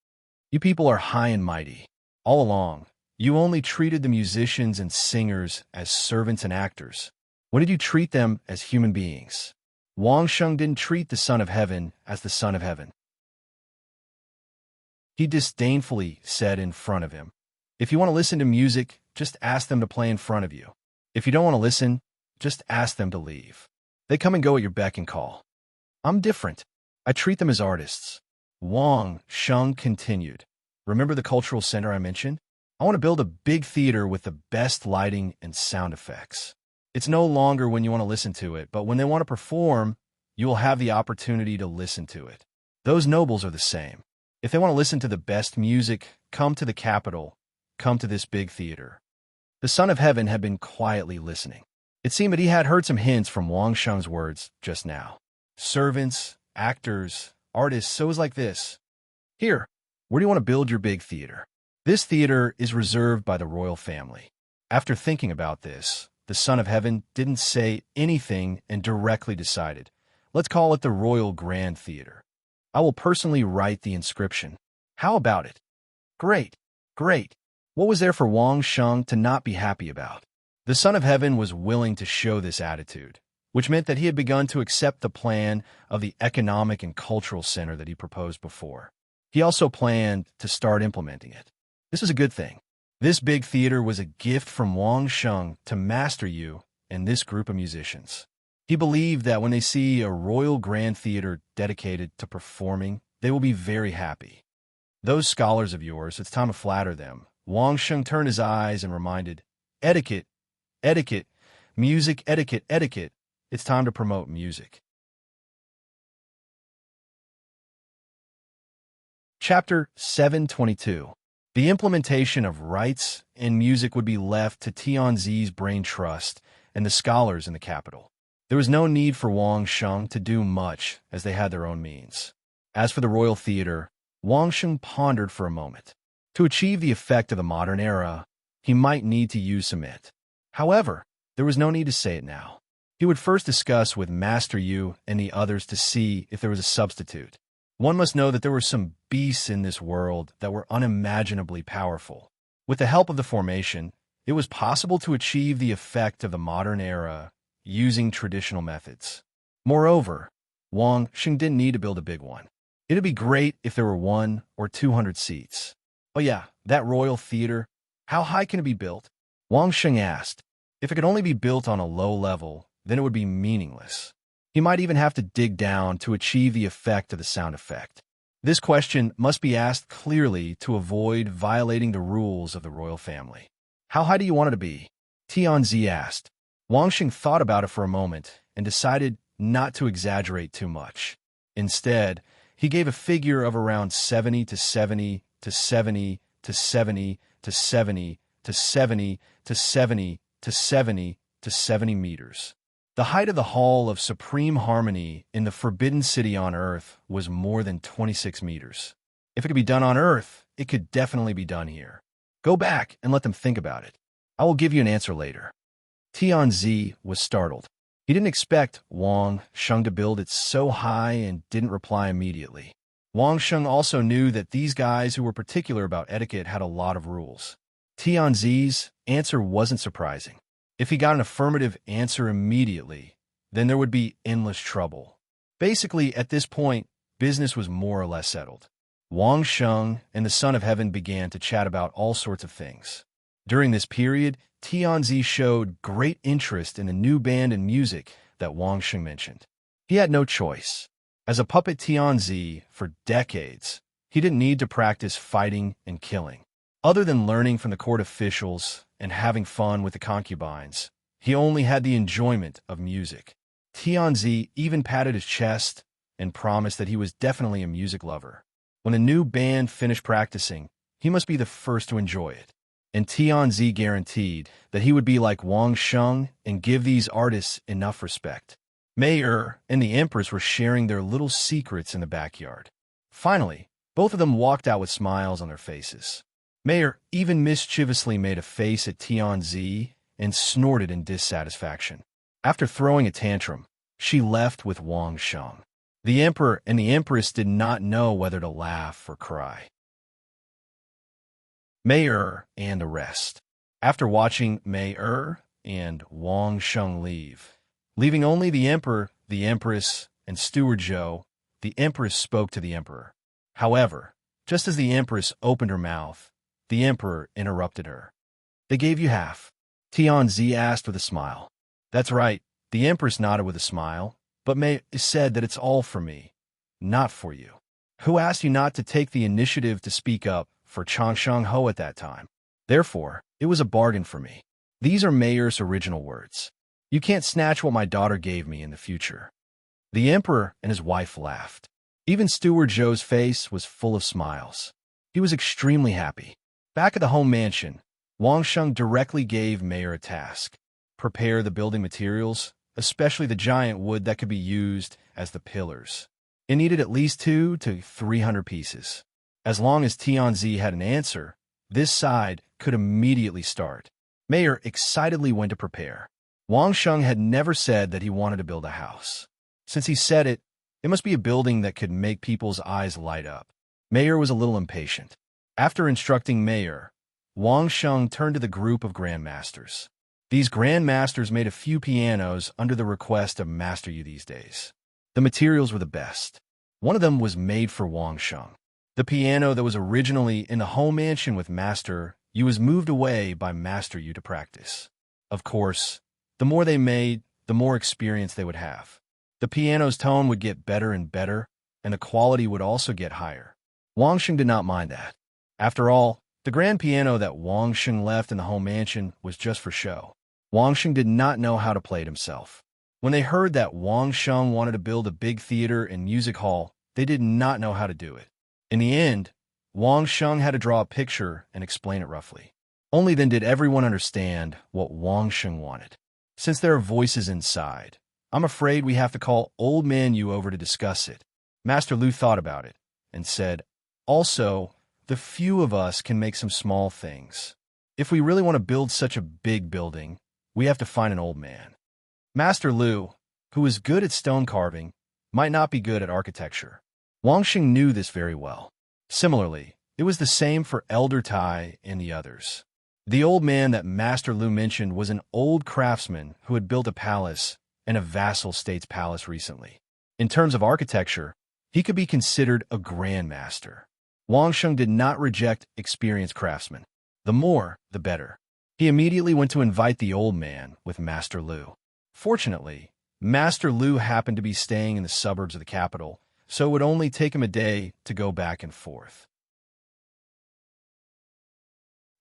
You people are high and mighty. All along, you only treated the musicians and singers as servants and actors. When did you treat them as human beings? Wang Sheng didn't treat the Son of Heaven as the Son of Heaven. He disdainfully said in front of him, if you want to listen to music, just ask them to play in front of you. If you don't want to listen, just ask them to leave. They come and go at your beck and call. I'm different. I treat them as artists. Wang Sheng continued. Remember the cultural center I mentioned? I want to build a big theater with the best lighting and sound effects. It's no longer when you want to listen to it, but when they want to perform, you will have the opportunity to listen to it. Those nobles are the same. If they want to listen to the best music, come to the capital, come to this big theater. The Son of Heaven had been quietly listening. It seemed that he had heard some hints from Wang Sheng's words just now. Servants, actors, artists, so it was like this. Here, where do you want to build your big theater? This theater is reserved by the royal family. After thinking about this, the Son of Heaven didn't say anything and directly decided, let's call it the Royal Grand Theater. I will personally write the inscription. How about it? Great, great. What was there for Wang Sheng to not be happy about? The Son of Heaven was willing to show this attitude, which meant that he had begun to accept the plan of the economic and cultural center that he proposed before. He also planned to start implementing it. This was a good thing. This big theater was a gift from Wang Sheng to master you and this group of musicians. He believed that when they see a royal grand theater dedicated to performing, they will be very happy. Those scholars of yours, it's time to flatter them. Wang Sheng turned his eyes and reminded, etiquette, etiquette, music, etiquette, etiquette. It's time to promote music. Chapter 722. The implementation of rites and music would be left to Tianzi's brain trust and the scholars in the capital. There was no need for Wang Sheng to do much, as they had their own means. As for the royal theater, Wang Sheng pondered for a moment. To achieve the effect of the modern era, he might need to use some it. However, there was no need to say it now. He would first discuss with Master Yu and the others to see if there was a substitute. One must know that there were some beasts in this world that were unimaginably powerful. With the help of the formation, it was possible to achieve the effect of the modern era using traditional methods. Moreover, Wang Sheng didn't need to build a big one. It'd be great if there were 100 or 200 seats. Oh yeah, that royal theater, how high can it be built? Wang Sheng asked. If it could only be built on a low level, then it would be meaningless. He might even have to dig down to achieve the effect of the sound effect. This question must be asked clearly to avoid violating the rules of the royal family. How high do you want it to be? Tianzi asked. Wang Sheng thought about it for a moment and decided not to exaggerate too much. Instead, he gave a figure of around 70 to 70 to 70 to 70 to 70 to 70 to 70 to 70 to 70 meters. The height of the Hall of Supreme Harmony in the Forbidden City on Earth was more than 26 meters. If it could be done on Earth, it could definitely be done here. Go back and let them think about it. I will give you an answer later. Tianzi was startled. He didn't expect Wang Sheng to build it so high and didn't reply immediately. Wang Sheng also knew that these guys who were particular about etiquette had a lot of rules. Tianzi's answer wasn't surprising. If he got an affirmative answer immediately, then there would be endless trouble. Basically, at this point, business was more or less settled. Wang Sheng and the Son of Heaven began to chat about all sorts of things. During this period, Tianzi showed great interest in the new band and music that Wang Sheng mentioned. He had no choice. As a puppet Tianzi for decades, he didn't need to practice fighting and killing. Other than learning from the court officials and having fun with the concubines, he only had the enjoyment of music. Tianzi even patted his chest and promised that he was definitely a music lover. When the new band finished practicing, he must be the first to enjoy it. And Tianzi guaranteed that he would be like Wang Sheng and give these artists enough respect. Mei and the Empress were sharing their little secrets in the backyard. Finally, both of them walked out with smiles on their faces. Mei even mischievously made a face at Tianzi and snorted in dissatisfaction. After throwing a tantrum, she left with Wang Sheng. The Emperor and the Empress did not know whether to laugh or cry. Mei and the rest. After watching Mei and Wang Sheng leaving only the Emperor, the Empress, and Steward Zhou, the Empress spoke to the Emperor. However, just as the Empress opened her mouth, the Emperor interrupted her. "They gave you half?" Tianzi asked with a smile. "That's right," the Empress nodded with a smile, "but Mei said that it's all for me, not for you. Who asked you not to take the initiative to speak up for Changsheng Ho at that time? Therefore, it was a bargain for me. These are Mei's original words. You can't snatch what my daughter gave me in the future." The Emperor and his wife laughed. Even Steward Zhou's face was full of smiles. He was extremely happy. Back at the home mansion, Wang Sheng directly gave Mei a task: prepare the building materials, especially the giant wood that could be used as the pillars. It needed at least 200 to 300 pieces. As long as Tianzi had an answer, this side could immediately start. Mei excitedly went to prepare. Wang Sheng had never said that he wanted to build a house. Since he said it, it must be a building that could make people's eyes light up. Mei was a little impatient. After instructing Mei, Wang Sheng turned to the group of grandmasters. These grandmasters made a few pianos under the request of Master Yu these days. The materials were the best. One of them was made for Wang Sheng. The piano that was originally in the home mansion with Master Yu was moved away by Master Yu to practice. Of course, the more they made, the more experience they would have. The piano's tone would get better and better, and the quality would also get higher. Wang Sheng did not mind that. After all, the grand piano that Wang Sheng left in the home mansion was just for show. Wang Sheng did not know how to play it himself. When they heard that Wang Sheng wanted to build a big theater and music hall, they did not know how to do it. In the end, Wang Sheng had to draw a picture and explain it roughly. Only then did everyone understand what Wang Sheng wanted. Since there are voices inside, I'm afraid we have to call Old Man Yu over to discuss it. Master Lu thought about it and said, "Also, the few of us can make some small things. If we really want to build such a big building, we have to find an old man." Master Lu, who was good at stone carving, might not be good at architecture. Wang Sheng knew this very well. Similarly, it was the same for Elder Tai and the others. The old man that Master Lu mentioned was an old craftsman who had built a palace and a vassal state's palace recently. In terms of architecture, he could be considered a grandmaster. Wang Sheng did not reject experienced craftsmen. The more, the better. He immediately went to invite the old man with Master Lu. Fortunately, Master Lu happened to be staying in the suburbs of the capital, so it would only take him a day to go back and forth.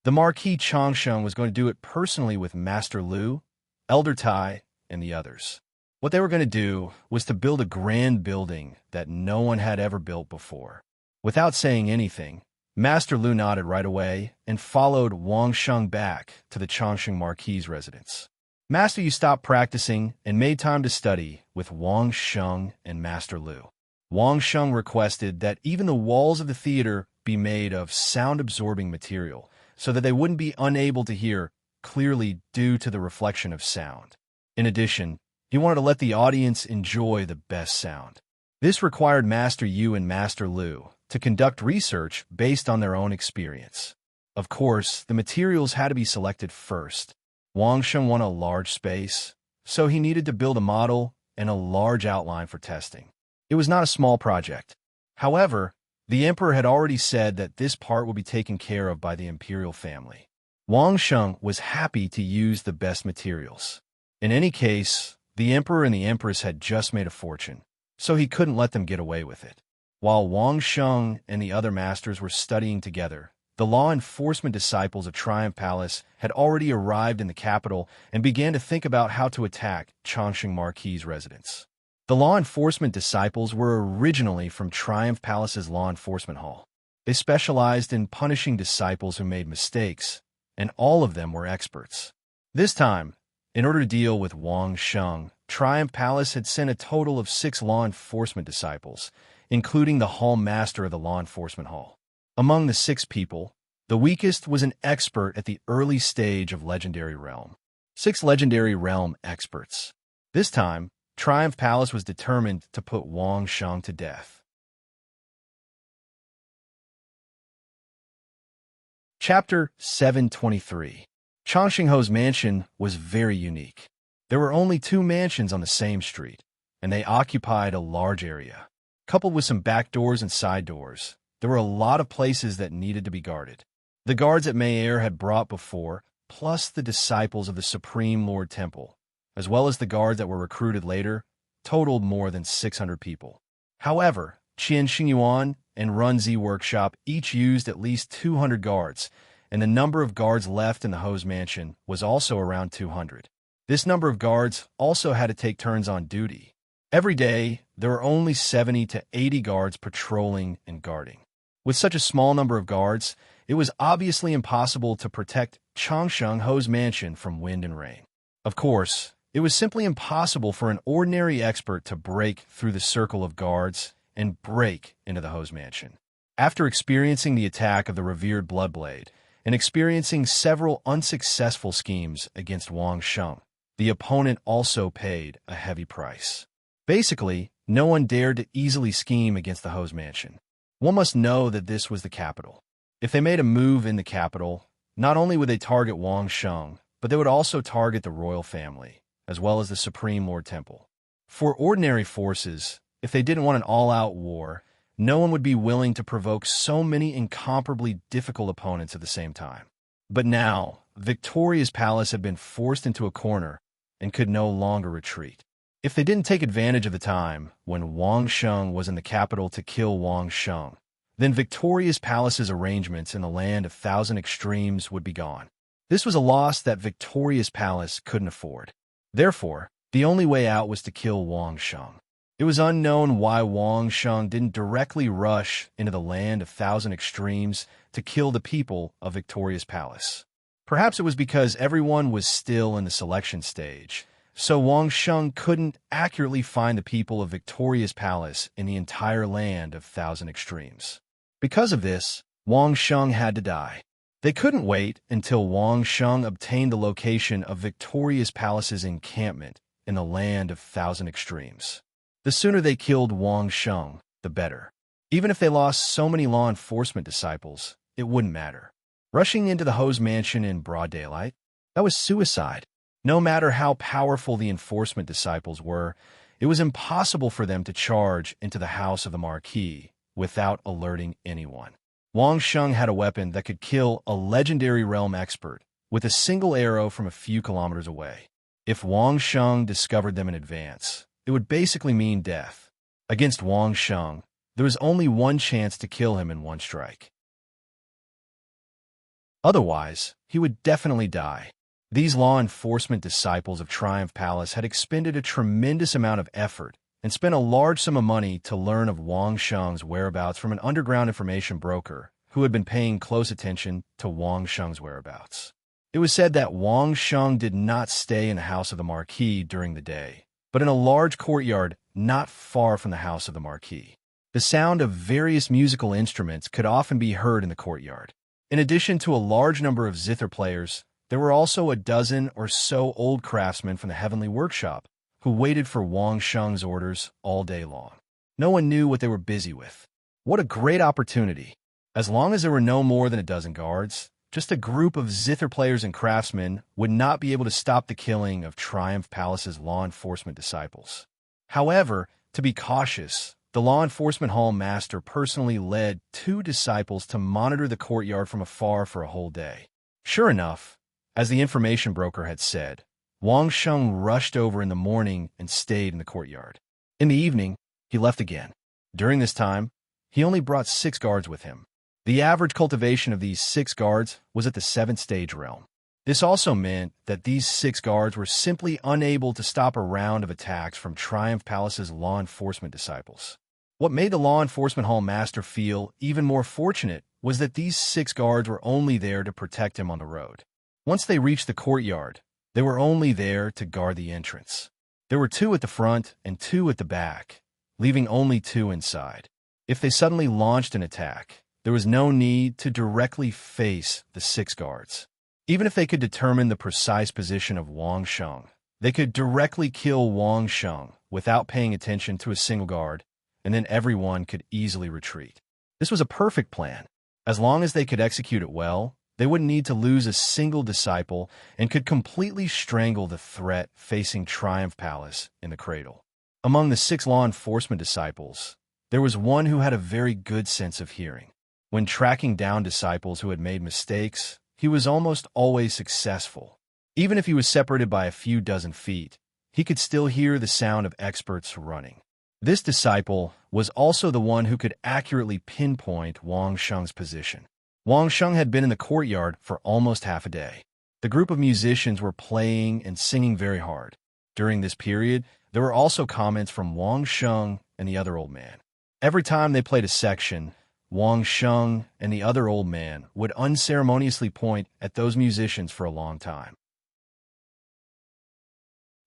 The Marquis Changsheng was going to do it personally with Master Lu, Elder Tai, and the others. What they were going to do was to build a grand building that no one had ever built before. Without saying anything, Master Lu nodded right away and followed Wang Sheng back to the Changsheng Marquis' residence. Master Yu stopped practicing and made time to study with Wang Sheng and Master Lu. Wang Sheng requested that even the walls of the theater be made of sound-absorbing material so that they wouldn't be unable to hear clearly due to the reflection of sound. In addition, he wanted to let the audience enjoy the best sound. This required Master Yu and Master Lu to conduct research based on their own experience. Of course, the materials had to be selected first. Wang Sheng wanted a large space, so he needed to build a model and a large outline for testing. It was not a small project. However, the Emperor had already said that this part would be taken care of by the imperial family. Wang Sheng was happy to use the best materials. In any case, the emperor and the empress had just made a fortune, so he couldn't let them get away with it. While Wang Sheng and the other masters were studying together, the law enforcement disciples of Triumph Palace had already arrived in the capital and began to think about how to attack Chongqing Marquis's residence. The law enforcement disciples were originally from Triumph Palace's law enforcement hall. They specialized in punishing disciples who made mistakes, and all of them were experts. This time, in order to deal with Wang Sheng, Triumph Palace had sent a total of 6 law enforcement disciples, including the hall master of the law enforcement hall. Among the 6 people, the weakest was an expert at the early stage of Legendary Realm. 6 Legendary Realm experts. This time, Triumph Palace was determined to put Wang Sheng to death. Chapter 723. Chongqing Ho's mansion was very unique. There were only 2 mansions on the same street, and they occupied a large area. Coupled with some back doors and side doors, there were a lot of places that needed to be guarded. The guards at Mayer had brought before, plus the disciples of the Supreme Lord Temple, as well as the guards that were recruited later, totaled more than 600 people. However, Qian Xingyuan and Runzi Workshop each used at least 200 guards, and the number of guards left in the Ho's mansion was also around 200. This number of guards also had to take turns on duty. Every day, there were only 70 to 80 guards patrolling and guarding. With such a small number of guards, it was obviously impossible to protect Chongqing Ho's mansion from wind and rain. Of course, it was simply impossible for an ordinary expert to break through the circle of guards and break into the Ho's mansion. After experiencing the attack of the revered Bloodblade and experiencing several unsuccessful schemes against Wang Sheng, the opponent also paid a heavy price. Basically, no one dared to easily scheme against the Ho's mansion. One must know that this was the capital. If they made a move in the capital, not only would they target Wang Sheng, but they would also target the royal family, as well as the Supreme Lord Temple. For ordinary forces, if they didn't want an all-out war, no one would be willing to provoke so many incomparably difficult opponents at the same time. But now, Victoria's palace had been forced into a corner and could no longer retreat. If they didn't take advantage of the time when Wang Sheng was in the capital to kill Wang Sheng, then Victoria's palace's arrangements in the land of Thousand Extremes would be gone. This was a loss that Victoria's palace couldn't afford. Therefore, the only way out was to kill Wang Sheng. It was unknown why Wang Sheng didn't directly rush into the land of Thousand Extremes to kill the people of Victoria's palace. Perhaps it was because everyone was still in the selection stage, so Wang Sheng couldn't accurately find the people of Victoria's palace in the entire land of Thousand Extremes. Because of this, Wang Sheng had to die. They couldn't wait until Wang Sheng obtained the location of Victoria's palace's encampment in the land of Thousand Extremes. The sooner they killed Wang Sheng, the better. Even if they lost so many law enforcement disciples, it wouldn't matter. Rushing into the Ho's mansion in broad daylight? That was suicide. No matter how powerful the enforcement disciples were, it was impossible for them to charge into the house of the Marquis without alerting anyone. Wang Sheng had a weapon that could kill a legendary realm expert with a single arrow from a few kilometers away. If Wang Sheng discovered them in advance, it would basically mean death. Against Wang Sheng, there was only one chance to kill him in one strike. Otherwise, he would definitely die. These law enforcement disciples of Triumph Palace had expended a tremendous amount of effort and spent a large sum of money to learn of Wang Sheng's whereabouts from an underground information broker who had been paying close attention to Wang Sheng's whereabouts. It was said that Wang Sheng did not stay in the house of the Marquis during the day, but in a large courtyard not far from the house of the Marquis. The sound of various musical instruments could often be heard in the courtyard. In addition to a large number of zither players, there were also a dozen or so old craftsmen from the Heavenly Workshop who waited for Wang Sheng's orders all day long. No one knew what they were busy with. What a great opportunity! As long as there were no more than a dozen guards, just a group of zither players and craftsmen would not be able to stop the killing of Triumph Palace's law enforcement disciples. However, to be cautious, the law enforcement hall master personally led 2 disciples to monitor the courtyard from afar for a whole day. Sure enough, as the information broker had said, Wang Sheng rushed over in the morning and stayed in the courtyard. In the evening, he left again. During this time, he only brought 6 guards with him. The average cultivation of these 6 guards was at the 7th stage realm. This also meant that these 6 guards were simply unable to stop a round of attacks from Triumph Palace's law enforcement disciples. What made the law enforcement hall master feel even more fortunate was that these 6 guards were only there to protect him on the road. Once they reached the courtyard, they were only there to guard the entrance. There were 2 at the front and 2 at the back, leaving only 2 inside. If they suddenly launched an attack, there was no need to directly face the 6 guards. Even if they could determine the precise position of Wang Sheng, they could directly kill Wang Sheng without paying attention to a single guard, and then everyone could easily retreat. This was a perfect plan. As long as they could execute it well, they wouldn't need to lose a single disciple and could completely strangle the threat facing Triumph Palace in the cradle. Among the 6 law enforcement disciples, there was one who had a very good sense of hearing. When tracking down disciples who had made mistakes, he was almost always successful. Even if he was separated by a few dozen feet, he could still hear the sound of experts running. This disciple was also the one who could accurately pinpoint Wang Sheng's position. Wang Sheng had been in the courtyard for almost half a day. The group of musicians were playing and singing very hard. During this period, there were also comments from Wang Sheng and the other old man. Every time they played a section, Wang Sheng and the other old man would unceremoniously point at those musicians for a long time.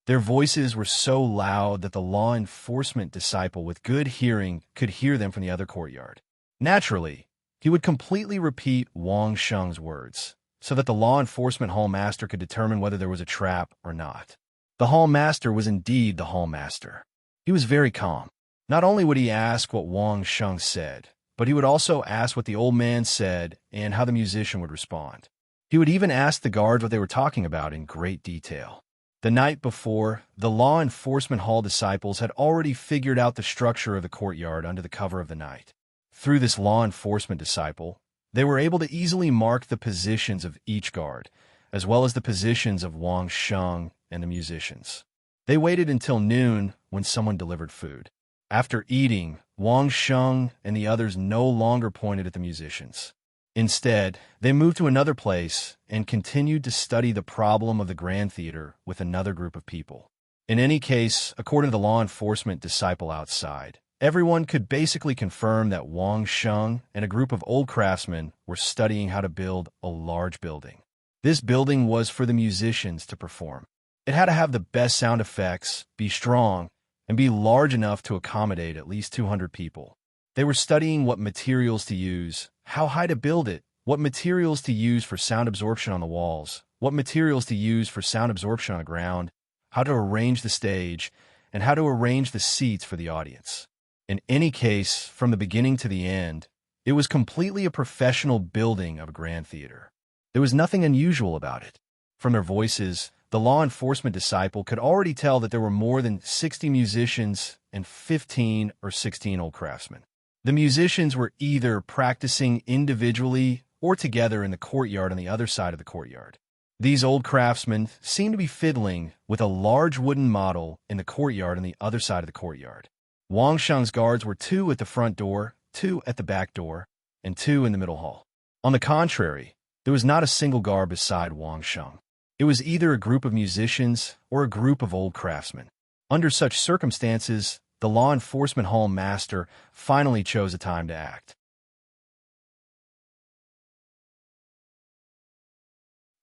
Their voices were so loud that the law enforcement disciple with good hearing could hear them from the other courtyard. Naturally, he would completely repeat Wang Sheng's words, so that the law enforcement hall master could determine whether there was a trap or not. The hall master was indeed the hall master. He was very calm. Not only would he ask what Wang Sheng said, but he would also ask what the old man said and how the musician would respond. He would even ask the guards what they were talking about in great detail. The night before, the law enforcement hall disciples had already figured out the structure of the courtyard under the cover of the night. Through this law enforcement disciple, they were able to easily mark the positions of each guard, as well as the positions of Wang Sheng and the musicians. They waited until noon when someone delivered food. After eating, Wang Sheng and the others no longer pointed at the musicians. Instead, they moved to another place and continued to study the problem of the Grand Theater with another group of people. In any case, according to the law enforcement disciple outside, everyone could basically confirm that Wang Sheng and a group of old craftsmen were studying how to build a large building. This building was for the musicians to perform. It had to have the best sound effects, be strong, and be large enough to accommodate at least 200 people. They were studying what materials to use, how high to build it, what materials to use for sound absorption on the walls, what materials to use for sound absorption on the ground, how to arrange the stage, and how to arrange the seats for the audience. In any case, from the beginning to the end, it was completely a professional building of a grand theater. There was nothing unusual about it. From their voices, the law enforcement disciple could already tell that there were more than 60 musicians and 15 or 16 old craftsmen. The musicians were either practicing individually or together in the courtyard on the other side of the courtyard. These old craftsmen seemed to be fiddling with a large wooden model in the courtyard on the other side of the courtyard. Wang Sheng's guards were 2 at the front door, 2 at the back door, and 2 in the middle hall. On the contrary, there was not a single guard beside Wang Sheng. It was either a group of musicians or a group of old craftsmen. Under such circumstances, the law enforcement hall master finally chose a time to act.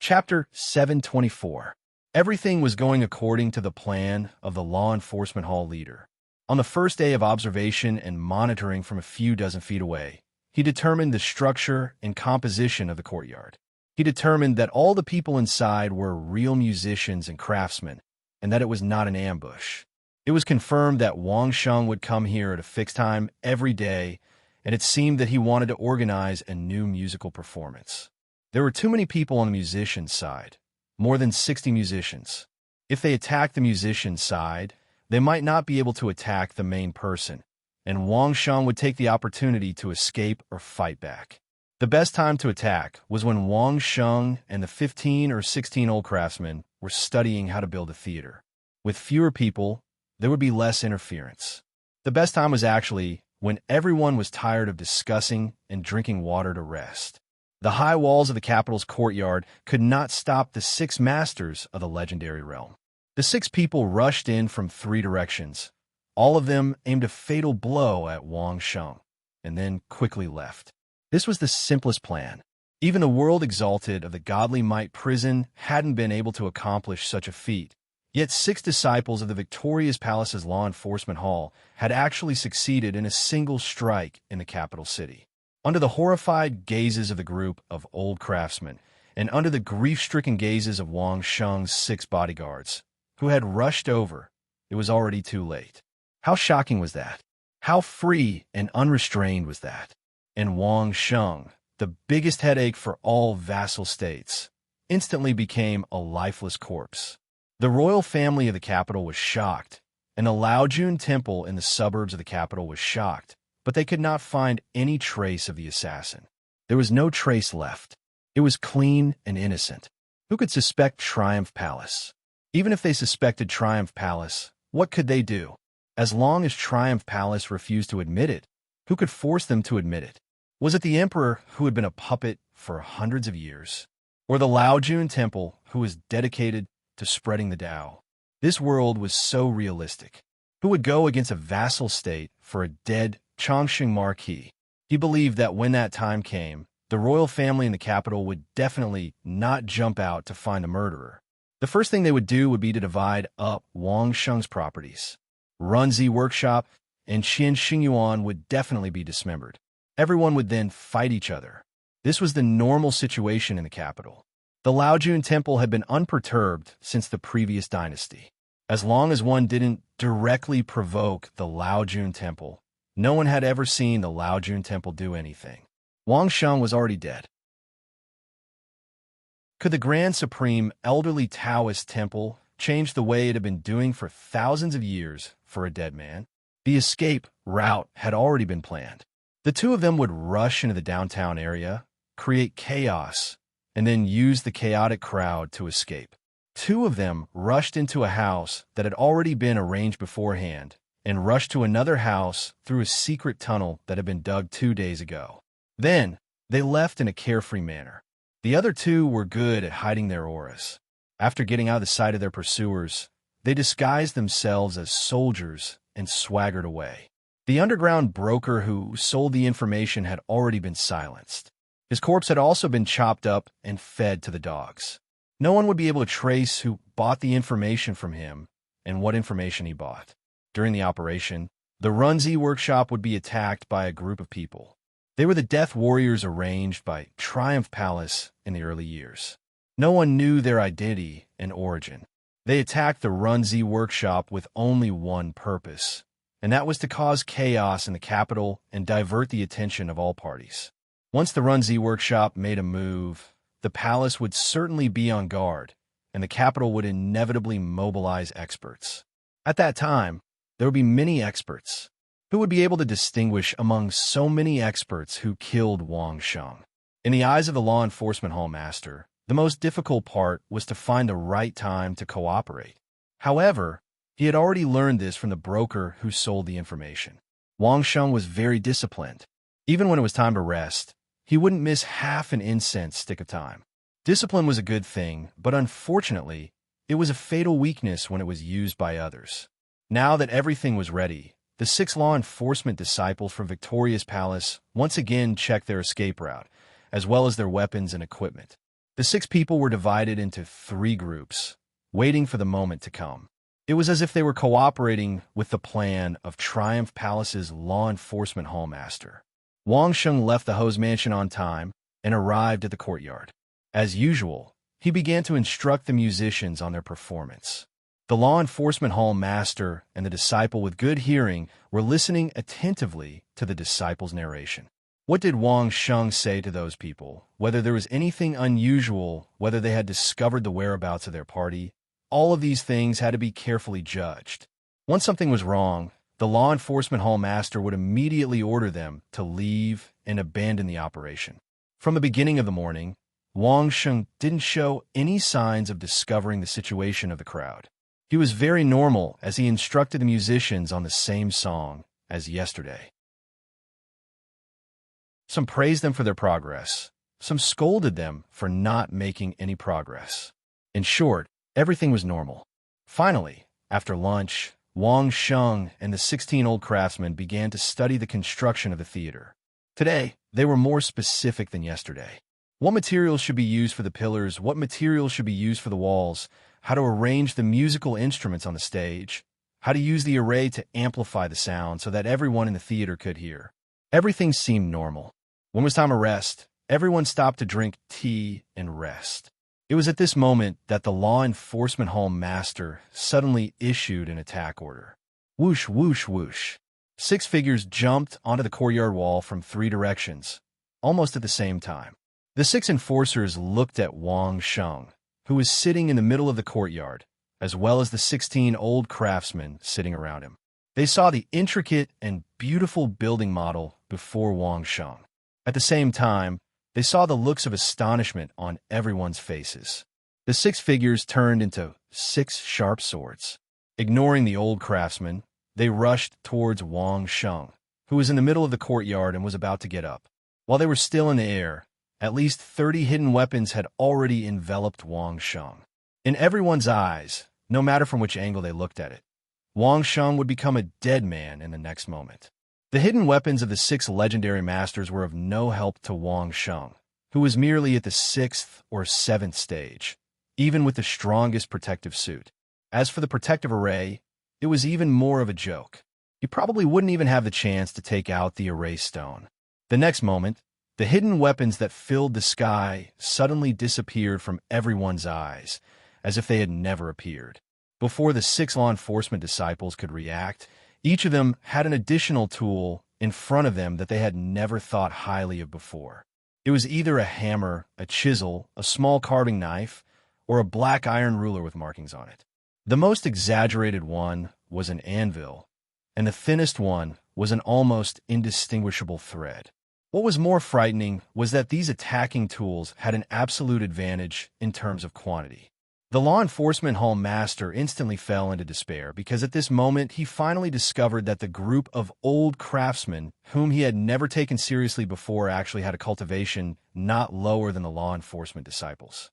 Chapter 724. Everything was going according to the plan of the law enforcement hall leader. On the first day of observation and monitoring from a few dozen feet away, he determined the structure and composition of the courtyard. He determined that all the people inside were real musicians and craftsmen, and that it was not an ambush. It was confirmed that Wang Sheng would come here at a fixed time every day, and it seemed that he wanted to organize a new musical performance. There were too many people on the musicians' side, more than 60 musicians. If they attacked the musicians' side, they might not be able to attack the main person, and Wang Sheng would take the opportunity to escape or fight back. The best time to attack was when Wang Sheng and the 15 or 16 old craftsmen were studying how to build a theater. With fewer people, there would be less interference. The best time was actually when everyone was tired of discussing and drinking water to rest. The high walls of the capital's courtyard could not stop the 6 masters of the legendary realm. The 6 people rushed in from 3 directions. All of them aimed a fatal blow at Wang Sheng, and then quickly left. This was the simplest plan. Even the world exalted of the godly might prison hadn't been able to accomplish such a feat. Yet 6 disciples of the victorious palace's law enforcement hall had actually succeeded in a single strike in the capital city. Under the horrified gazes of the group of old craftsmen, and under the grief-stricken gazes of Wang Sheng's 6 bodyguards, who had rushed over, it was already too late. How shocking was that? How free and unrestrained was that? And Wang Sheng, the biggest headache for all vassal states, instantly became a lifeless corpse. The royal family of the capital was shocked, and the Laojun temple in the suburbs of the capital was shocked, but they could not find any trace of the assassin. There was no trace left. It was clean and innocent. Who could suspect Triumph Palace? Even if they suspected Triumph Palace, what could they do? As long as Triumph Palace refused to admit it, who could force them to admit it? Was it the emperor who had been a puppet for hundreds of years? Or the Laojun temple who was dedicated to spreading the Tao? This world was so realistic. Who would go against a vassal state for a dead Chongqing marquis? He believed that when that time came, the royal family in the capital would definitely not jump out to find the murderer. The first thing they would do would be to divide up Wang Sheng's properties. Runzi Workshop and Qian Xingyuan would definitely be dismembered. Everyone would then fight each other. This was the normal situation in the capital. The Laojun temple had been unperturbed since the previous dynasty. As long as one didn't directly provoke the Laojun temple, no one had ever seen the Laojun temple do anything. Wang Sheng was already dead. Could the Grand Supreme Elderly Taoist temple change the way it had been doing for thousands of years for a dead man? The escape route had already been planned. The 2 of them would rush into the downtown area, create chaos, and then use the chaotic crowd to escape. 2 of them rushed into a house that had already been arranged beforehand and rushed to another house through a secret tunnel that had been dug 2 days ago. Then, they left in a carefree manner. The other 2 were good at hiding their auras. After getting out of the sight of their pursuers, they disguised themselves as soldiers and swaggered away. The underground broker who sold the information had already been silenced. His corpse had also been chopped up and fed to the dogs. No one would be able to trace who bought the information from him and what information he bought. During the operation, the Runzi Workshop would be attacked by a group of people. They were the Death Warriors arranged by Triumph Palace in the early years. No one knew their identity and origin. They attacked the Runzi Workshop with only one purpose, and that was to cause chaos in the capital and divert the attention of all parties. Once the Runzi Workshop made a move, the palace would certainly be on guard, and the capital would inevitably mobilize experts. At that time, there would be many experts. Who would be able to distinguish among so many experts who killed Wang Sheng? In the eyes of the law enforcement hall master, the most difficult part was to find the right time to cooperate. However, he had already learned this from the broker who sold the information. Wang Sheng was very disciplined. Even when it was time to rest, he wouldn't miss half an incense stick of time. Discipline was a good thing, but unfortunately, it was a fatal weakness when it was used by others. Now that everything was ready, the 6 law enforcement disciples from Victoria's Palace once again checked their escape route, as well as their weapons and equipment. The 6 people were divided into 3 groups, waiting for the moment to come. It was as if they were cooperating with the plan of Triumph Palace's law enforcement hall master. Wang Sheng left the Ho's mansion on time and arrived at the courtyard. As usual, he began to instruct the musicians on their performance. The law enforcement hall master and the disciple with good hearing were listening attentively to the disciple's narration. What did Wang Sheng say to those people? Whether there was anything unusual, whether they had discovered the whereabouts of their party, all of these things had to be carefully judged. Once something was wrong, the law enforcement hall master would immediately order them to leave and abandon the operation. From the beginning of the morning, Wang Sheng didn't show any signs of discovering the situation of the crowd. He was very normal as he instructed the musicians on the same song as yesterday. Some praised them for their progress. Some scolded them for not making any progress. In short, everything was normal. Finally, after lunch, Wang Sheng and the 16 old craftsmen began to study the construction of the theater. Today, they were more specific than yesterday. What materials should be used for the pillars, what materials should be used for the walls, how to arrange the musical instruments on the stage, how to use the array to amplify the sound so that everyone in the theater could hear. Everything seemed normal. When it was time to rest, everyone stopped to drink tea and rest. It was at this moment that the law enforcement hall master suddenly issued an attack order. Whoosh, whoosh, whoosh. 6 figures jumped onto the courtyard wall from 3 directions, almost at the same time. The 6 enforcers looked at Wang Sheng, who was sitting in the middle of the courtyard, as well as the 16 old craftsmen sitting around him. They saw the intricate and beautiful building model before Wang Sheng. At the same time, they saw the looks of astonishment on everyone's faces. The 6 figures turned into 6 sharp swords. Ignoring the old craftsmen, they rushed towards Wang Sheng, who was in the middle of the courtyard and was about to get up. While they were still in the air, at least 30 hidden weapons had already enveloped Wang Sheng. In everyone's eyes, no matter from which angle they looked at it, Wang Sheng would become a dead man in the next moment. The hidden weapons of the 6 legendary masters were of no help to Wang Sheng, who was merely at the 6th or 7th stage, even with the strongest protective suit. As for the protective array, it was even more of a joke. He probably wouldn't even have the chance to take out the array stone. The next moment, the hidden weapons that filled the sky suddenly disappeared from everyone's eyes, as if they had never appeared. Before the 6 law enforcement disciples could react, each of them had an additional tool in front of them that they had never thought highly of before. It was either a hammer, a chisel, a small carving knife, or a black iron ruler with markings on it. The most exaggerated one was an anvil, and the thinnest one was an almost indistinguishable thread. What was more frightening was that these attacking tools had an absolute advantage in terms of quantity. The law enforcement hall master instantly fell into despair because at this moment he finally discovered that the group of old craftsmen whom he had never taken seriously before actually had a cultivation not lower than the law enforcement disciples.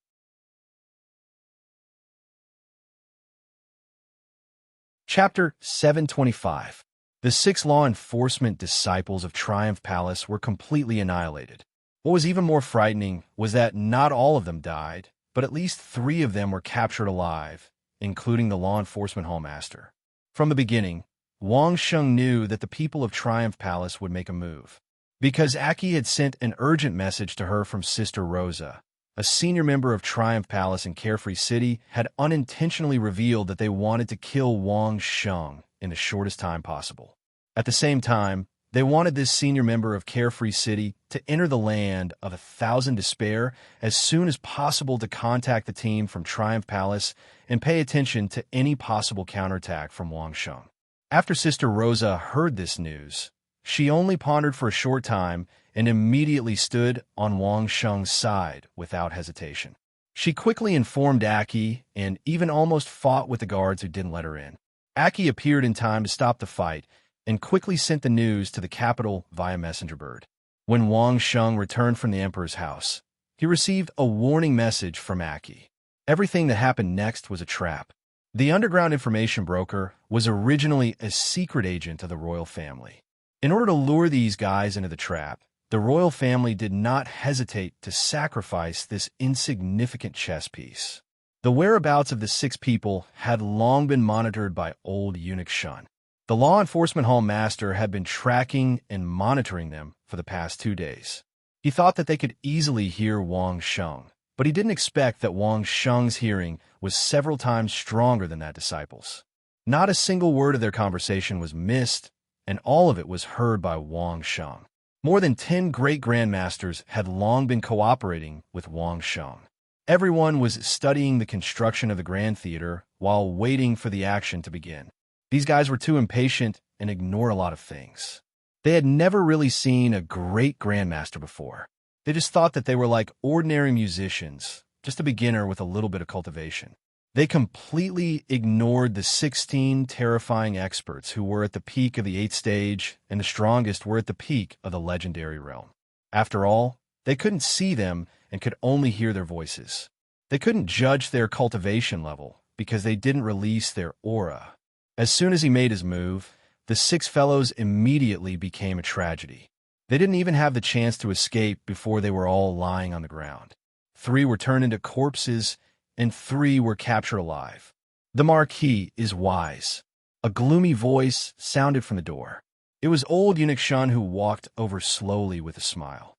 Chapter 725. The 6 law enforcement disciples of Triumph Palace were completely annihilated. What was even more frightening was that not all of them died, but at least 3 of them were captured alive, including the law enforcement hallmaster. From the beginning, Wang Sheng knew that the people of Triumph Palace would make a move. Because Aki had sent an urgent message to her from Sister Rosa, a senior member of Triumph Palace in Carefree City had unintentionally revealed that they wanted to kill Wang Sheng in the shortest time possible. At the same time, they wanted this senior member of Carefree City to enter the land of 1,000 despair as soon as possible to contact the team from Triumph Palace and pay attention to any possible counterattack from Wang Sheng. After Sister Rosa heard this news, she only pondered for a short time and immediately stood on Wang Sheng's side without hesitation. She quickly informed Aki and even almost fought with the guards who didn't let her in. Aki appeared in time to stop the fight and quickly sent the news to the capital via messenger bird. When Wang Sheng returned from the emperor's house, he received a warning message from Aki. Everything that happened next was a trap. The underground information broker was originally a secret agent of the royal family. In order to lure these guys into the trap, the royal family did not hesitate to sacrifice this insignificant chess piece. The whereabouts of the 6 people had long been monitored by old eunuch Shun. The law enforcement hall master had been tracking and monitoring them for the past 2 days. He thought that they could easily hear Wang Sheng, but he didn't expect that Wang Sheng's hearing was several times stronger than that disciple's. Not a single word of their conversation was missed, and all of it was heard by Wang Sheng. More than 10 great grandmasters had long been cooperating with Wang Sheng. Everyone was studying the construction of the Grand Theater while waiting for the action to begin. These guys were too impatient and ignore a lot of things. They had never really seen a great grandmaster before. They just thought that they were like ordinary musicians, just a beginner with a little bit of cultivation. They completely ignored the 16 terrifying experts who were at the peak of the 8th stage, and the strongest were at the peak of the legendary realm. After all, they couldn't see them and could only hear their voices. They couldn't judge their cultivation level because they didn't release their aura. As soon as he made his move, the 6 fellows immediately became a tragedy. They didn't even have the chance to escape before they were all lying on the ground. 3 were turned into corpses, and 3 were captured alive. The Marquis is wise. A gloomy voice sounded from the door. It was old eunuch Shun, who walked over slowly with a smile.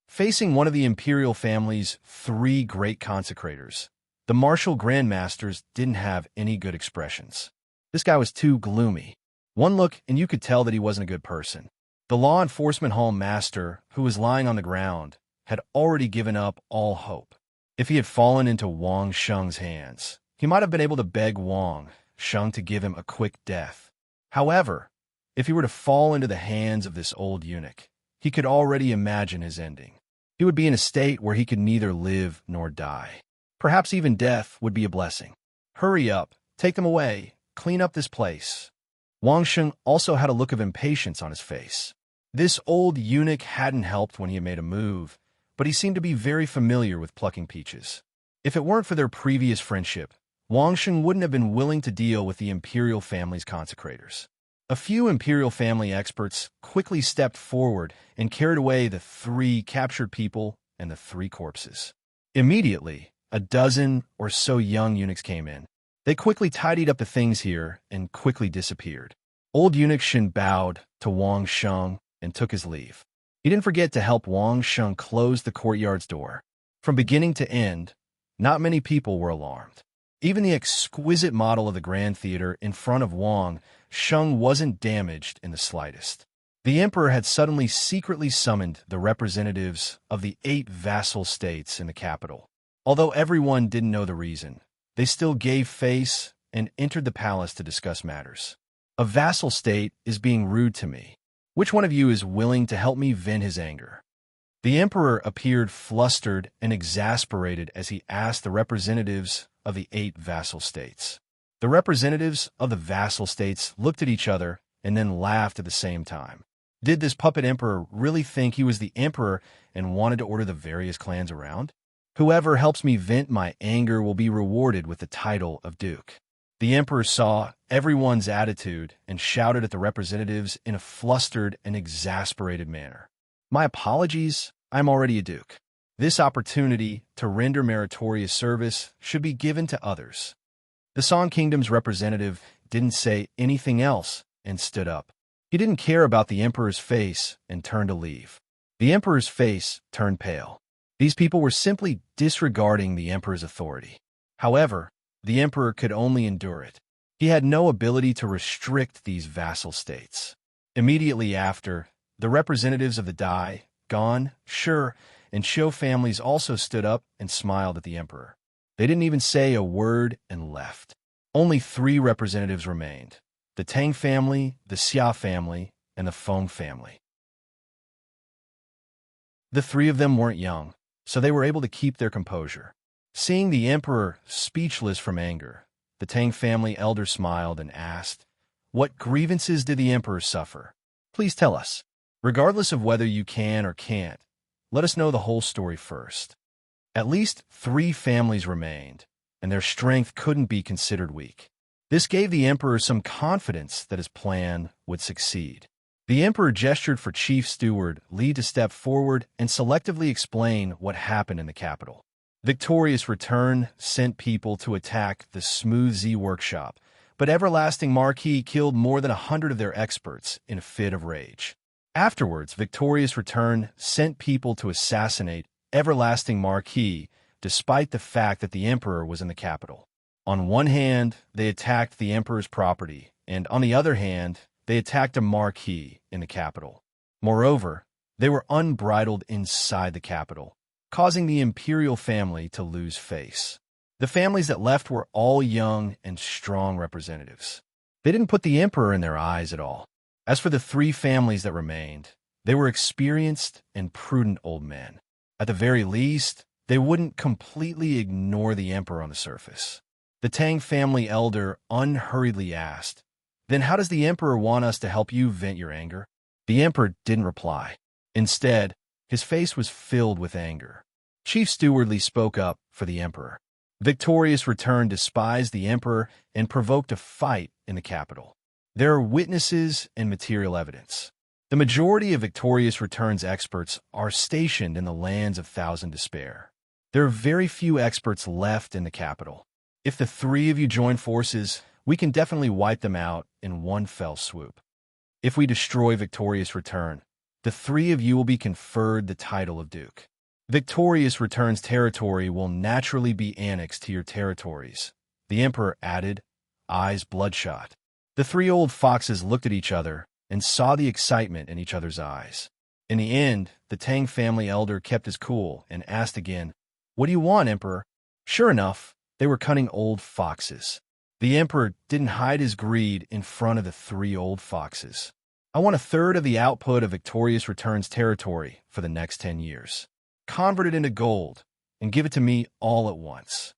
Facing one of the imperial family's 3 great consecrators, the martial grandmasters didn't have any good expressions. This guy was too gloomy. One look and you could tell that he wasn't a good person. The law enforcement hall master, who was lying on the ground, had already given up all hope. If he had fallen into Wang Sheng's hands, he might have been able to beg Wang Sheng to give him a quick death. However, if he were to fall into the hands of this old eunuch, he could already imagine his ending. He would be in a state where he could neither live nor die. Perhaps even death would be a blessing. Hurry up, take them away, clean up this place. Wang Sheng also had a look of impatience on his face. This old eunuch hadn't helped when he had made a move, but he seemed to be very familiar with plucking peaches. If it weren't for their previous friendship, Wang Sheng wouldn't have been willing to deal with the imperial family's consecrators. A few imperial family experts quickly stepped forward and carried away the 3 captured people and the 3 corpses. Immediately, a dozen or so young eunuchs came in. They quickly tidied up the things here and quickly disappeared. Old eunuch Shin bowed to Wang Sheng and took his leave. He didn't forget to help Wang Sheng close the courtyard's door. From beginning to end, not many people were alarmed. Even the exquisite model of the Grand Theater in front of Wang Sheng wasn't damaged in the slightest. The emperor had suddenly secretly summoned the representatives of the 8 vassal states in the capital. Although everyone didn't know the reason, they still gave face and entered the palace to discuss matters. A vassal state is being rude to me. Which one of you is willing to help me vent his anger? The emperor appeared flustered and exasperated as he asked the representatives of the 8 vassal states. The representatives of the vassal states looked at each other and then laughed at the same time. Did this puppet emperor really think he was the emperor and wanted to order the various clans around? Whoever helps me vent my anger will be rewarded with the title of duke. The emperor saw everyone's attitude and shouted at the representatives in a flustered and exasperated manner. My apologies, I'm already a duke. This opportunity to render meritorious service should be given to others. The Song Kingdom's representative didn't say anything else and stood up. He didn't care about the emperor's face and turned to leave. The emperor's face turned pale. These people were simply disregarding the emperor's authority. However, the emperor could only endure it. He had no ability to restrict these vassal states. Immediately after, the representatives of the Dai, Gan, Shi, and Shou families also stood up and smiled at the emperor. They didn't even say a word and left. Only 3 representatives remained: the Tang family, the Xia family, and the Feng family. The 3 of them weren't young, so they were able to keep their composure. Seeing the emperor speechless from anger, the Tang family elder smiled and asked, "What grievances did the emperor suffer? Please tell us. Regardless of whether you can or can't, let us know the whole story first." At least 3 families remained, and their strength couldn't be considered weak. This gave the emperor some confidence that his plan would succeed. The emperor gestured for Chief Steward Li to step forward and selectively explain what happened in the capital. Victorious Return sent people to attack the Smooth Z workshop, but Everlasting Marquis killed more than 100 of their experts in a fit of rage. Afterwards, Victorious Return sent people to assassinate Everlasting Marquis, despite the fact that the emperor was in the capital. On one hand, they attacked the emperor's property, and on the other hand, they attacked a marquis in the capital. Moreover, they were unbridled inside the capital, causing the imperial family to lose face. The families that left were all young and strong representatives. They didn't put the emperor in their eyes at all. As for the 3 families that remained, They were experienced and prudent old men. At the very least, they wouldn't completely ignore the emperor on the surface. The Tang family elder unhurriedly asked, "Then how does the emperor want us to help you vent your anger?" The emperor didn't reply. Instead, his face was filled with anger. Chief Stewardly spoke up for the emperor. Victorious Return despised the emperor and provoked a fight in the capital. There are witnesses and material evidence. The majority of Victorious Return's experts are stationed in the lands of Thousand Despair. There are very few experts left in the capital. If the three of you join forces, we can definitely wipe them out in one fell swoop. If we destroy Victorious Return, the three of you will be conferred the title of Duke. Victorious Return's territory will naturally be annexed to your territories, the emperor added, eyes bloodshot. The three old foxes looked at each other and saw the excitement in each other's eyes. In the end, the Tang family elder kept his cool and asked again, "What do you want, Emperor?" Sure enough, they were cunning old foxes. The emperor didn't hide his greed in front of the three old foxes. "I want a third of the output of Victorious Return's territory for the next 10 years. Convert it into gold and give it to me all at once."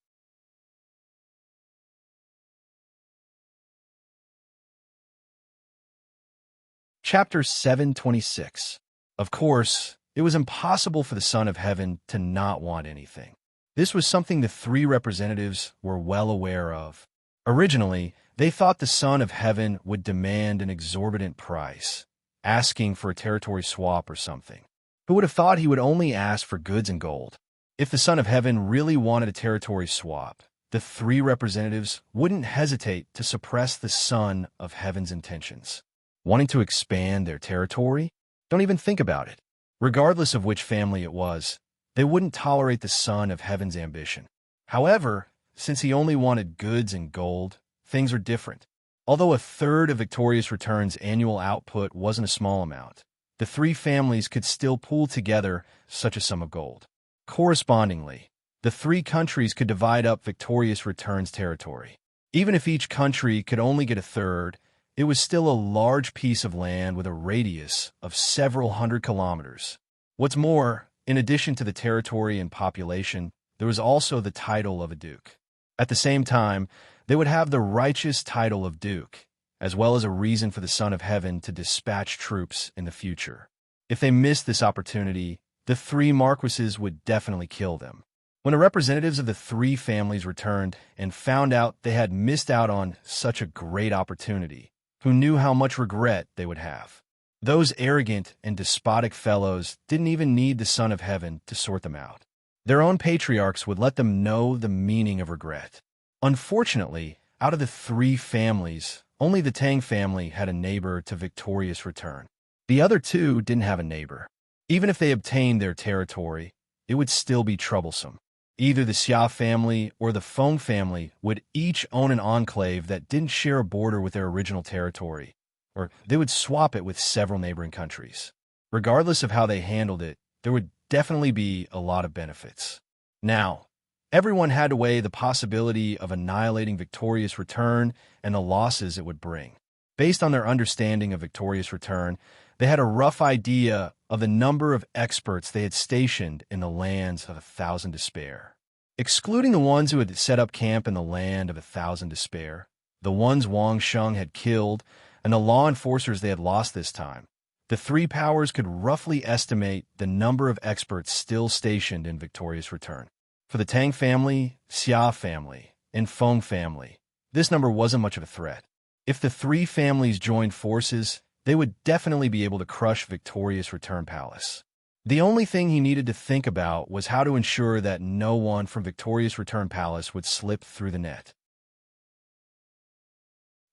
Chapter 726. Of course, it was impossible for the Son of Heaven to not want anything. This was something the three representatives were well aware of. Originally, they thought the Son of Heaven would demand an exorbitant price, asking for a territory swap or something. Who would have thought he would only ask for goods and gold? If the Son of Heaven really wanted a territory swap, the three representatives wouldn't hesitate to suppress the Son of Heaven's intentions. Wanting to expand their territory? Don't even think about it. Regardless of which family it was, they wouldn't tolerate the Son of Heaven's ambition. However, since he only wanted goods and gold, things are different. Although a third of Victorious Return's annual output wasn't a small amount, the three families could still pool together such a sum of gold. Correspondingly, the three countries could divide up Victorious Return's territory. Even if each country could only get a third, it was still a large piece of land with a radius of several hundred kilometers. What's more, in addition to the territory and population, there was also the title of a duke. At the same time, they would have the righteous title of duke, as well as a reason for the Son of Heaven to dispatch troops in the future. If they missed this opportunity, the three marquises would definitely kill them. When the representatives of the three families returned and found out they had missed out on such a great opportunity, who knew how much regret they would have? Those arrogant and despotic fellows didn't even need the Son of Heaven to sort them out. Their own patriarchs would let them know the meaning of regret. Unfortunately, out of the three families, only the Tang family had a neighbor to Victorious Return. The other two didn't have a neighbor. Even if they obtained their territory, it would still be troublesome. Either the Xia family or the Feng family would each own an enclave that didn't share a border with their original territory, or they would swap it with several neighboring countries. Regardless of how they handled it, there would definitely be a lot of benefits. Now, everyone had to weigh the possibility of annihilating Victorious Return and the losses it would bring. Based on their understanding of Victorious Return, they had a rough idea of the number of experts they had stationed in the lands of 1,000 Despair. Excluding the ones who had set up camp in the land of 1,000 Despair, the ones Wang Sheng had killed, and the law enforcers they had lost this time, the three powers could roughly estimate the number of experts still stationed in Victorious Return. For the Tang family, Xia family, and Feng family, this number wasn't much of a threat. If the three families joined forces, they would definitely be able to crush Victorious Return Palace. The only thing he needed to think about was how to ensure that no one from Victorious Return Palace would slip through the net.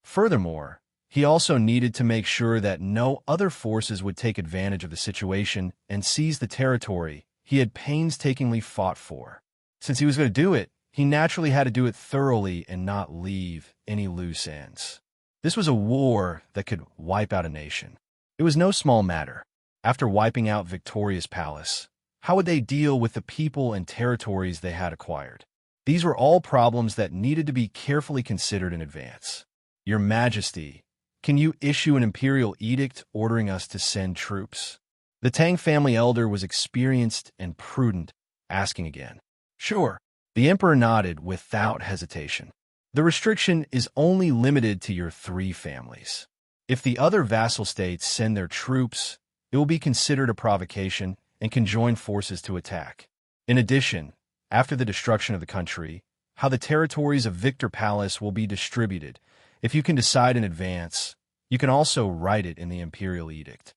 Furthermore, he also needed to make sure that no other forces would take advantage of the situation and seize the territory he had painstakingly fought for. Since he was going to do it, he naturally had to do it thoroughly and not leave any loose ends. This was a war that could wipe out a nation. It was no small matter. After wiping out Victorious Palace, how would they deal with the people and territories they had acquired? These were all problems that needed to be carefully considered in advance. Your Majesty, can you issue an imperial edict ordering us to send troops? The Tang family elder was experienced and prudent, asking again. Sure. The emperor nodded without hesitation. The restriction is only limited to your 3 families. If the other vassal states send their troops, it will be considered a provocation and can join forces to attack. In addition, after the destruction of the country, how the territories of Victor Palace will be distributed. If you can decide in advance, you can also write it in the imperial edict.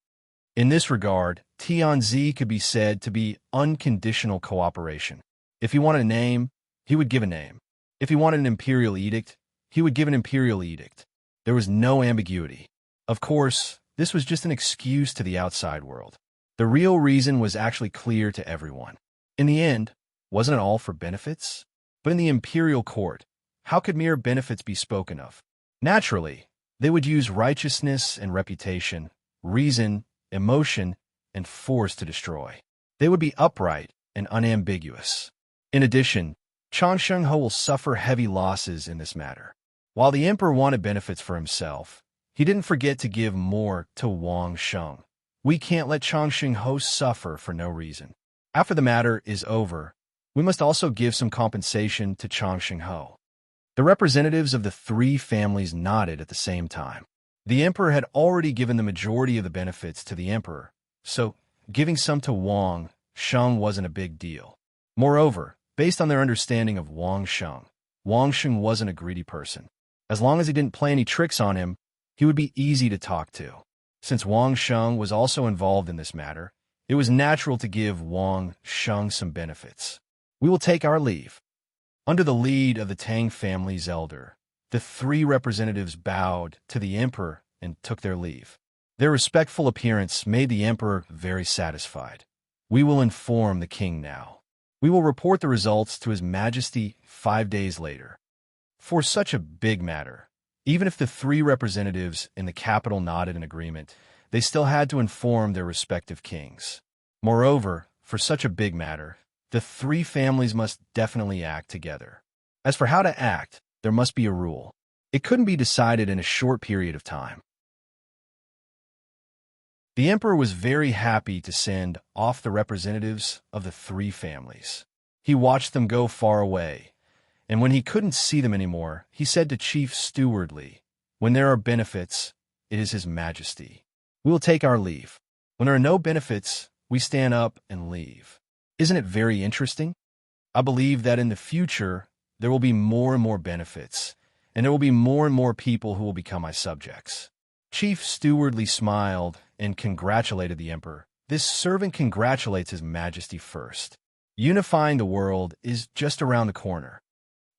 In this regard, Tianzi could be said to be unconditional cooperation. If he wanted a name, he would give a name. If he wanted an imperial edict, he would give an imperial edict. There was no ambiguity. Of course, this was just an excuse to the outside world. The real reason was actually clear to everyone. In the end, wasn't it all for benefits? But in the imperial court, how could mere benefits be spoken of? Naturally, they would use righteousness and reputation, reason, emotion, and force to destroy. They would be upright and unambiguous. In addition, Changsheng He will suffer heavy losses in this matter. While the emperor wanted benefits for himself, he didn't forget to give more to Wang Sheng. We can't let Changsheng He suffer for no reason. After the matter is over, we must also give some compensation to Changsheng He. The representatives of the 3 families nodded at the same time. The emperor had already given the majority of the benefits to the emperor, so giving some to Wang Sheng wasn't a big deal. Moreover, based on their understanding of Wang Sheng wasn't a greedy person. As long as he didn't play any tricks on him, he would be easy to talk to. Since Wang Sheng was also involved in this matter, it was natural to give Wang Sheng some benefits. We will take our leave. Under the lead of the Tang family's elder, the 3 representatives bowed to the emperor and took their leave. Their respectful appearance made the emperor very satisfied. We will inform the king now. We will report the results to His Majesty 5 days later. For such a big matter, even if the 3 representatives in the capital nodded in agreement, they still had to inform their respective kings. Moreover, for such a big matter, the 3 families must definitely act together. As for how to act, there must be a rule. It couldn't be decided in a short period of time. The emperor was very happy to send off the representatives of the 3 families. He watched them go far away, and when he couldn't see them anymore, he said to Chief Steward Li, "When there are benefits, it is His Majesty. We will take our leave. When there are no benefits, we stand up and leave." Isn't it very interesting? I believe that in the future, there will be more and more benefits, and there will be more and more people who will become my subjects. Chief Steward Li smiled and congratulated the emperor. This servant congratulates His Majesty first. Unifying the world is just around the corner.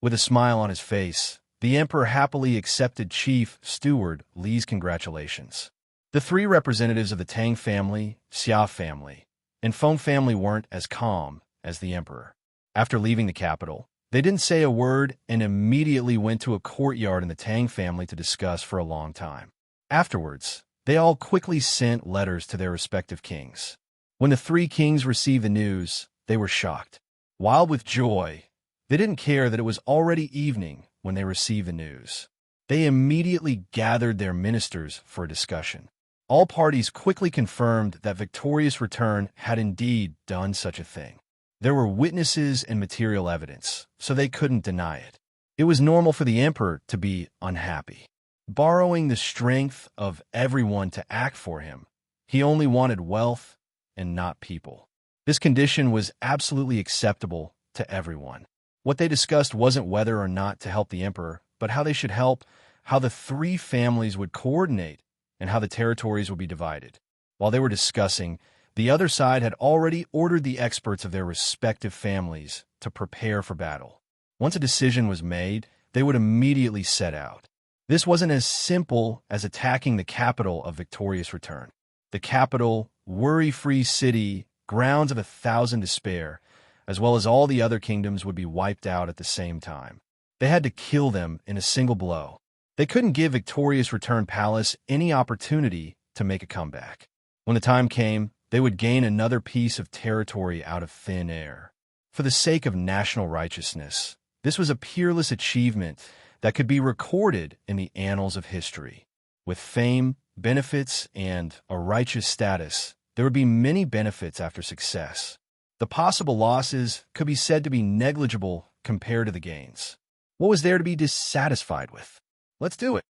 With a smile on his face, the emperor happily accepted Chief Steward Li's congratulations. The 3 representatives of the Tang family, Xia family, and Feng family weren't as calm as the emperor. After leaving the capital, they didn't say a word and immediately went to a courtyard in the Tang family to discuss for a long time. Afterwards, they all quickly sent letters to their respective kings. When the 3 kings received the news, they were shocked. Wild with joy, they didn't care that it was already evening when they received the news. They immediately gathered their ministers for a discussion. All parties quickly confirmed that Victorious Return had indeed done such a thing. There were witnesses and material evidence, so they couldn't deny it. It was normal for the emperor to be unhappy. Borrowing the strength of everyone to act for him, he only wanted wealth and not people. This condition was absolutely acceptable to everyone. What they discussed wasn't whether or not to help the emperor, but how they should help, how the 3 families would coordinate, and how the territories would be divided. While they were discussing, the other side had already ordered the experts of their respective families to prepare for battle. Once a decision was made, they would immediately set out. This wasn't as simple as attacking the capital of Victorious Return. The capital, worry-free city, grounds of 1,000 to spare, as well as all the other kingdoms would be wiped out at the same time. They had to kill them in a single blow. They couldn't give Victorious Return Palace any opportunity to make a comeback. When the time came, they would gain another piece of territory out of thin air. For the sake of national righteousness, this was a peerless achievement that could be recorded in the annals of history. With fame, benefits, and a righteous status, there would be many benefits after success. The possible losses could be said to be negligible compared to the gains. What was there to be dissatisfied with? Let's do it.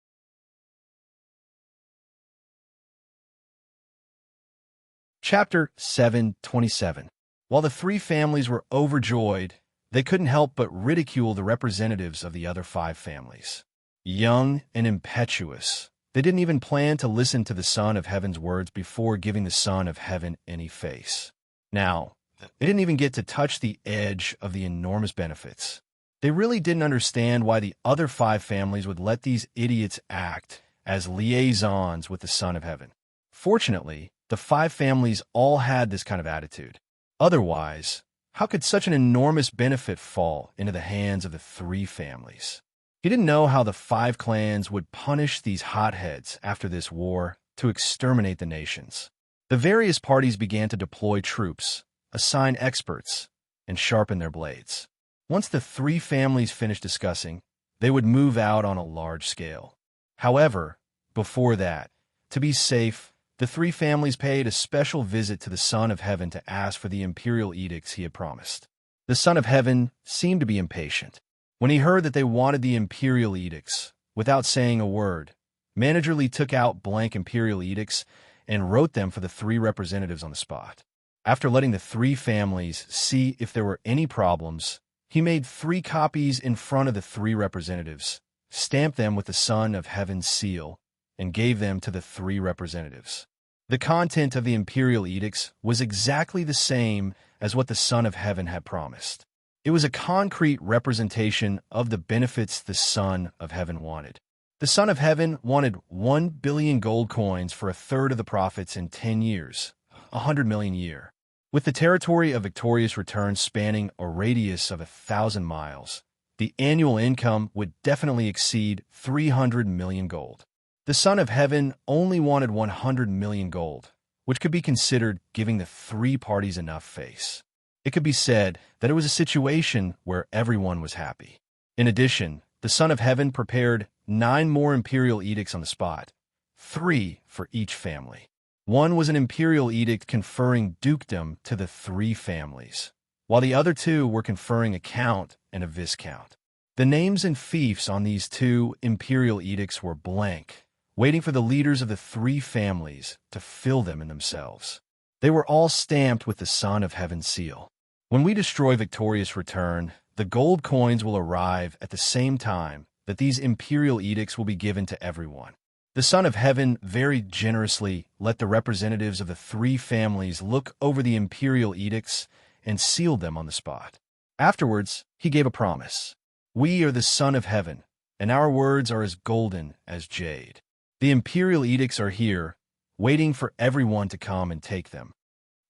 Chapter 7:27. While the three families were overjoyed, they couldn't help but ridicule the representatives of the other five families. Young and impetuous, they didn't even plan to listen to the Son of Heaven's words before giving the Son of Heaven any face. Now, they didn't even get to touch the edge of the enormous benefits. They really didn't understand why the other five families would let these idiots act as liaisons with the Son of Heaven. Fortunately, the five families all had this kind of attitude. Otherwise, how could such an enormous benefit fall into the hands of the three families? He didn't know how the five clans would punish these hotheads after this war to exterminate the nations. The various parties began to deploy troops, assign experts, and sharpen their blades. Once the three families finished discussing, they would move out on a large scale. However, before that, to be safe, the three families paid a special visit to the Son of Heaven to ask for the imperial edicts he had promised. The Son of Heaven seemed to be impatient. When he heard that they wanted the imperial edicts, without saying a word, Manager Lee took out blank imperial edicts and wrote them for the three representatives on the spot. After letting the three families see if there were any problems, he made 3 copies in front of the 3 representatives, stamped them with the Son of Heaven's seal, and gave them to the 3 representatives. The content of the imperial edicts was exactly the same as what the Son of Heaven had promised. It was a concrete representation of the benefits the Son of Heaven wanted. The Son of Heaven wanted 1 billion gold coins for a third of the profits in 10 years, 100 million a year. With the territory of Victorious Return spanning a radius of 1,000 miles, the annual income would definitely exceed 300 million gold. The Son of Heaven only wanted 100 million gold, which could be considered giving the 3 parties enough face. It could be said that it was a situation where everyone was happy. In addition, the Son of Heaven prepared 9 more imperial edicts on the spot, 3 for each family. One was an imperial edict conferring dukedom to the 3 families, while the other 2 were conferring a count and a viscount. The names and fiefs on these 2 imperial edicts were blank, waiting for the leaders of the 3 families to fill them in themselves. They were all stamped with the Son of Heaven's seal. When we destroy Victorious Return, the gold coins will arrive at the same time that these imperial edicts will be given to everyone. The Son of Heaven very generously let the representatives of the 3 families look over the imperial edicts and sealed them on the spot. Afterwards, he gave a promise. We are the Son of Heaven, and our words are as golden as jade. The imperial edicts are here, waiting for everyone to come and take them.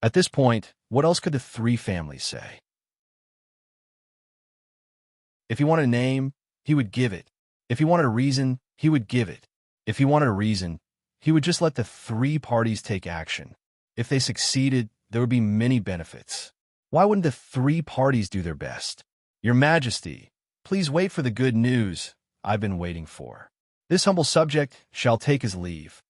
At this point, what else could the 3 families say? If he wanted a name, he would give it. If he wanted a reason, he would give it. If he wanted a reason, he would just let the 3 parties take action. If they succeeded, there would be many benefits. Why wouldn't the 3 parties do their best? Your Majesty, please wait for the good news I've been waiting for. This humble subject shall take his leave.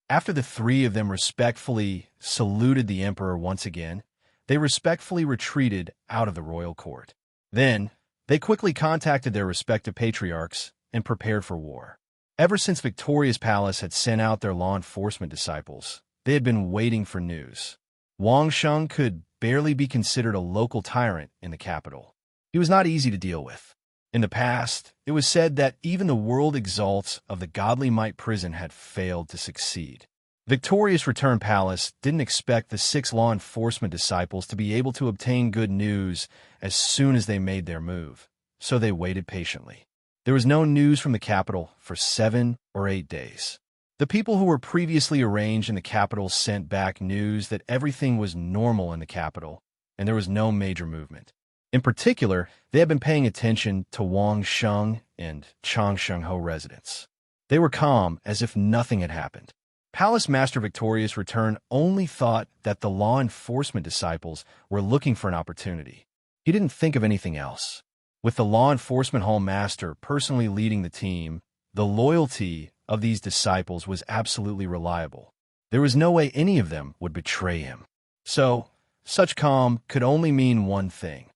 After the 3 of them respectfully saluted the emperor once again, they respectfully retreated out of the royal court. Then, they quickly contacted their respective patriarchs and prepared for war. Ever since Victoria's Palace had sent out their law enforcement disciples, they had been waiting for news. Wang Sheng could barely be considered a local tyrant in the capital. He was not easy to deal with. In the past, it was said that even the world exalts of the Godly Might prison had failed to succeed. Victorious Return Palace didn't expect the 6 law enforcement disciples to be able to obtain good news as soon as they made their move, so they waited patiently. There was no news from the capital for 7 or 8 days. The people who were previously arranged in the capital sent back news that everything was normal in the capital, and there was no major movement. In particular, they had been paying attention to Wang Sheng and Chang Shengho residents. They were calm, as if nothing had happened. Palace Master Victorious Return only thought that the law enforcement disciples were looking for an opportunity. He didn't think of anything else. With the law enforcement hall master personally leading the team, the loyalty of these disciples was absolutely reliable. There was no way any of them would betray him. So, such calm could only mean one thing.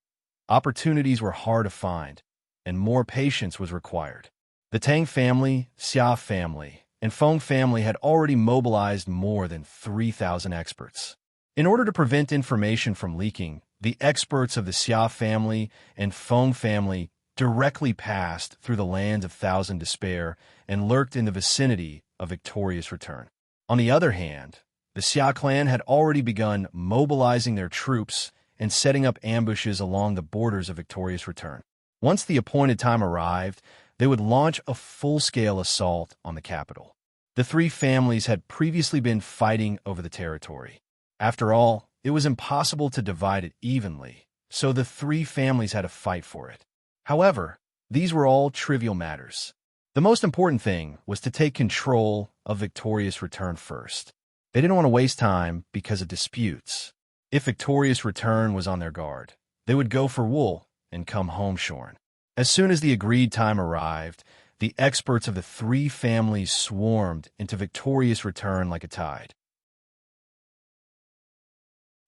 Opportunities were hard to find, and more patience was required. The Tang family, Xia family, and Feng family had already mobilized more than 3,000 experts. In order to prevent information from leaking, the experts of the Xia family and Feng family directly passed through the land of Thousand Despair and lurked in the vicinity of Victorious Return. On the other hand, the Xia clan had already begun mobilizing their troops and setting up ambushes along the borders of Victorious Return. Once the appointed time arrived, they would launch a full-scale assault on the capital. The three families had previously been fighting over the territory. After all, it was impossible to divide it evenly, so the three families had to fight for it. However, these were all trivial matters. The most important thing was to take control of Victorious Return first. They didn't want to waste time because of disputes. If Victorious Return was on their guard, they would go for wool and come home shorn. As soon as the agreed time arrived, the experts of the three families swarmed into Victorious Return like a tide.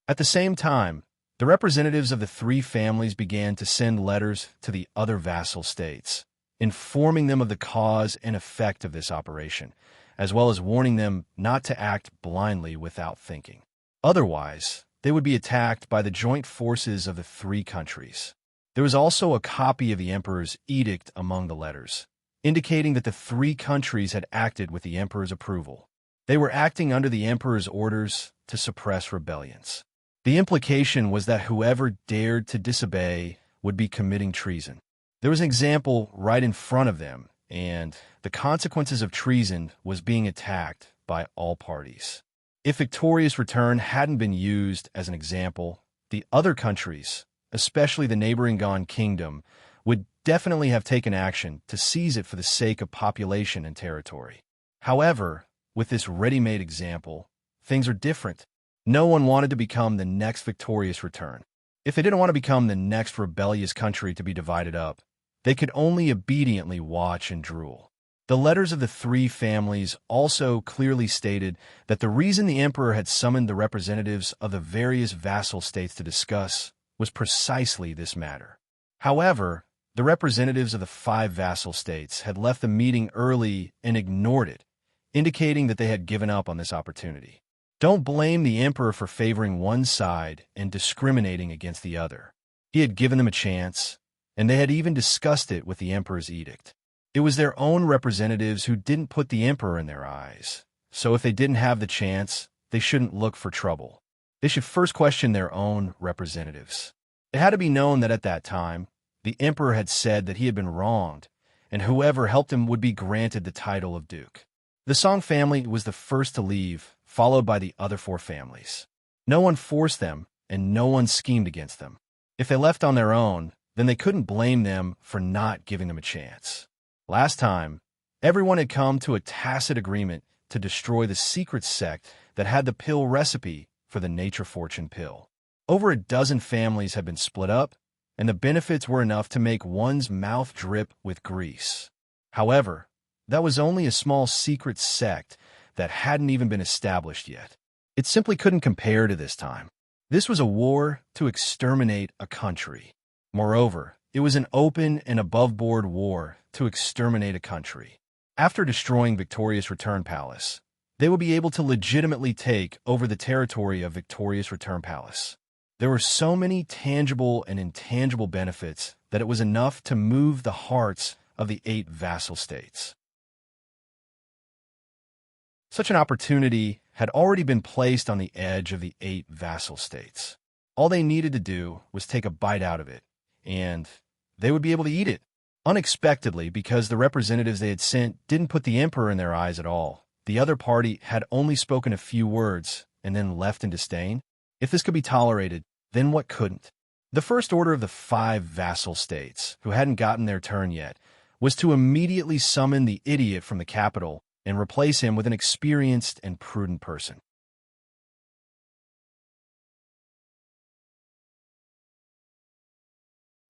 At the same time, the representatives of the three families began to send letters to the other vassal states, informing them of the cause and effect of this operation, as well as warning them not to act blindly without thinking. Otherwise, they would be attacked by the joint forces of the three countries. There was also a copy of the emperor's edict among the letters, indicating that the three countries had acted with the emperor's approval. They were acting under the emperor's orders to suppress rebellions. The implication was that whoever dared to disobey would be committing treason. There was an example right in front of them, and the consequences of treason was being attacked by all parties. If Victorious Return hadn't been used as an example, the other countries, especially the neighboring Gan Kingdom, would definitely have taken action to seize it for the sake of population and territory. However, with this ready-made example, things are different. No one wanted to become the next Victorious Return. If they didn't want to become the next rebellious country to be divided up, they could only obediently watch and drool. The letters of the three families also clearly stated that the reason the emperor had summoned the representatives of the various vassal states to discuss was precisely this matter. However, the representatives of the 5 vassal states had left the meeting early and ignored it, indicating that they had given up on this opportunity. Don't blame the emperor for favoring one side and discriminating against the other. He had given them a chance, and they had even discussed it with the emperor's edict. It was their own representatives who didn't put the emperor in their eyes, so if they didn't have the chance, they shouldn't look for trouble. They should first question their own representatives. It had to be known that at that time, the emperor had said that he had been wronged, and whoever helped him would be granted the title of duke. The Song family was the first to leave, followed by the other 4 families. No one forced them, and no one schemed against them. If they left on their own, then they couldn't blame them for not giving them a chance. Last time, everyone had come to a tacit agreement to destroy the secret sect that had the pill recipe for the nature fortune pill. Over a dozen families had been split up, and the benefits were enough to make one's mouth drip with grease. However, that was only a small secret sect that hadn't even been established yet. It simply couldn't compare to this time. This was a war to exterminate a country. Moreover, it was an open and above-board war to exterminate a country. After destroying Victorious Return Palace, they would be able to legitimately take over the territory of Victorious Return Palace. There were so many tangible and intangible benefits that it was enough to move the hearts of the 8 vassal states. Such an opportunity had already been placed on the edge of the 8 vassal states. All they needed to do was take a bite out of it, and they would be able to eat it. Unexpectedly, because the representatives they had sent didn't put the emperor in their eyes at all, the other party had only spoken a few words and then left in disdain. If this could be tolerated, then what couldn't? The first order of the 5 vassal states, who hadn't gotten their turn yet, was to immediately summon the idiot from the capital and replace him with an experienced and prudent person.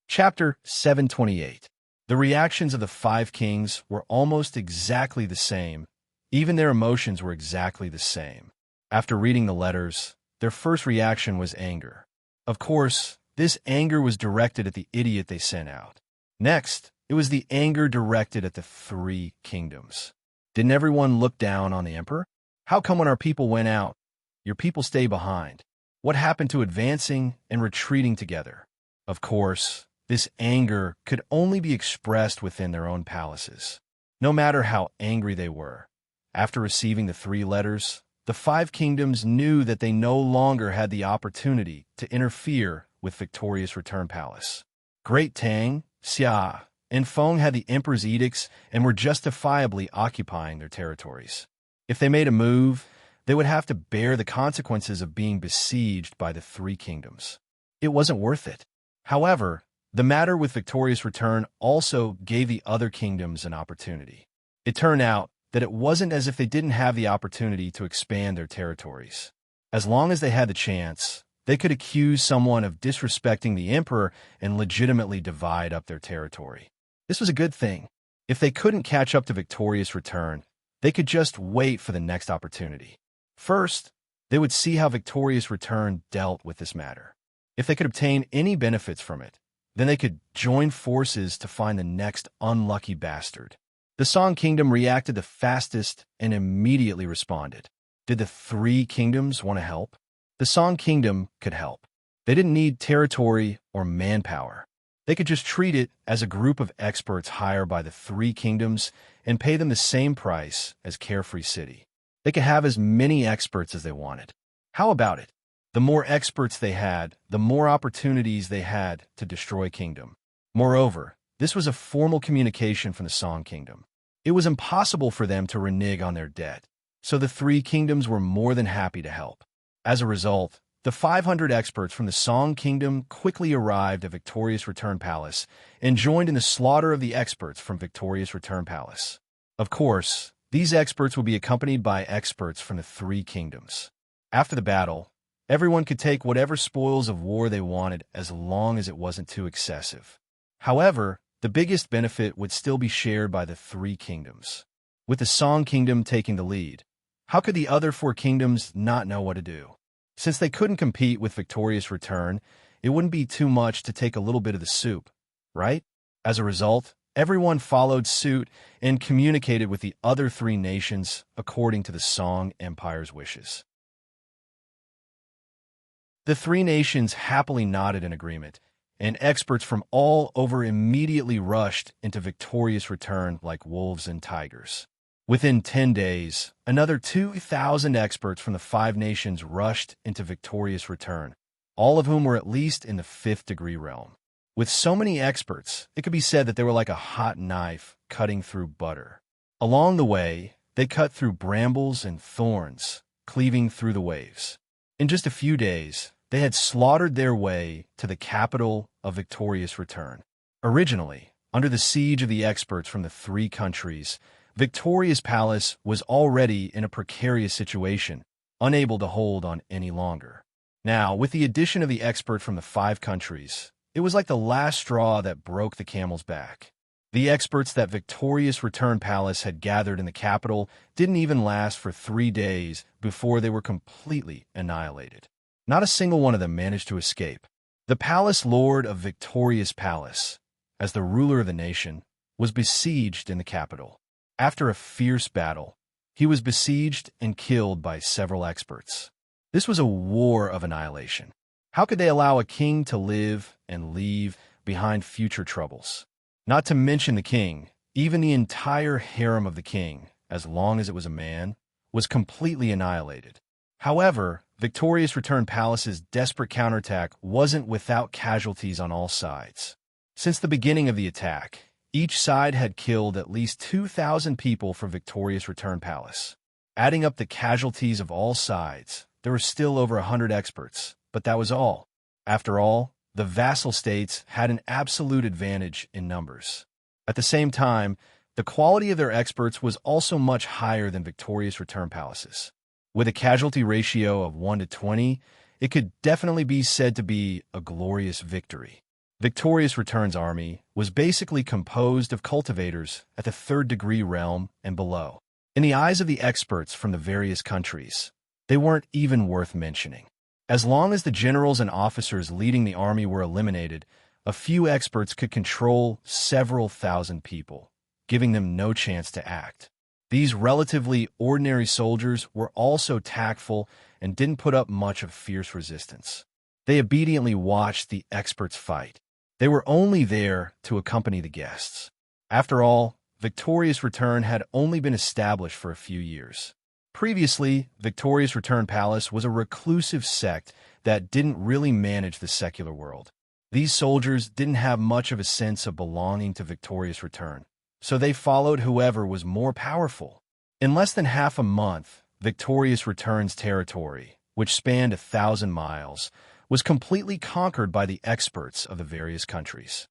Chapter 728. The reactions of the 5 kings were almost exactly the same. Even their emotions were exactly the same. After reading the letters, their first reaction was anger. Of course, this anger was directed at the idiot they sent out. Next, it was the anger directed at the three kingdoms. Didn't everyone look down on the emperor? How come when our people went out, your people stay behind? What happened to advancing and retreating together? Of course, this anger could only be expressed within their own palaces. No matter how angry they were, after receiving the three letters, the five kingdoms knew that they no longer had the opportunity to interfere with Victorious Return Palace. Great Tang, Xia, and Feng had the emperor's edicts and were justifiably occupying their territories. If they made a move, they would have to bear the consequences of being besieged by the three kingdoms. It wasn't worth it. However, the matter with Victorious Return also gave the other kingdoms an opportunity. It turned out that it wasn't as if they didn't have the opportunity to expand their territories. As long as they had the chance, they could accuse someone of disrespecting the emperor and legitimately divide up their territory. This was a good thing. If they couldn't catch up to Victorious Return, they could just wait for the next opportunity. First, they would see how Victorious Return dealt with this matter. If they could obtain any benefits from it, then they could join forces to find the next unlucky bastard. The Song Kingdom reacted the fastest and immediately responded. Did the three kingdoms want to help? The Song Kingdom could help. They didn't need territory or manpower. They could just treat it as a group of experts hired by the three kingdoms and pay them the same price as Carefree City. They could have as many experts as they wanted. How about it? The more experts they had, the more opportunities they had to destroy kingdom. Moreover, this was a formal communication from the Song Kingdom. It was impossible for them to renege on their debt, so the three kingdoms were more than happy to help. As a result, the 500 experts from the Song Kingdom quickly arrived at Victorious Return Palace and joined in the slaughter of the experts from Victorious Return Palace. Of course, these experts would be accompanied by experts from the three kingdoms. After the battle, everyone could take whatever spoils of war they wanted as long as it wasn't too excessive. However, the biggest benefit would still be shared by the three kingdoms. With the Song Kingdom taking the lead, how could the other four kingdoms not know what to do? Since they couldn't compete with Victorious Return, it wouldn't be too much to take a little bit of the soup, right? As a result, everyone followed suit and communicated with the other three nations according to the Song Empire's wishes. The three nations happily nodded in agreement, and experts from all over immediately rushed into Victorious Return like wolves and tigers. Within 10 days, another 2,000 experts from the five nations rushed into Victorious Return, all of whom were at least in the 5th degree realm. With so many experts, it could be said that they were like a hot knife cutting through butter. Along the way, they cut through brambles and thorns, cleaving through the waves. In just a few days, they had slaughtered their way to the capital of Victorious Return. Originally, under the siege of the experts from the three countries, Victorious Palace was already in a precarious situation, unable to hold on any longer. Now, with the addition of the expert from the 5 countries, it was like the last straw that broke the camel's back. The experts that Victorious Return Palace had gathered in the capital didn't even last for 3 days before they were completely annihilated. Not a single one of them managed to escape. The palace lord of Victorious Palace, as the ruler of the nation, was besieged in the capital. After a fierce battle, he was besieged and killed by several experts. This was a war of annihilation. How could they allow a king to live and leave behind future troubles? Not to mention the king, even the entire harem of the king, as long as it was a man, was completely annihilated. However, Victorious Return Palace's desperate counterattack wasn't without casualties on all sides. Since the beginning of the attack, each side had killed at least 2,000 people from Victorious Return Palace. Adding up the casualties of all sides, there were still over 100 experts, but that was all. After all, the vassal states had an absolute advantage in numbers. At the same time, the quality of their experts was also much higher than Victorious Return Palace's. With a casualty ratio of 1 to 20, it could definitely be said to be a glorious victory. Victorious Return's army was basically composed of cultivators at the 3rd degree realm and below. In the eyes of the experts from the various countries, they weren't even worth mentioning. As long as the generals and officers leading the army were eliminated, a few experts could control several thousand people, giving them no chance to act. These relatively ordinary soldiers were also tactful and didn't put up much of fierce resistance. They obediently watched the experts fight. They were only there to accompany the guests. After all, Victorious Return had only been established for a few years. Previously, Victorious Return Palace was a reclusive sect that didn't really manage the secular world. These soldiers didn't have much of a sense of belonging to Victorious Return, so they followed whoever was more powerful. In less than half a month, Victorious Return's territory, which spanned 1,000 miles, was completely conquered by the experts of the various countries.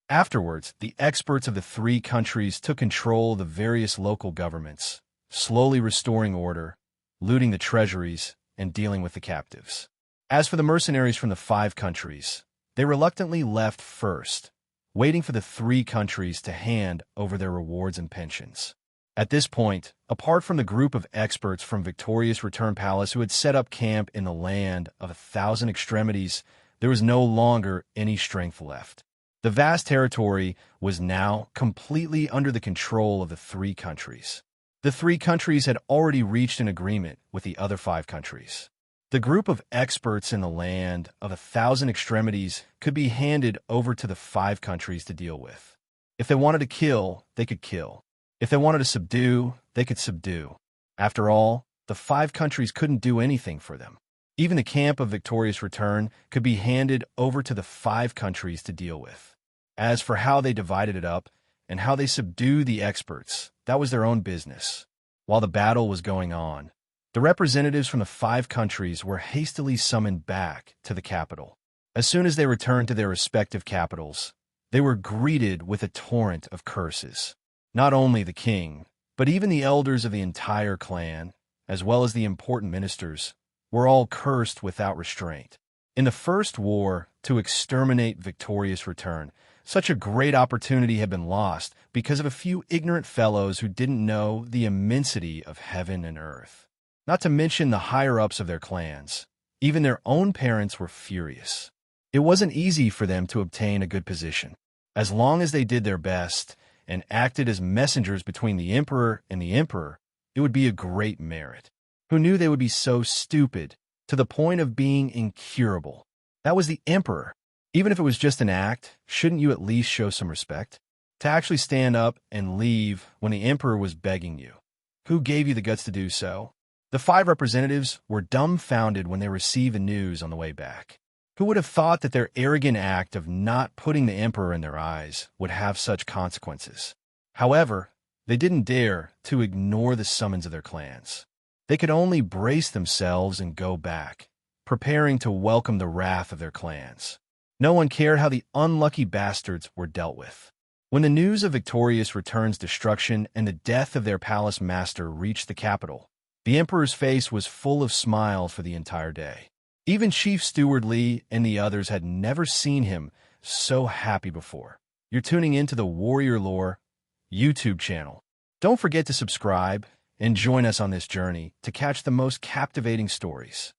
Afterwards, the experts of the 3 countries took control of the various local governments, slowly restoring order, looting the treasuries, and dealing with the captives. As for the mercenaries from the 5 countries, they reluctantly left first, waiting for the 3 countries to hand over their rewards and pensions. At this point, apart from the group of experts from Victorious Return Palace who had set up camp in the land of 1,000 extremities, there was no longer any strength left. The vast territory was now completely under the control of the 3 countries. The 3 countries had already reached an agreement with the other 5 countries. The group of experts in the land of 1,000 extremities could be handed over to the 5 countries to deal with. If they wanted to kill, they could kill. If they wanted to subdue, they could subdue. After all, the 5 countries couldn't do anything for them. Even the camp of Victorious Return could be handed over to the 5 countries to deal with. As for how they divided it up and how they subdued the experts, that was their own business. While the battle was going on, the representatives from the 5 countries were hastily summoned back to the capital. As soon as they returned to their respective capitals, they were greeted with a torrent of curses. Not only the king, but even the elders of the entire clan, as well as the important ministers, were all cursed without restraint. In the first war to exterminate Victorious Return, such a great opportunity had been lost because of a few ignorant fellows who didn't know the immensity of heaven and earth. Not to mention the higher-ups of their clans. Even their own parents were furious. It wasn't easy for them to obtain a good position. As long as they did their best and acted as messengers between the emperor and the emperor, it would be a great merit. Who knew they would be so stupid, to the point of being incurable? That was the emperor. Even if it was just an act, shouldn't you at least show some respect? To actually stand up and leave when the emperor was begging you. Who gave you the guts to do so? The 5 representatives were dumbfounded when they received the news on the way back. Who would have thought that their arrogant act of not putting the emperor in their eyes would have such consequences? However, they didn't dare to ignore the summons of their clans. They could only brace themselves and go back, preparing to welcome the wrath of their clans. No one cared how the unlucky bastards were dealt with. When the news of Victorious Return's destruction and the death of their palace master reached the capital, the emperor's face was full of smiles for the entire day. Even Chief Steward Li and the others had never seen him so happy before. You're tuning into the Warrior Lore YouTube channel. Don't forget to subscribe and join us on this journey to catch the most captivating stories.